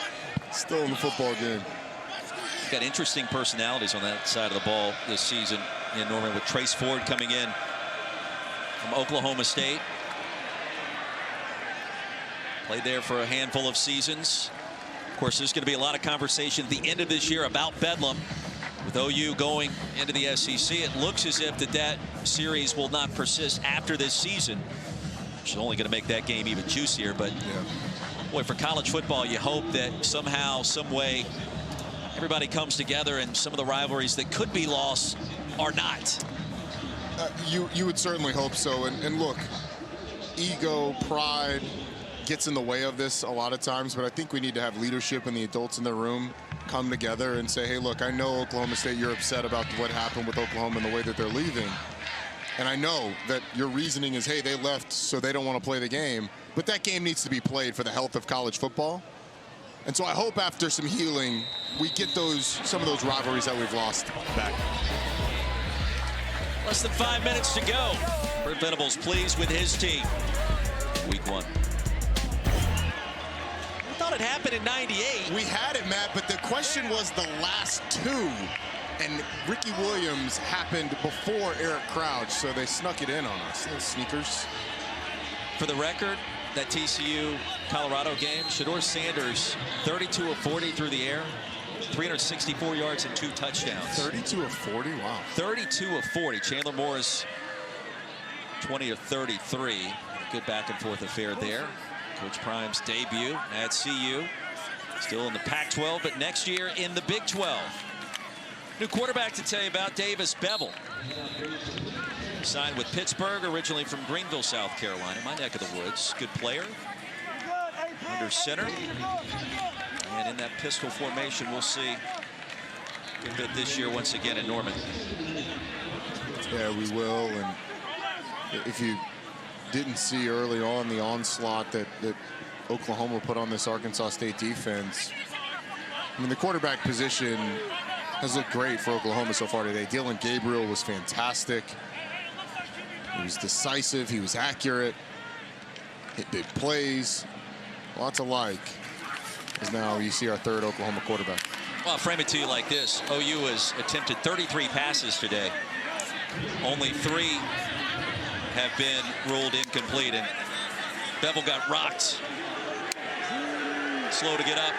still in the football game. Got interesting personalities on that side of the ball this season in Norman, with Trace Ford coming in from Oklahoma State. Played there for a handful of seasons. Of course, there's going to be a lot of conversation at the end of this year about Bedlam. With OU going into the SEC, it looks as if that series will not persist after this season, which is only going to make that game even juicier. But boy, for college football, you hope that somehow, some way, everybody comes together and some of the rivalries that could be lost are not. You would certainly hope so. And look, ego, pride gets in the way of this a lot of times, but I think we need to have leadership and the adults in the room come together and say, hey, look, I know Oklahoma State, you're upset about what happened with Oklahoma and the way that they're leaving. And I know that your reasoning is, hey, they left so they don't want to play the game. But that game needs to be played for the health of college football. And so I hope after some healing, we get some of those rivalries that we've lost back. Less than 5 minutes to go. Brent Venables pleased with his team. Week 1. It happened in '98. We had it, Matt, but the question was the last 2, and Ricky Williams happened before Eric Crouch, so they snuck it in on us. Those sneakers. For the record, that TCU Colorado game, Shedeur Sanders 32 of 40 through the air, 364 yards and 2 touchdowns. 32 of 40, wow. 32 of 40. Chandler Morris 20 of 33. Good back and forth affair there. Coach Prime's debut at CU. Still in the Pac-12, but next year in the Big 12. New quarterback to tell you about, Davis Bevell. Signed with Pittsburgh, originally from Greenville, South Carolina, my neck of the woods. Good player. Under center. And in that pistol formation, we'll see a bit this year once again in Norman. Yeah, we will. And if you didn't see early on the onslaught that Oklahoma put on this Arkansas State defense, I mean, the quarterback position has looked great for Oklahoma so far today. Dylan Gabriel was fantastic. He was decisive. He was accurate. Hit big plays. Lots of like. As now you see our 3rd Oklahoma quarterback. Well, I'll frame it to you like this. OU has attempted 33 passes today. Only 3 have been ruled incomplete, and Bevell got rocked. Slow to get up.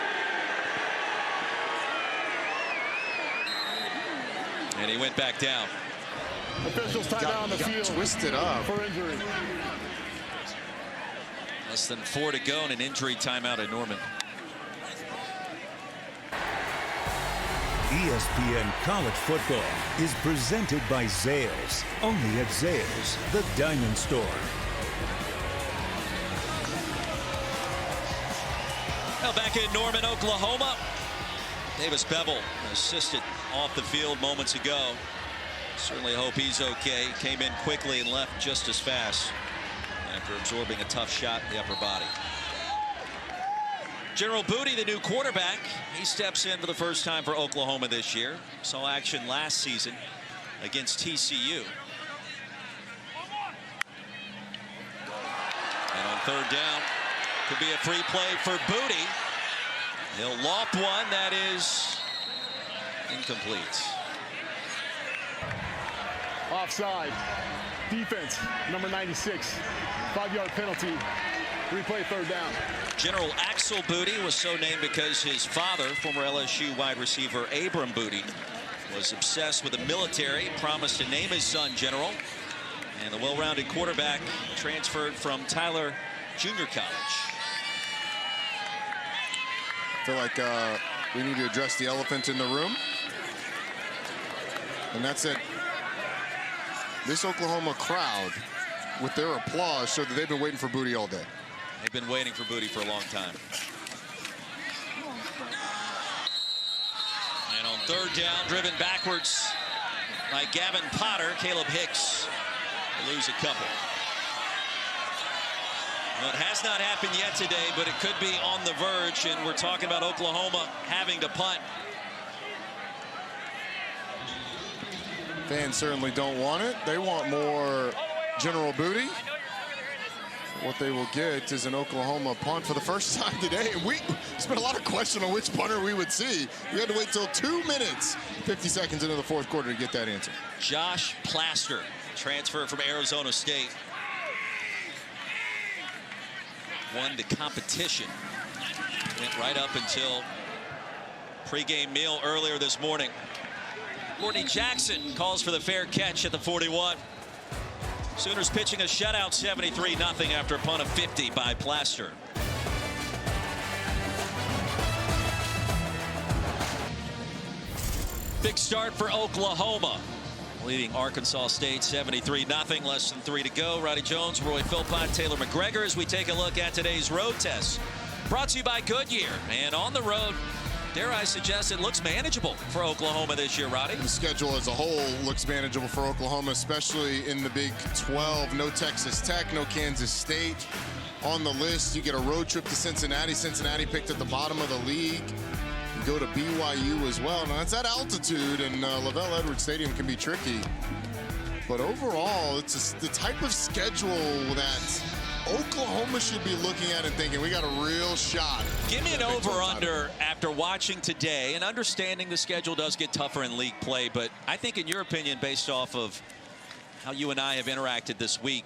And he went back down. Officials tied down the field. Twisted up for injury. Less than 4 to go and an injury timeout at Norman. ESPN College Football is presented by Zales, only at Zales, the Diamond Store. Now back in Norman, Oklahoma. Davis Bevell assisted off the field moments ago. Certainly hope he's okay. Came in quickly and left just as fast after absorbing a tough shot in the upper body. General Booty, the new quarterback, he steps in for the first time for Oklahoma this year. Saw action last season against TCU. And on 3rd down, could be a free play for Booty. He'll loft one that is incomplete. Offside. Defense, number 96. 5-yard penalty. Replay 3rd down. General Axel Booty was so named because his father, former LSU wide receiver Abram Booty, was obsessed with the military, promised to name his son General. And the well-rounded quarterback transferred from Tyler junior college. I feel like we need to address the elephant in the room. And that's it. This Oklahoma crowd, with their applause, showed that they've been waiting for Booty all day. They've been waiting for Booty for a long time. And on third down, driven backwards by Gavin Potter, Caleb Hicks will lose a couple. Well, it has not happened yet today, but it could be on the verge, and we're talking about Oklahoma having to punt. Fans certainly don't want it. They want more General Booty. What they will get is an Oklahoma punt for the first time today. And we spent a lot of question on which punter we would see. We had to wait till 2 minutes, 50 seconds into the fourth quarter to get that answer. Josh Plaster, transfer from Arizona State. Won the competition. Went right up until pregame meal earlier this morning. Courtney Jackson calls for the fair catch at the 41. Sooners pitching a shutout, 73-0 after a punt of 50 by Plaster. Big start for Oklahoma, leading Arkansas State 73-0. Less than 3 to go. Roddy Jones, Roy Philpott, Taylor McGregor as we take a look at today's road test. Brought to you by Goodyear. And on the road, dare I suggest, it looks manageable for Oklahoma this year, Roddy. The schedule as a whole looks manageable for Oklahoma, especially in the Big 12. No Texas Tech, no Kansas State on the list. You get a road trip to Cincinnati. Cincinnati picked at the bottom of the league. You go to BYU as well. Now, it's at altitude, and Lavelle Edwards Stadium can be tricky. But overall, it's the type of schedule that Oklahoma should be looking at and thinking, we got a real shot. Give me an over-under after watching today and understanding the schedule does get tougher in league play, but I think in your opinion, based off of how you and I have interacted this week,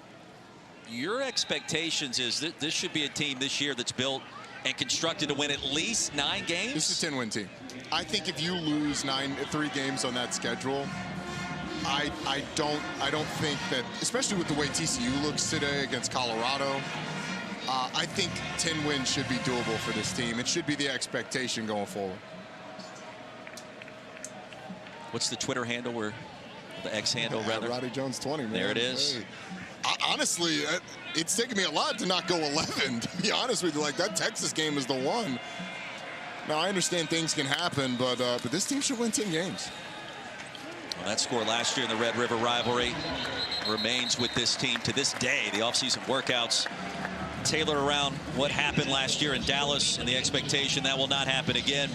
your expectations is that this should be a team this year that's built and constructed to win at least 9 games? This is a 10-win team. I think if you lose 3 games on that schedule, I don't think that, especially with the way TCU looks today against Colorado, I think 10 wins should be doable for this team. It should be the expectation going forward. What's the Twitter handle, or the X handle, rather? Roddy Jones 20, man. There it is. Hey. Honestly, it's taken me a lot to not go 11, to be honest with you. Like, that Texas game is the one. Now, I understand things can happen, but this team should win 10 games. Well, that score last year in the Red River rivalry remains with this team to this day. The offseason workouts tailored around what happened last year in Dallas and the expectation that will not happen again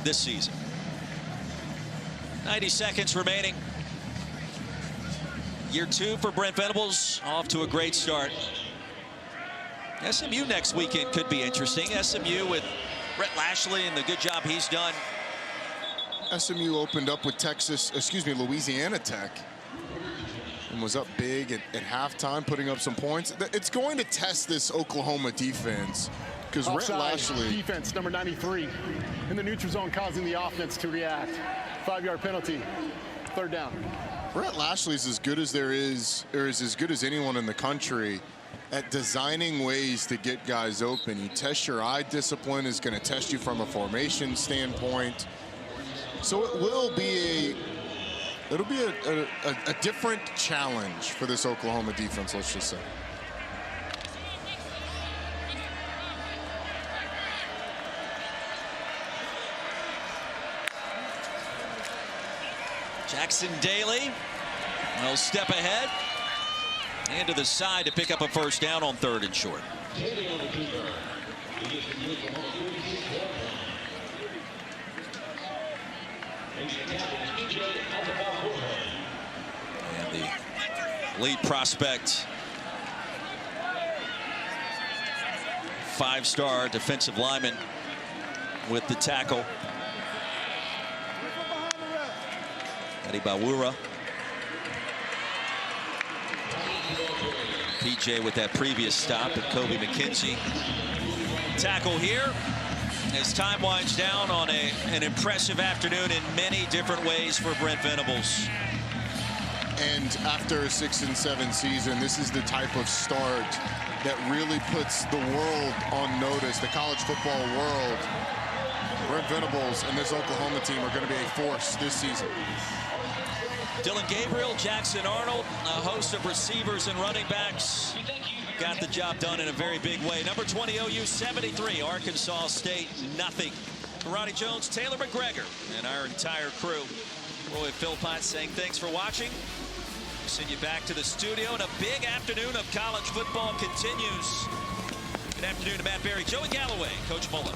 this season. 90 seconds remaining. Year 2 for Brent Venables, off to a great start. SMU next weekend could be interesting. SMU with Brett Lashley and the good job he's done. SMU opened up with Louisiana Tech, and was up big at halftime, putting up some points. It's going to test this Oklahoma defense, because Brett Lashley. Defense number 93 in the neutral zone, causing the offense to react. 5-yard penalty, 3rd down. Brett Lashley's as good as there is, or is as good as anyone in the country at designing ways to get guys open. He tests your eye discipline, is going to test you from a formation standpoint. So it will be a different challenge for this Oklahoma defense, let's just say. Jackson Daly will step ahead and to the side to pick up a first down on 3rd and short. And the lead prospect, 5-star defensive lineman with the tackle. Eddie Bawura. PJ with that previous stop, and Kobe McKenzie. Tackle here as time winds down on an impressive afternoon in many different ways for Brent Venables. And after a 6-7 season, this is the type of start that really puts the world on notice, the college football world. Brent Venables and this Oklahoma team are going to be a force this season. Dylan Gabriel, Jackson Arnold, a host of receivers and running backs got the job done in a very big way. Number 20 OU 73, Arkansas State nothing. Ronnie Jones, Taylor McGregor, and our entire crew. Roy Philpott saying thanks for watching. We'll send you back to the studio, and a big afternoon of college football continues. Good afternoon to Matt Berry, Joey Galloway, Coach Mullen.